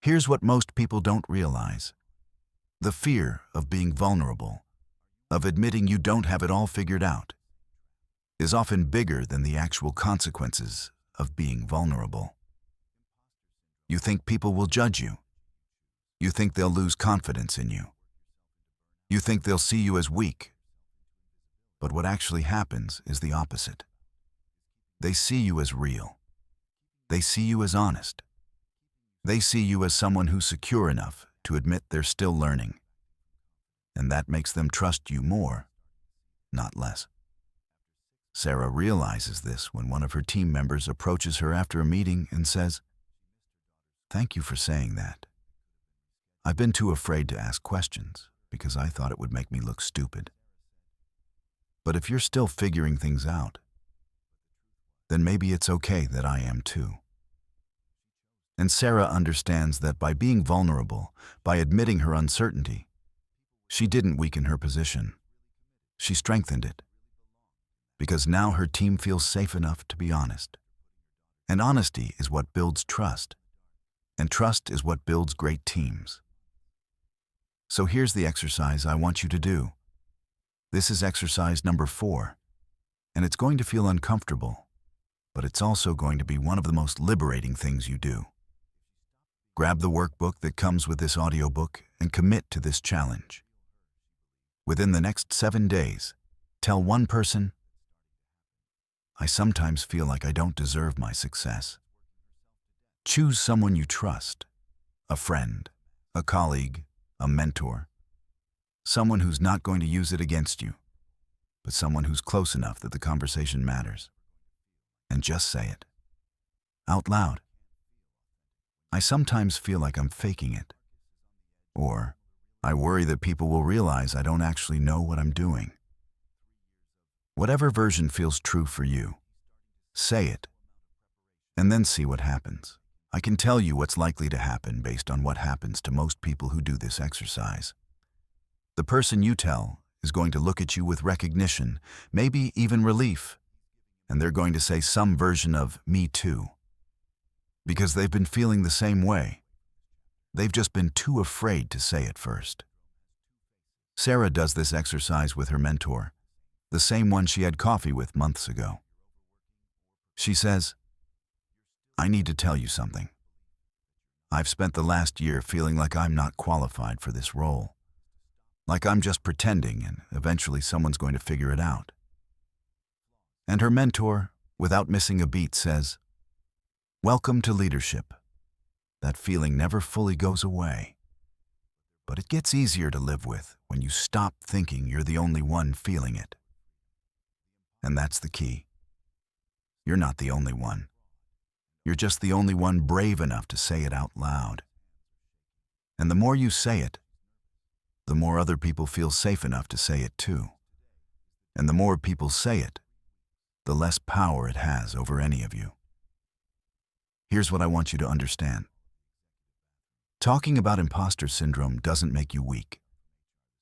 Here's what most people don't realize. The fear of being vulnerable, of admitting you don't have it all figured out, is often bigger than the actual consequences of being vulnerable. You think people will judge you. You think they'll lose confidence in you. You think they'll see you as weak. But what actually happens is the opposite. They see you as real. They see you as honest. They see you as someone who's secure enough to admit they're still learning. And that makes them trust you more, not less. Sarah realizes this when one of her team members approaches her after a meeting and says, "Thank you for saying that. I've been too afraid to ask questions because I thought it would make me look stupid. But if you're still figuring things out, then maybe it's okay that I am too." And Sarah understands that by being vulnerable, by admitting her uncertainty, she didn't weaken her position. She strengthened it. Because now her team feels safe enough to be honest. And honesty is what builds trust. And trust is what builds great teams. So here's the exercise I want you to do. This is exercise number 4, and it's going to feel uncomfortable, but it's also going to be one of the most liberating things you do. Grab the workbook that comes with this audiobook and commit to this challenge. Within the next 7 days, tell one person, "I sometimes feel like I don't deserve my success." Choose someone you trust, a friend, a colleague, a mentor, someone who's not going to use it against you, but someone who's close enough that the conversation matters. And just say it, out loud. "I sometimes feel like I'm faking it." Or, "I worry that people will realize I don't actually know what I'm doing." Whatever version feels true for you, say it, and then see what happens. I can tell you what's likely to happen based on what happens to most people who do this exercise. The person you tell is going to look at you with recognition, maybe even relief, and they're going to say some version of "me too." Because they've been feeling the same way. They've just been too afraid to say it first. Sarah does this exercise with her mentor, the same one she had coffee with months ago. She says, "I need to tell you something. I've spent the last year feeling like I'm not qualified for this role. Like I'm just pretending and eventually someone's going to figure it out." And her mentor, without missing a beat, says, "Welcome to leadership. That feeling never fully goes away. But it gets easier to live with when you stop thinking you're the only one feeling it." And that's the key. You're not the only one. You're just the only one brave enough to say it out loud. And the more you say it, the more other people feel safe enough to say it too. And the more people say it, the less power it has over any of you. Here's what I want you to understand. Talking about imposter syndrome doesn't make you weak.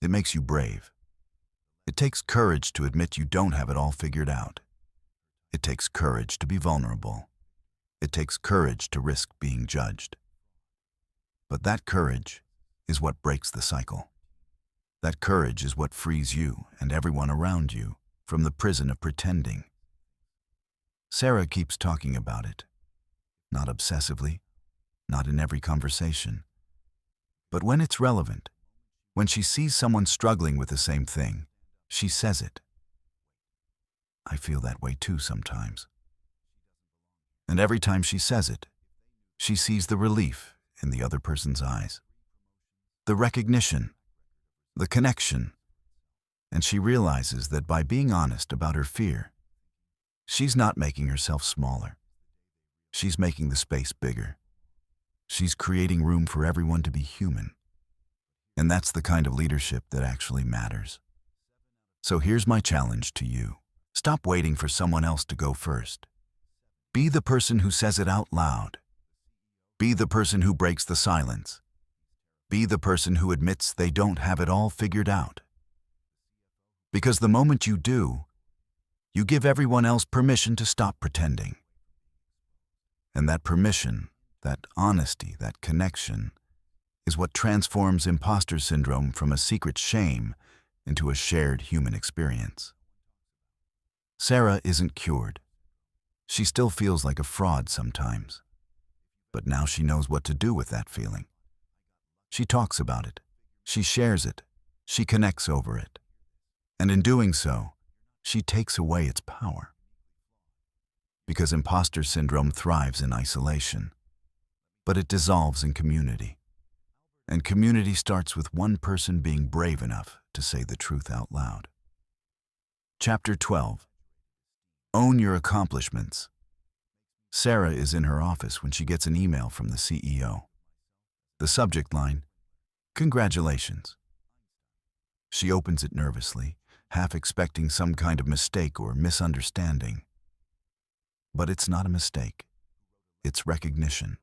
It makes you brave. It takes courage to admit you don't have it all figured out. It takes courage to be vulnerable. It takes courage to risk being judged. But that courage is what breaks the cycle. That courage is what frees you and everyone around you from the prison of pretending. Sarah keeps talking about it. Not obsessively, not in every conversation. But when it's relevant, when she sees someone struggling with the same thing, she says it. I feel that way too sometimes. And every time she says it, she sees the relief in the other person's eyes, the recognition, the connection, and she realizes that by being honest about her fear, she's not making herself smaller. She's making the space bigger. She's creating room for everyone to be human. And that's the kind of leadership that actually matters. So here's my challenge to you. Stop waiting for someone else to go first. Be the person who says it out loud. Be the person who breaks the silence. Be the person who admits they don't have it all figured out. Because the moment you do, you give everyone else permission to stop pretending. And that permission, that honesty, that connection, is what transforms imposter syndrome from a secret shame into a shared human experience. Sarah isn't cured. She still feels like a fraud sometimes. But now she knows what to do with that feeling. She talks about it. She shares it. She connects over it. And in doing so, she takes away its power. Because imposter syndrome thrives in isolation, but it dissolves in community. And community starts with one person being brave enough to say the truth out loud. Chapter 12. Own your accomplishments. Sarah is in her office when she gets an email from the CEO. The subject line, "Congratulations." She opens it nervously, half expecting some kind of mistake or misunderstanding. But it's not a mistake. It's recognition.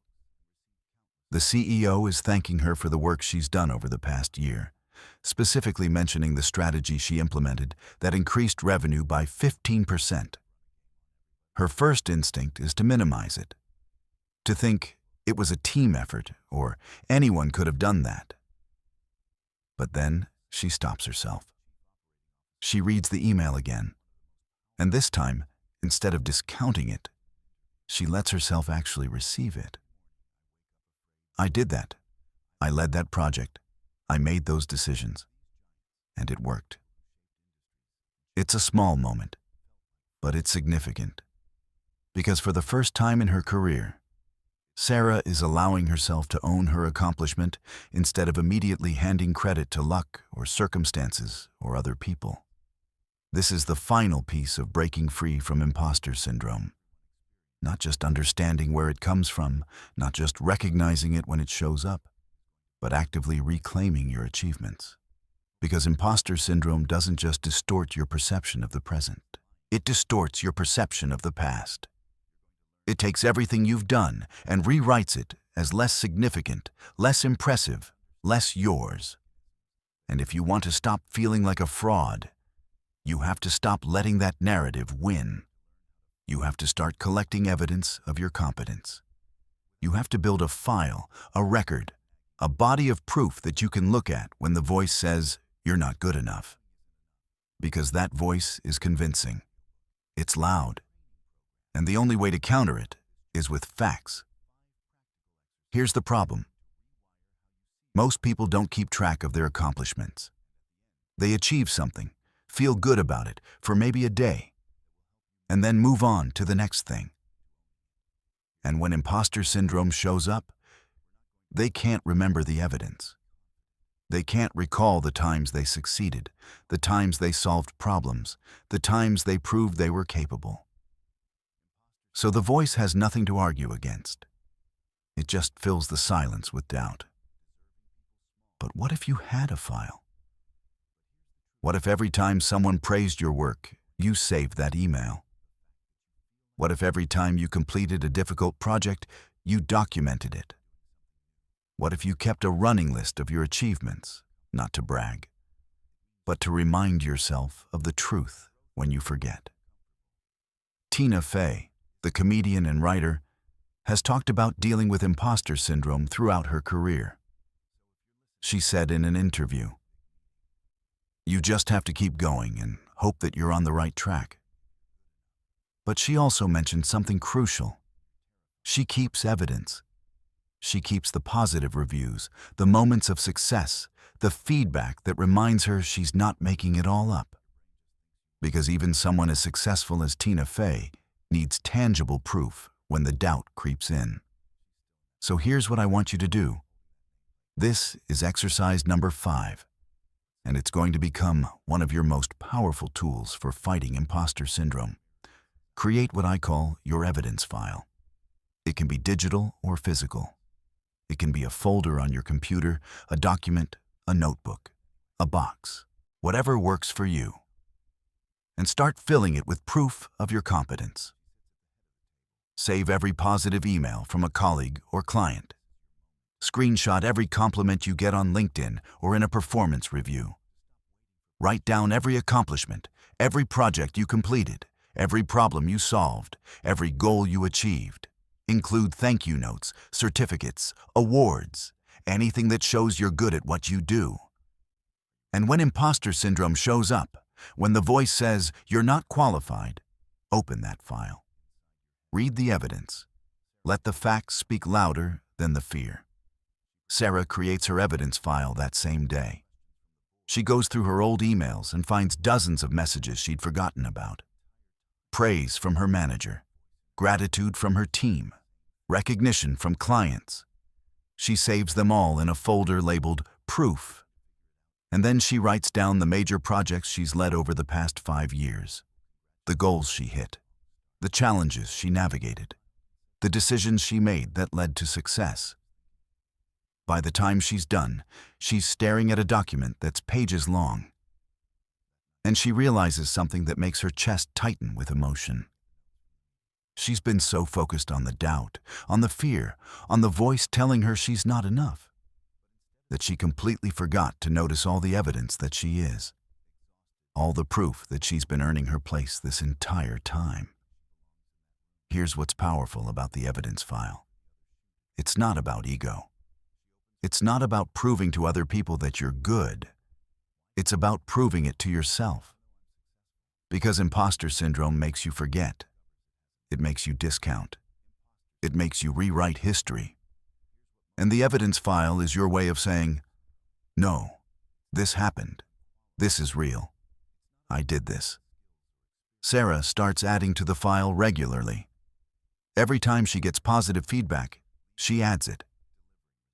The CEO is thanking her for the work she's done over the past year, specifically mentioning the strategy she implemented that increased revenue by 15%. Her first instinct is to minimize it, to think it was a team effort or anyone could have done that. But then she stops herself. She reads the email again, and this time, instead of discounting it, she lets herself actually receive it. I did that. I led that project. I made those decisions. And it worked. It's a small moment, but it's significant. Because for the first time in her career, Sarah is allowing herself to own her accomplishment instead of immediately handing credit to luck or circumstances or other people. This is the final piece of breaking free from imposter syndrome. Not just understanding where it comes from, not just recognizing it when it shows up, but actively reclaiming your achievements. Because imposter syndrome doesn't just distort your perception of the present, it distorts your perception of the past. It takes everything you've done and rewrites it as less significant, less impressive, less yours. And if you want to stop feeling like a fraud, you have to stop letting that narrative win. You have to start collecting evidence of your competence. You have to build a file, a record, a body of proof that you can look at when the voice says you're not good enough. Because that voice is convincing. It's loud. And the only way to counter it is with facts. Here's the problem. Most people don't keep track of their accomplishments. They achieve something, feel good about it for maybe a day, and then move on to the next thing. And when imposter syndrome shows up, they can't remember the evidence. They can't recall the times they succeeded, the times they solved problems, the times they proved they were capable. So the voice has nothing to argue against. It just fills the silence with doubt. But what if you had a file? What if every time someone praised your work, you saved that email? What if every time you completed a difficult project, you documented it? What if you kept a running list of your achievements, not to brag, but to remind yourself of the truth when you forget? Tina Fey, the comedian and writer, has talked about dealing with imposter syndrome throughout her career. She said in an interview, "You just have to keep going and hope that you're on the right track." But she also mentioned something crucial. She keeps evidence. She keeps the positive reviews, the moments of success, the feedback that reminds her she's not making it all up. Because even someone as successful as Tina Fey needs tangible proof when the doubt creeps in. So here's what I want you to do. This is exercise number 5, and it's going to become one of your most powerful tools for fighting imposter syndrome. Create what I call your evidence file. It can be digital or physical. It can be a folder on your computer, a document, a notebook, a box, whatever works for you. And start filling it with proof of your competence. Save every positive email from a colleague or client. Screenshot every compliment you get on LinkedIn or in a performance review. Write down every accomplishment, every project you completed, every problem you solved, every goal you achieved. Include thank you notes, certificates, awards, anything that shows you're good at what you do. And when imposter syndrome shows up, when the voice says you're not qualified, open that file. Read the evidence. Let the facts speak louder than the fear. Sarah creates her evidence file that same day. She goes through her old emails and finds dozens of messages she'd forgotten about. Praise from her manager, gratitude from her team, recognition from clients. She saves them all in a folder labeled Proof. And then she writes down the major projects she's led over the past 5 years, the goals she hit, the challenges she navigated, the decisions she made that led to success. By the time she's done, she's staring at a document that's pages long. And she realizes something that makes her chest tighten with emotion. She's been so focused on the doubt, on the fear, on the voice telling her she's not enough, that she completely forgot to notice all the evidence that she is, all the proof that she's been earning her place this entire time. Here's what's powerful about the evidence file. It's not about ego. It's not about proving to other people that you're good. It's about proving it to yourself. Because imposter syndrome makes you forget. It makes you discount. It makes you rewrite history. And the evidence file is your way of saying, no, this happened. This is real. I did this. Sarah starts adding to the file regularly. Every time she gets positive feedback, she adds it.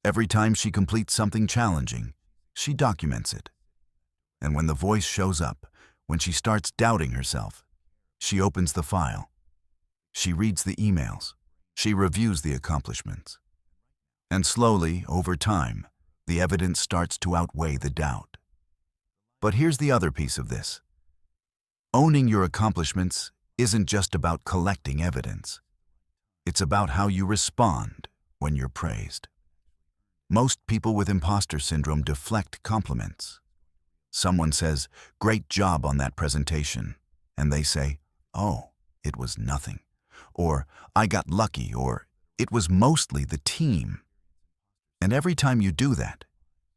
Every time she completes something challenging, she documents it. And when the voice shows up, when she starts doubting herself, she opens the file. She reads the emails. She reviews the accomplishments. And slowly, over time, the evidence starts to outweigh the doubt. But here's the other piece of this. Owning your accomplishments isn't just about collecting evidence. It's about how you respond when you're praised. Most people with imposter syndrome deflect compliments. Someone says, "Great job on that presentation," and they say, "Oh, it was nothing," or "I got lucky," or "It was mostly the team." And every time you do that,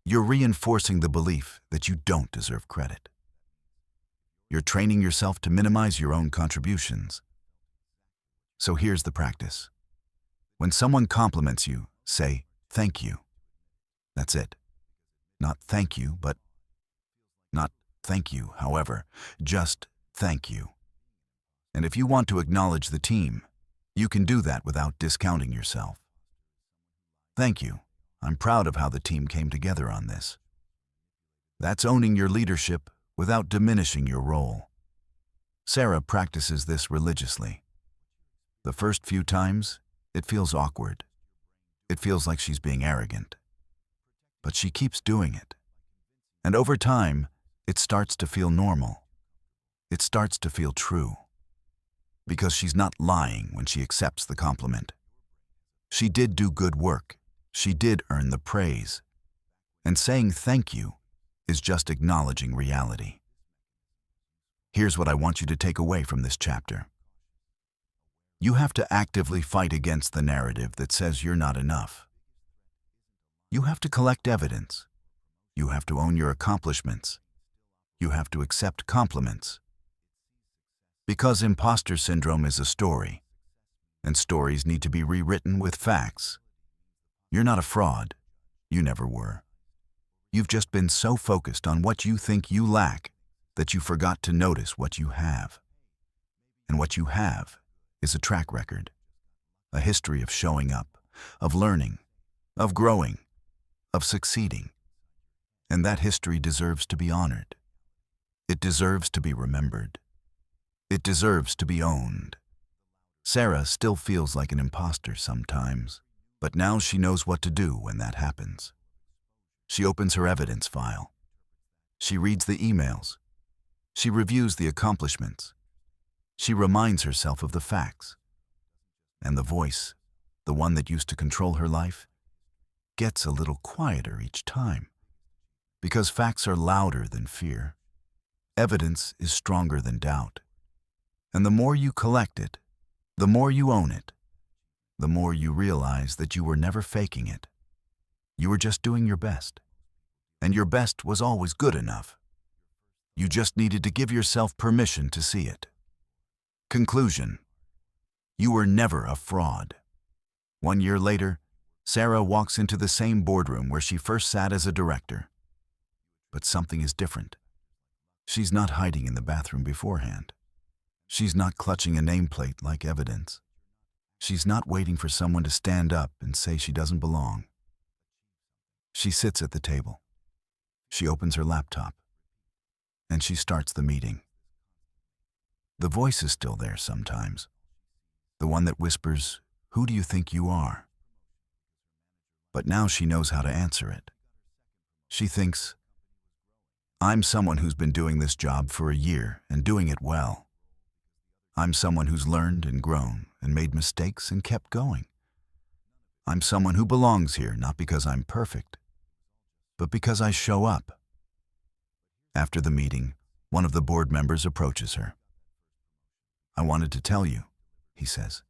you're reinforcing the belief that you don't deserve credit. You're training yourself to minimize your own contributions. So here's the practice. When someone compliments you, say, "Thank you." That's it. Not "thank you," but not "thank you," however, just "thank you." And if you want to acknowledge the team, you can do that without discounting yourself. "Thank you. I'm proud of how the team came together on this." That's owning your leadership without diminishing your role. Sarah practices this religiously. The first few times, it feels awkward. It feels like she's being arrogant. But she keeps doing it. And over time, it starts to feel normal. It starts to feel true. Because she's not lying when she accepts the compliment. She did do good work. She did earn the praise. And saying thank you is just acknowledging reality. Here's what I want you to take away from this chapter. You have to actively fight against the narrative that says you're not enough. You have to collect evidence. You have to own your accomplishments. You have to accept compliments. Because imposter syndrome is a story, and stories need to be rewritten with facts. You're not a fraud. You never were. You've just been so focused on what you think you lack that you forgot to notice what you have. And what you have is a track record, a history of showing up, of learning, of growing, of succeeding. And that history deserves to be honored. It deserves to be remembered. It deserves to be owned. Sarah still feels like an imposter sometimes, but now she knows what to do when that happens. She opens her evidence file. She reads the emails. She reviews the accomplishments. She reminds herself of the facts. And the voice, the one that used to control her life, gets a little quieter each time. Because facts are louder than fear. Evidence is stronger than doubt. And the more you collect it, the more you own it, the more you realize that you were never faking it. You were just doing your best. And your best was always good enough. You just needed to give yourself permission to see it. Conclusion: you were never a fraud. 1 year later, Sarah walks into the same boardroom where she first sat as a director. But something is different. She's not hiding in the bathroom beforehand. She's not clutching a nameplate like evidence. She's not waiting for someone to stand up and say she doesn't belong. She sits at the table. She opens her laptop. And she starts the meeting. The voice is still there sometimes. The one that whispers, "Who do you think you are?" But now she knows how to answer it. She thinks, "I'm someone who's been doing this job for a year and doing it well. I'm someone who's learned and grown and made mistakes and kept going. I'm someone who belongs here not because I'm perfect, but because I show up." After the meeting, one of the board members approaches her. "I wanted to tell you," he says,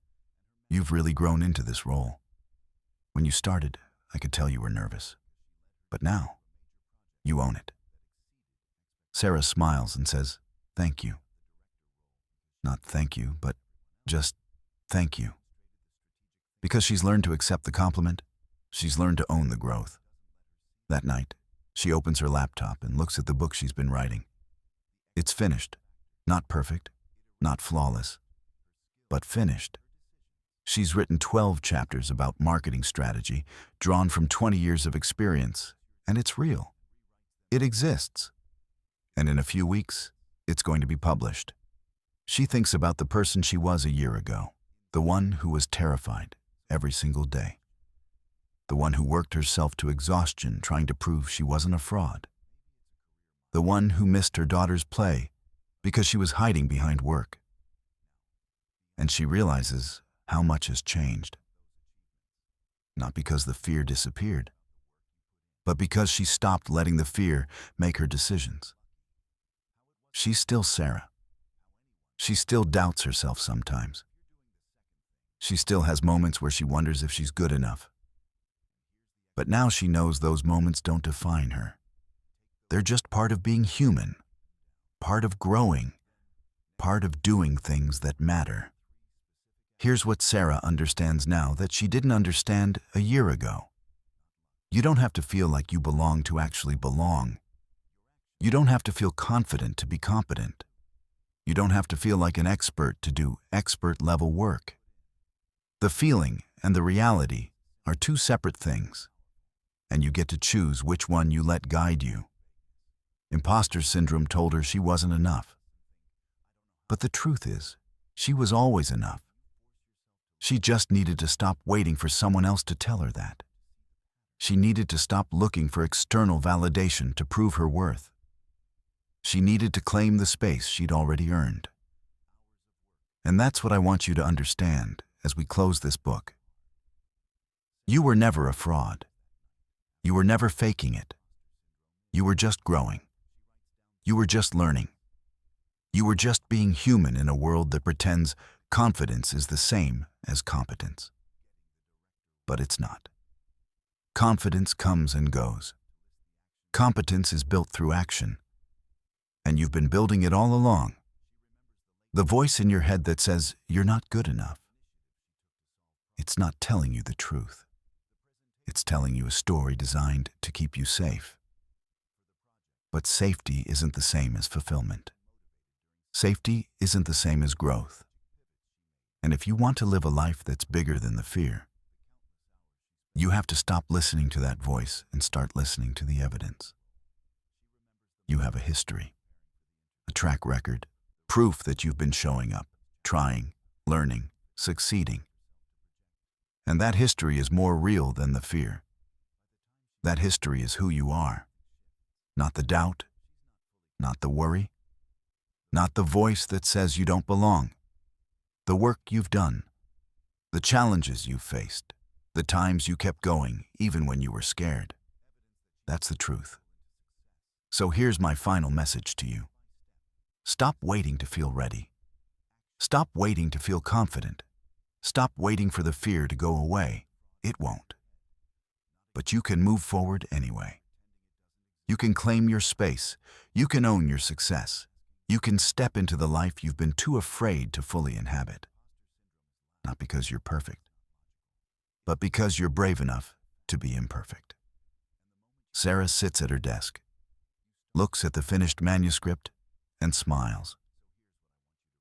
"you've really grown into this role. When you started, I could tell you were nervous. But now, you own it." Sarah smiles and says, "Thank you." Not thank you, but just thank you. Because she's learned to accept the compliment, she's learned to own the growth. That night, she opens her laptop and looks at the book she's been writing. It's finished. Not perfect, not flawless, but finished. She's written 12 chapters about marketing strategy, drawn from 20 years of experience, and it's real. It exists. And in a few weeks, it's going to be published. She thinks about the person she was a year ago, the one who was terrified every single day, the one who worked herself to exhaustion trying to prove she wasn't a fraud, the one who missed her daughter's play because she was hiding behind work. And she realizes how much has changed. Not because the fear disappeared, but because she stopped letting the fear make her decisions. She's still Sarah. She still doubts herself sometimes. She still has moments where she wonders if she's good enough. But now she knows those moments don't define her. They're just part of being human, part of growing, part of doing things that matter. Here's what Sarah understands now that she didn't understand a year ago. You don't have to feel like you belong to actually belong. You don't have to feel confident to be competent. You don't have to feel like an expert to do expert-level work. The feeling and the reality are two separate things, and you get to choose which one you let guide you. Imposter syndrome told her she wasn't enough. But the truth is, she was always enough. She just needed to stop waiting for someone else to tell her that. She needed to stop looking for external validation to prove her worth. She needed to claim the space she'd already earned. And that's what I want you to understand as we close this book. You were never a fraud. You were never faking it. You were just growing. You were just learning. You were just being human in a world that pretends confidence is the same as competence. But it's not. Confidence comes and goes. Competence is built through action. And you've been building it all along. The voice in your head that says you're not good enough. It's not telling you the truth. It's telling you a story designed to keep you safe. But safety isn't the same as fulfillment. Safety isn't the same as growth. And if you want to live a life that's bigger than the fear, you have to stop listening to that voice and start listening to the evidence. You have a history, a track record, proof that you've been showing up, trying, learning, succeeding. And that history is more real than the fear. That history is who you are, not the doubt, not the worry, not the voice that says you don't belong. The work you've done, the challenges you've faced, the times you kept going even when you were scared. That's the truth. So here's my final message to you. Stop waiting to feel ready. Stop waiting to feel confident. Stop waiting for the fear to go away. It won't. But you can move forward anyway. You can claim your space. You can own your success. You can step into the life you've been too afraid to fully inhabit. Not because you're perfect, but because you're brave enough to be imperfect. Sarah sits at her desk, looks at the finished manuscript, and smiles.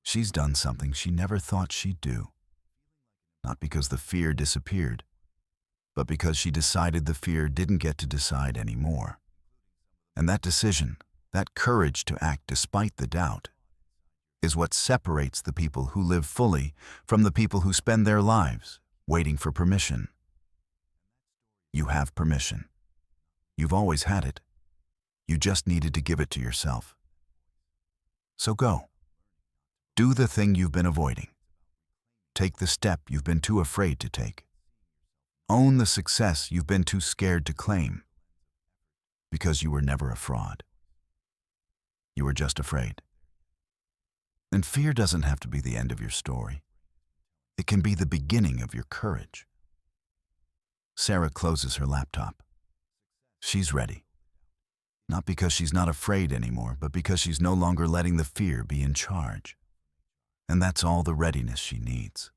She's done something she never thought she'd do. Not because the fear disappeared, but because she decided the fear didn't get to decide anymore. And that decision, that courage to act despite the doubt, is what separates the people who live fully from the people who spend their lives waiting for permission. You have permission. You've always had it. You just needed to give it to yourself. So go. Do the thing you've been avoiding. Take the step you've been too afraid to take. Own the success you've been too scared to claim. Because you were never a fraud. You were just afraid. And fear doesn't have to be the end of your story. It can be the beginning of your courage. Sarah closes her laptop. She's ready. Not because she's not afraid anymore, but because she's no longer letting the fear be in charge. And that's all the readiness she needs.